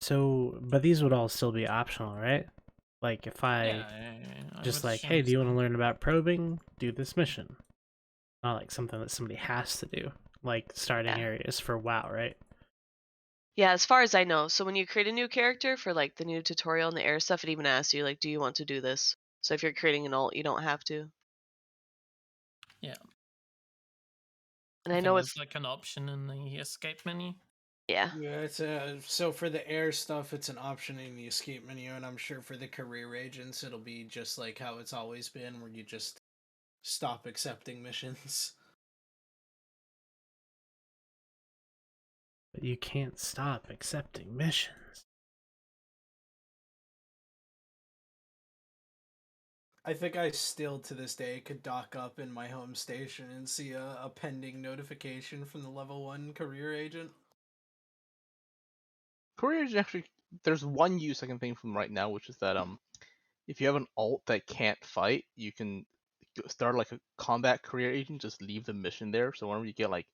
So, but these would all still be optional, right? Like if I I just would like, assume hey, do you want so. to learn about probing? Do this mission. Not like something that somebody has to do, like starting Yeah. areas for WoW, right? Yeah, as far as I know. So when you create a new character for like the new tutorial and the air stuff, it even asks you like, do you want to do this? So if you're creating an alt, you don't have to. Yeah. And I think know there's it's like an option in the escape menu. Yeah. Yeah, it's so for the air stuff, it's an option in the escape menu, and I'm sure for the career agents, it'll be just like how it's always been, where you just stop accepting missions. But you can't stop accepting missions. I think I still, to this day, could dock up in my home station and see a pending notification from the level 1 career agent. Career agent actually, there's one use I can think from right now, which is that if you have an alt that can't fight, you can start like a combat career agent, just leave the mission there. So whenever you get like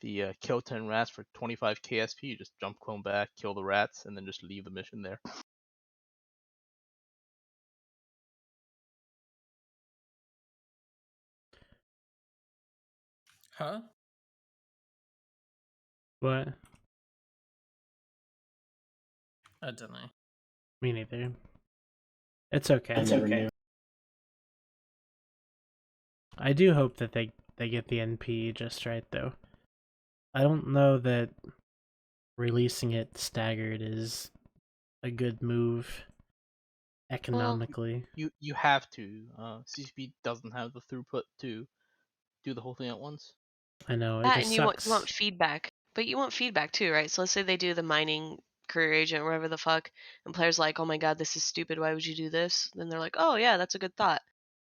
the kill 10 rats for 25 KSP, you just jump clone back, kill the rats, and then just leave the mission there. Huh? What? I don't know. Me neither. It's okay. I never knew. I do hope that they get the NP just right, though. I don't know that releasing it staggered is a good move economically. You have to. CCP doesn't have the throughput to do the whole thing at once. I know, it That, just and you sucks. want feedback. But you want feedback too, right? So let's say they do the mining career agent or whatever the fuck, and players like, oh my god, this is stupid, why would you do this? Then they're like, oh yeah, that's a good thought.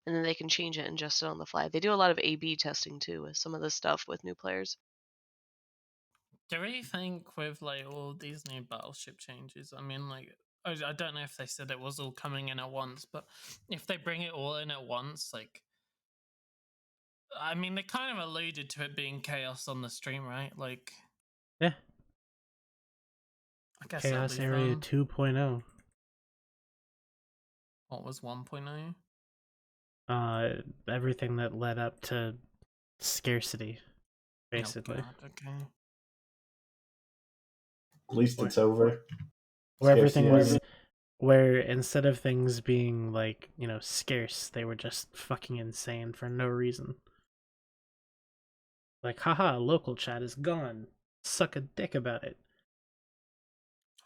And then they can change it and adjust it on the fly. They do a lot of A/B testing too with some of this stuff with new players. Do we think with like all these new Battleship changes, I mean, like, I don't know if they said it was all coming in at once, but if they bring it all in at once, like, I mean, they kind of alluded to it being chaos on the stream, right? Like, Yeah. I guess Chaos that'll be Area fun. 2.0. What was 1.0? Everything that led up to scarcity, basically. Oh god, okay. At least it's over. Where everything Scarcity was, over. where instead of things being like, scarce, they were just fucking insane for no reason. Like, haha, local chat is gone. Suck a dick about it.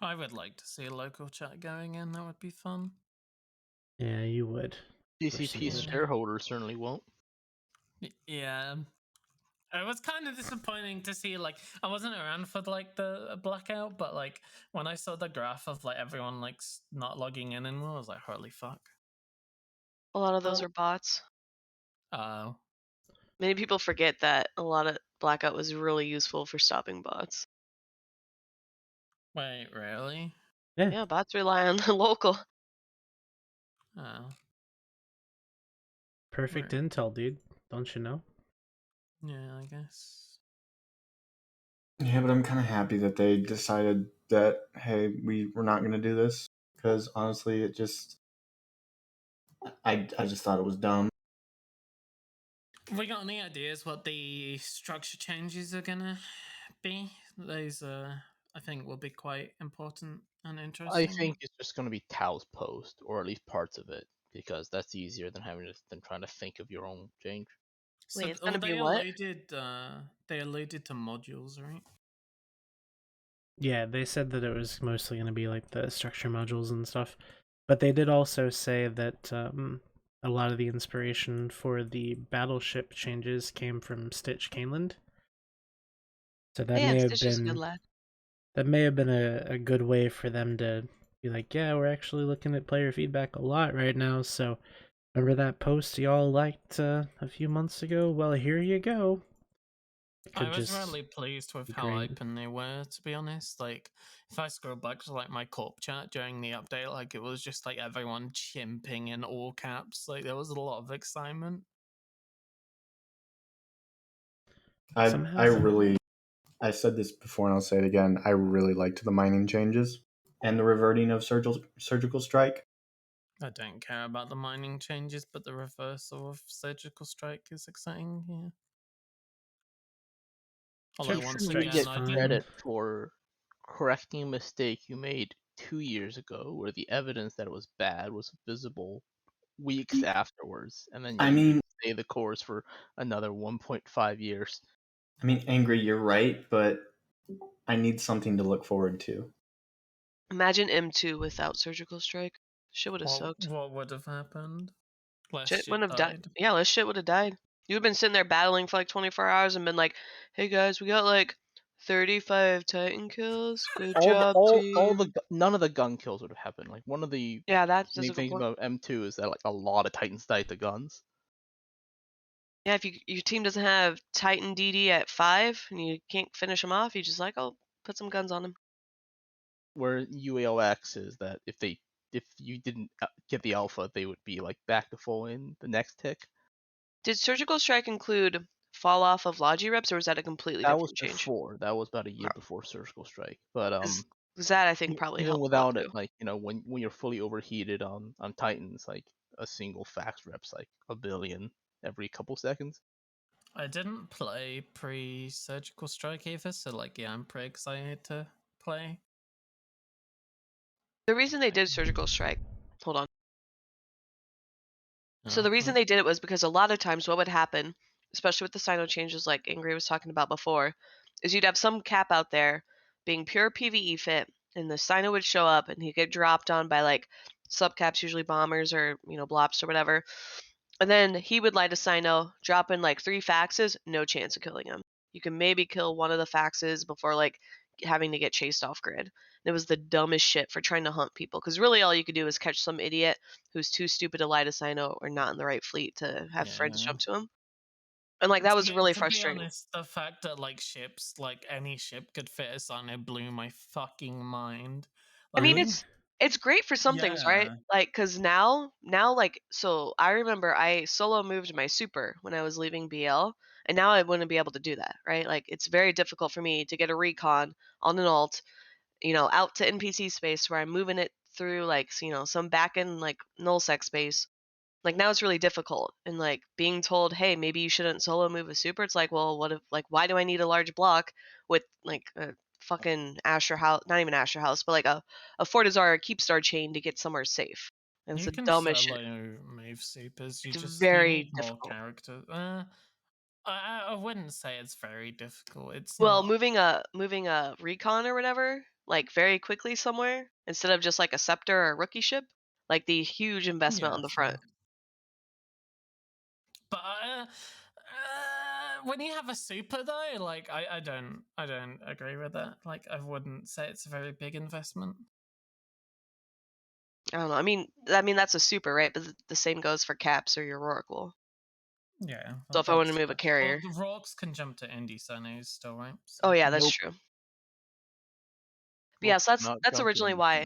I would like to see a local chat going in, that would be fun. Yeah, you would. CCP shareholders certainly won't. Yeah. It was kind of disappointing to see, like, I wasn't around for, like, the blackout, but, like, when I saw the graph of, like, everyone, like, not logging in anymore, I was like, holy fuck. A lot of those are bots. Oh. Many people forget that a lot of blackout was really useful for stopping bots. Wait, really? Yeah, bots rely on the local. Oh. Perfect intel, dude. Don't you know? Yeah, I guess. Yeah, but I'm kind of happy that they decided that, hey, we're not going to do this, because honestly, it just, I just thought it was dumb. Have we got any ideas what the structure changes are gonna be? Those, I think, will be quite important and interesting. I think it's just going to be Tao's post, or at least parts of it, because that's easier than trying to think of your own change. So Wait, it's gonna be they what? alluded to modules, right? Yeah, they said that it was mostly going to be like the structure modules and stuff, but they did also say that a lot of the inspiration for the Battleship changes came from Stitch Caneland. So that Yeah, may have Stitch is a good been lad. a good way for them to be like, yeah, we're actually looking at player feedback a lot right now. So remember that post y'all liked a few months ago? Well, here you go. I was really pleased with how great. open they were, to be honest. Like, if I scroll back to like my corp chat during the update, like it was just like everyone chimping in all caps. Like there was a lot of excitement. I said this before and I'll say it again. I really liked the mining changes and the reverting of surgical strike. I don't care about the mining changes, but the reversal of surgical strike is exciting. Yeah. Although once You again, get I didn't. credit for correcting a mistake you made 2 years ago, where the evidence that it was bad was visible weeks afterwards, and then I you mean- stay the course for another 1.5 years. I mean, Angry, you're right, but I need something to look forward to. Imagine M2 without surgical strike. Shit would have sucked. What would have happened? Less Shit shit wouldn't have died. died. Yeah, less shit would have died. You would have been sitting there battling for like 24 hours and been like, "Hey guys, we got like 35 Titan kills. Good job, team." None of the gun kills would have happened. Like one of the Yeah, that's a main good things point. about M2 is that like a lot of Titans died to guns. Yeah, if your team doesn't have Titan DD at 5 and you can't finish them off, you just like, "Oh, put some guns on them." Where UAOX is that if you didn't get the alpha, they would be like back to full in the next tick. Did surgical strike include fall off of Logi reps, or was that a completely That different was change? before. That was about a year before surgical strike. But 'Cause that I think probably even helped a lot without it, too. like when you're fully overheated on Titans, like a single fax rep's like a billion every couple seconds. I didn't play pre-surgical strike either, so like yeah, I'm pretty excited to play. The reason they did surgical strike, hold on. So the reason Uh-huh. they did it was because a lot of times what would happen, especially with the Sino changes like Ingrid was talking about before, is you'd have some cap out there being pure PvE fit, and the Sino would show up and he'd get dropped on by like subcaps, usually bombers or blops or whatever. And then he would light a Sino, drop in like 3 faxes, no chance of killing him. You can maybe kill one of the faxes before like having to get chased off grid. It was the dumbest shit for trying to hunt people, because really all you could do is catch some idiot who's too stupid to light a Sino or not in the right fleet to have friends Yeah. jump to him. And like that was really To be frustrating. honest, the fact that like ships, like any ship could fit a Sino blew my fucking mind. I Like, mean, it's great for some things, right? Yeah. Like, cause now, like, so I remember I solo moved my super when I was leaving BL, and now I wouldn't be able to do that, right? Like, it's very difficult for me to get a recon on an alt, out to NPC space where I'm moving it through like, some back end like Null-sec space. Like now it's really difficult, and like being told, hey, maybe you shouldn't solo move a super. It's like, well, what if like why do I need a large block with like a fucking Asher house, not even Asher house, but like a Fortizar Keepstar chain to get somewhere safe? And it's You the can dumbest solo shit. move supers. You It's just you very need more difficult. character. I wouldn't say it's very difficult. It's Well, not. moving a recon or whatever, like very quickly somewhere instead of just like a scepter or a rookie ship, like the huge investment Yeah, on the front. But when you have a super though, like I don't agree with that. Like I wouldn't say it's a very big investment. I don't know. I mean that's a super, right? But the same goes for caps or your Oracle. Yeah. So if I want to move a carrier. Well, the Rocks can jump to Indie Sonos still, right? Oh yeah, that's Nope. true. But yeah, so Not that's jump to originally any why.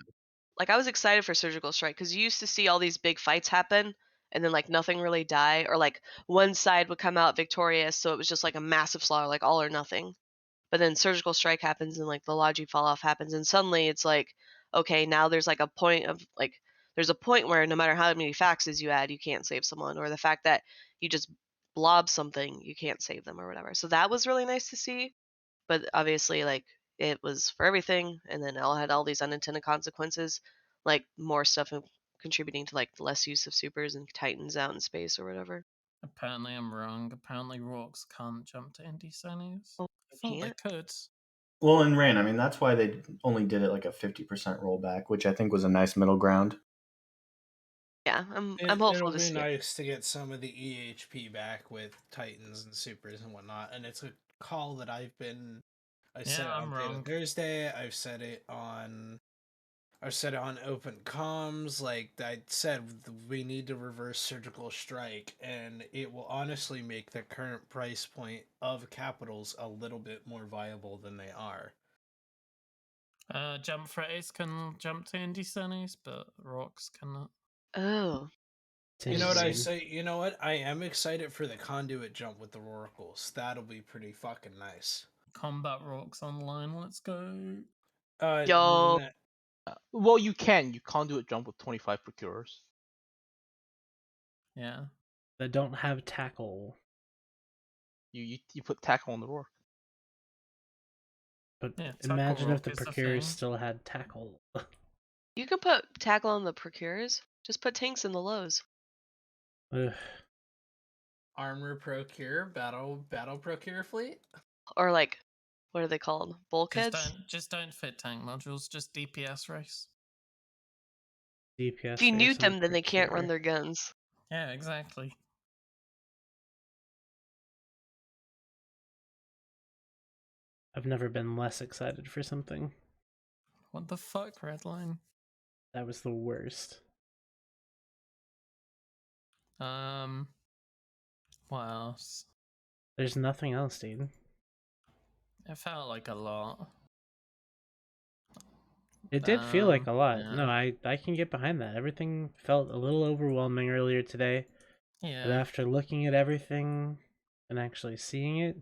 Like I was excited for Surgical Strike because you used to see all these big fights happen, and then like nothing really die, or like one side would come out victorious, so it was just like a massive slaughter, like all or nothing. But then Surgical Strike happens, and like the Logi fall off happens, and suddenly it's like, okay, now there's like a point of like there's a point where no matter how many faxes you add, you can't save someone, or the fact that you just blob something, you can't save them or whatever. So that was really nice to see. But obviously, like it was for everything, and then it had all these unintended consequences, like more stuff contributing to like less use of supers and titans out in space or whatever. Apparently, I'm wrong. Apparently, Rorks can't jump to indie Sonys. Oh, I thought they can't? could. Well, in Rain, I mean, that's why they only did it like a 50% rollback, which I think was a nice middle ground. Yeah, I'm hopeful It'll to be see it. nice to get some of the EHP back with Titans and Supers and whatnot, and it's a call that I said it I'm on Beta wrong. Thursday. I've said it on Open Comms. Like I said, we need to reverse surgical strike, and it will honestly make the current price point of capitals a little bit more viable than they are. Jump Freights can jump to indie Sonys, but Rorks cannot. Oh. You know what I say? You know what? I am excited for the conduit jump with the Roracles. That'll be pretty fucking nice. Combat Rorks online, let's go. Yo. Well, you can. You can't do it jump with 25 procurers. Yeah. That don't have tackle. You put tackle on the Rourke. But Yeah, imagine tackle if the rock is the procurers thing. still had tackle. You can put tackle on the procurers. Just put tanks in the lows. Ugh. Armor procure, battle procure fleet. Or like, what are they called? Bulkheads. Just don't fit tank modules. Just DPS race. DPS If you race nuke and them, then they can't run procure. their guns. Yeah, exactly. I've never been less excited for something. What the fuck, Redline? That was the worst. What else? There's nothing else, dude. It felt like a lot. It did feel like a lot. Yeah. No, I can get behind that. Everything felt a little overwhelming earlier today. Yeah. But after looking at everything and actually seeing it,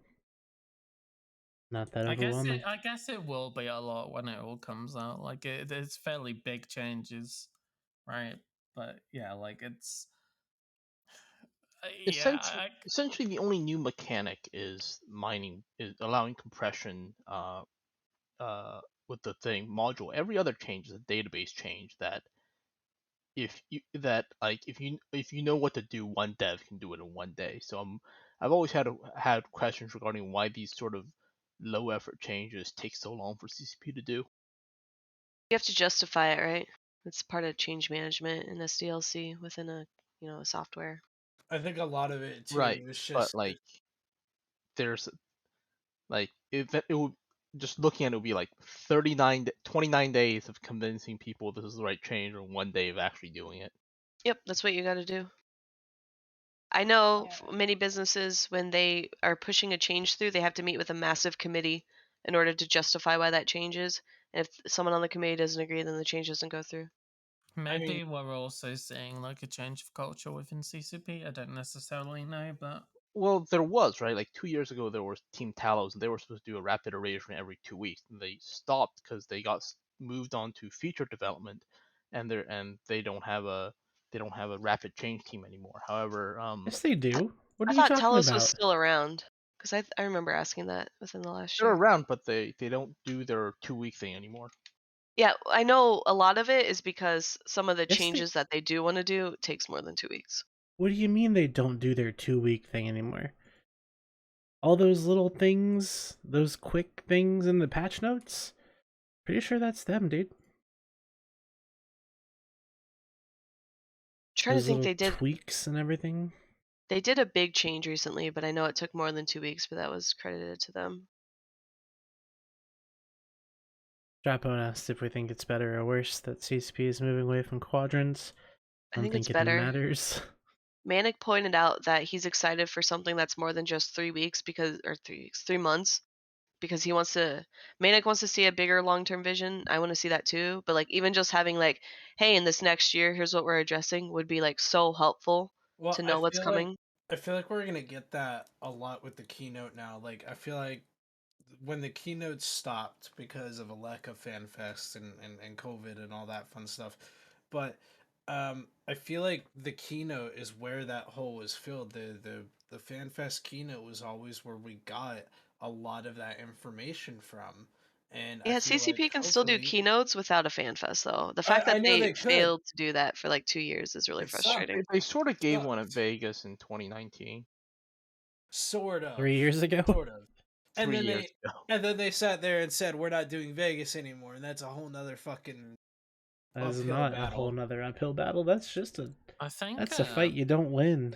not that overwhelming. I guess it will be a lot when it all comes out. Like it's fairly big changes, right? But yeah, like it's Essentially, the only new mechanic is mining, is allowing compression with the thing module. Every other change is a database change that if you know what to do, one dev can do it in one day. So I've always had questions regarding why these sort of low effort changes take so long for CCP to do. You have to justify it, right? It's part of change management in SDLC within a software. I think a lot of it too Right, is but just like there's like it would just looking at it would be like 29 days of convincing people this is the right change, or 1 day of actually doing it. Yep, that's what you got to do. I know many businesses, when they are pushing a change through, they have to meet with a massive committee in order to justify why that changes. And if someone on the committee doesn't agree, then the change doesn't go through. maybe we're also seeing like a change of culture within CCP. I don't necessarily know, but Well, there was, right? Like 2 years ago, there was Team Talos, and they were supposed to do a rapid iteration every 2 weeks. And they stopped because they got moved on to feature development, and they don't have a rapid change team anymore. However, Yes, they do. What are I you thought talking Telos about? was still around, because I remember asking that within the last they're year. around, but they don't do their 2 week thing anymore. Yeah, I know a lot of it is because some of the Yes, they- changes that they do want to do takes more than 2 weeks. What do you mean they don't do their 2-week thing anymore? All those little things, those quick things in the patch notes? Pretty sure that's them, dude. Trying Those to think, little they did tweaks and everything. They did a big change recently, but I know it took more than 2 weeks, but that was credited to them. Strapone asked if we think it's better or worse that CCP is moving away from quadrants. I think it's it better. matters. Manic pointed out that he's excited for something that's more than just 3 weeks, 3 months, because Manic wants to see a bigger long-term vision. I want to see that too, but like even just having like, hey, in this next year, here's what we're addressing would be like so helpful to know what's coming. I feel like we're gonna get that a lot with the keynote now. Like I feel like when the keynote stopped because of a lack of Fanfest and COVID and all that fun stuff, but I feel like the keynote is where that hole was filled. The Fanfest keynote was always where we got a lot of that information from, And I Yeah, feel like CCP can still do hopefully keynotes without a FanFest, though. The fact that I know they they could. failed to do that for like 2 years is really It frustrating. sucked. They sort of gave one at Sucked. Vegas in 2019. Sort of. 3 years ago. Sort of. And 3 then years they ago. and then they sat there and said we're not doing Vegas anymore, and that's a whole nother fucking That is uphill not a battle. whole nother uphill battle. That's just a. I think That's a fight you don't win.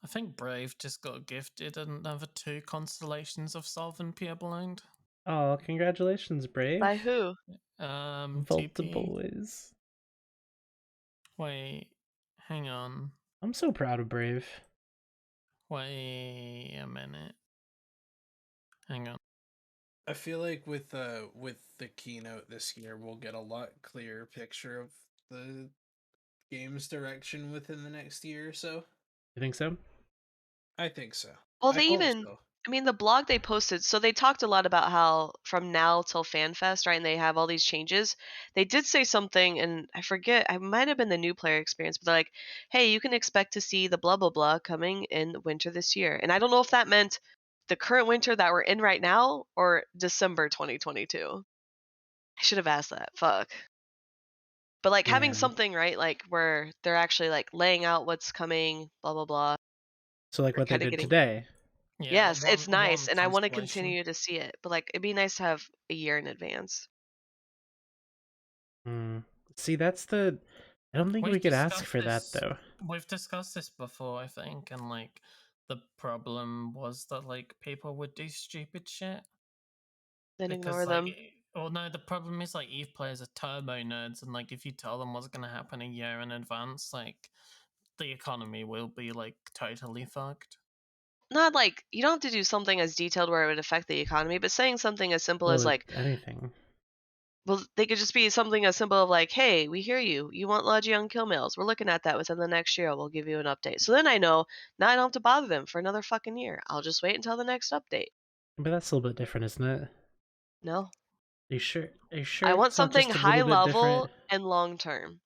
I think Brave just got gifted another 2 constellations of Solvent Pier Blind. Oh, congratulations, Brave. By who? Volta TP. Boys. Wait, hang on. I'm so proud of Brave. Wait a minute. Hang on. I feel like with the keynote this year, we'll get a lot clearer picture of the game's direction within the next year or so. You think so? I think so. Well, I they hope even, so. I mean, the blog they posted, so they talked a lot about how from now till FanFest, right, and they have all these changes. They did say something, and I forget, it might have been the new player experience, but they're like, hey, you can expect to see the blah, blah, blah coming in winter this year. And I don't know if that meant the current winter that we're in right now or December 2022. I should have asked that. Fuck. But like having Yeah. something, right, like where they're actually like laying out what's coming, blah, blah, blah. So like We're what they kind of did getting. today. Yeah, Yes, it's one nice, and I want to constellation. continue to see it. But like, it'd be nice to have a year in advance. See, that's the. I don't think We've we could ask discussed for this- that though. We've discussed this before, I think, and like the problem was that like people would do stupid shit. Then Because ignore like, them. well, no, the problem is like EVE players are turbo nerds, and like if you tell them what's gonna happen a year in advance, like the economy will be like totally fucked. Not like you don't have to do something as detailed where it would affect the economy, but saying something as simple as Well, like, anything. well, they could just be something as simple of like, hey, we hear you. You want Logi on kill mails. We're looking at that within the next year. We'll give you an update. So then I know now I don't have to bother them for another fucking year. I'll just wait until the next update. But that's a little bit different, isn't it? No. Are you sure? Are you sure I want it's not something just a high little bit level different? and long term.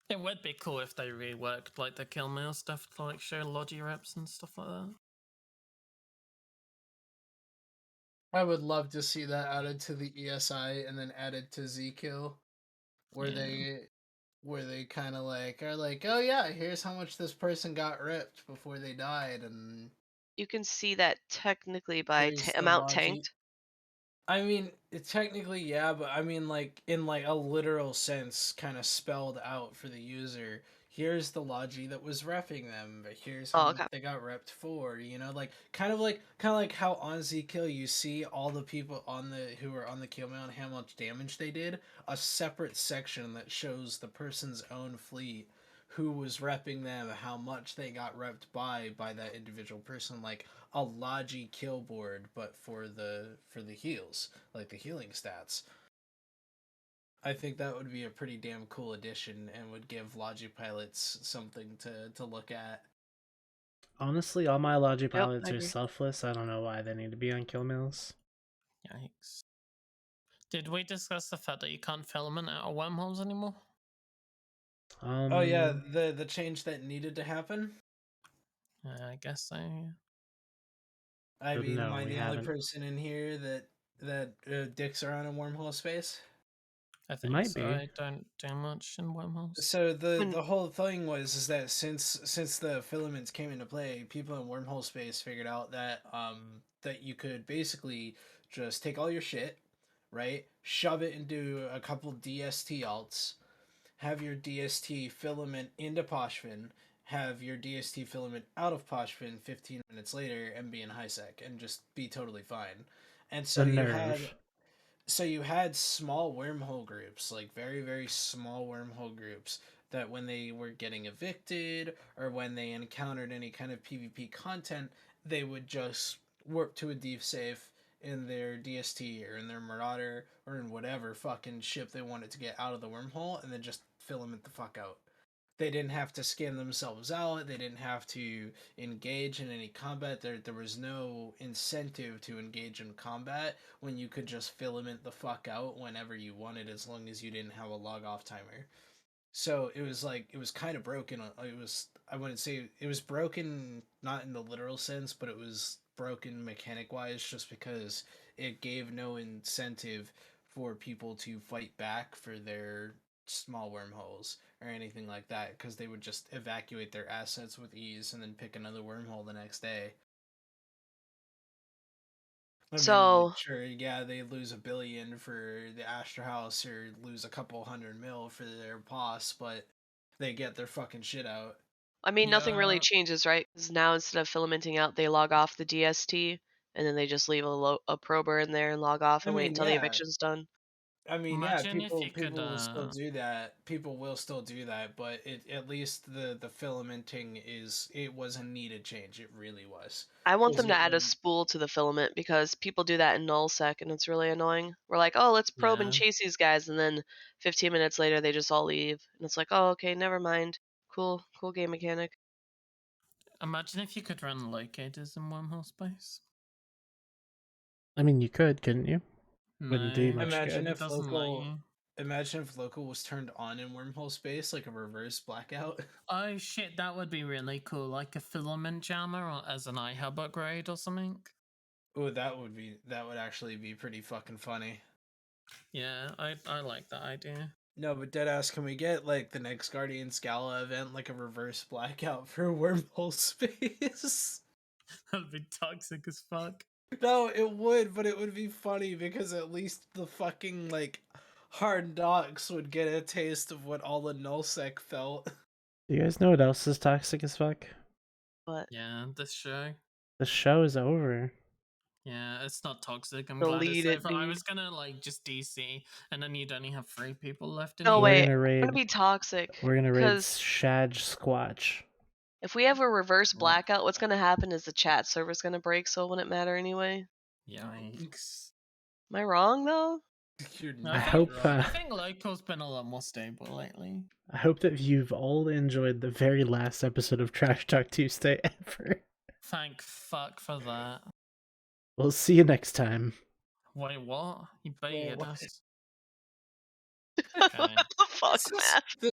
It would be cool if they reworked like the kill mail stuff to like show Logi reps and stuff like that. I would love to see that added to the ESI and then added to Zkill, where they kind of like are like, oh yeah, here's how much this person got ripped before they died, and You can see that technically by here's the amount logi. tanked. I mean, technically, yeah, but I mean, like, in, like, a literal sense, kind of spelled out for the user. Here's the logi that was repping them, but here's how much they got repped for, you know? Like, kind of like how on Zkill you see all the people who are on the kill mail and how much damage they did, a separate section that shows the person's own fleet, who was repping them, how much they got repped by that individual person, like a Logi kill board, but for the heals, like the healing stats. I think that would be a pretty damn cool addition and would give Logi pilots something to look at. Honestly, all my Logi pilots I are agree. selfless. I don't know why they need to be on kill mills. Yikes. Did we discuss the fact that you can't filament out of wormholes anymore? Oh yeah, the change that needed to happen. I guess so. Yeah. I But mean, no, am I we the only haven't. person in here that dicks around in wormhole space? I think might so. be. I don't do much in wormholes. So the whole thing was that since the filaments came into play, people in wormhole space figured out that that you could basically just take all your shit, right? Shove it into a couple DST alts, have your DST filament into Poshfin, have your DST filament out of Poshfin 15 minutes later and be in high sec and just be totally fine. And so The you nerve. had small wormhole groups, like very, very small wormhole groups, that when they were getting evicted or when they encountered any kind of PvP content, they would just warp to a deep safe in their DST or in their Marauder or in whatever fucking ship they wanted to get out of the wormhole and then just filament the fuck out. They didn't have to scan themselves out. They didn't have to engage in any combat. There was no incentive to engage in combat when you could just filament the fuck out whenever you wanted, as long as you didn't have a log off timer. So it was like, it was kind of broken. I wouldn't say it was broken, not in the literal sense, but it was broken mechanic wise, just because it gave no incentive for people to fight back for their small wormholes or anything like that, because they would just evacuate their assets with ease and then pick another wormhole the next day. I mean, So sure, yeah, they lose $1 billion for the Astra House or lose a couple $100 million for their boss, but they get their fucking shit out. I mean, nothing really Yeah. changes, right? Because now instead of filamenting out, they log off the DST, and then they just leave a prober in there and log off I and wait mean, until the yeah. eviction's done. I mean, yeah, Imagine if you could, people will still do that. People will still do that, but at least the filamenting it was a needed change. It really was. I want 'Cause them to it add a would- spool to the filament because people do that in Null-sec and it's really annoying. We're like, oh, let's probe and Yeah. chase these guys, and then 15 minutes later they just all leave, and it's like, oh, okay, never mind. Cool game mechanic. Imagine if you could run locators in wormhole space. I mean, you could, couldn't you? Wouldn't do No, much Imagine good. if doesn't let local. you. Imagine if local was turned on in wormhole space, like a reverse blackout. Oh shit, that would be really cool, like a filament jammer or as an iHub upgrade or something. Oh, that would actually be pretty fucking funny. Yeah, I like that idea. No, but deadass, can we get like the next Guardian Scala event, like a reverse blackout for wormhole space? That'd be toxic as fuck. No, it would, but it would be funny because at least the fucking like hard knocks would get a taste of what all the Null-sec felt. Do you guys know what else is toxic as fuck? What? Yeah, this show. The show is over. Yeah, it's not toxic. I'm glad Delete it's it, over. I dude. was gonna like just DC, and then you'd only have 3 people left in No, the We're wait. gonna I'm raid. gonna be toxic. We're gonna raid Because Shadge Squatch. if we have a reverse blackout, what's gonna happen is the chat server's gonna break, so it wouldn't matter anyway. Yikes. Am I wrong though? No, I hope. I think local's been a lot more stable lately. I hope that you've all enjoyed the very last episode of Trash Talk Tuesday ever. Thank fuck for that. We'll see you next time. Wait, what? You baited what? us. Okay. Fuck, Matt.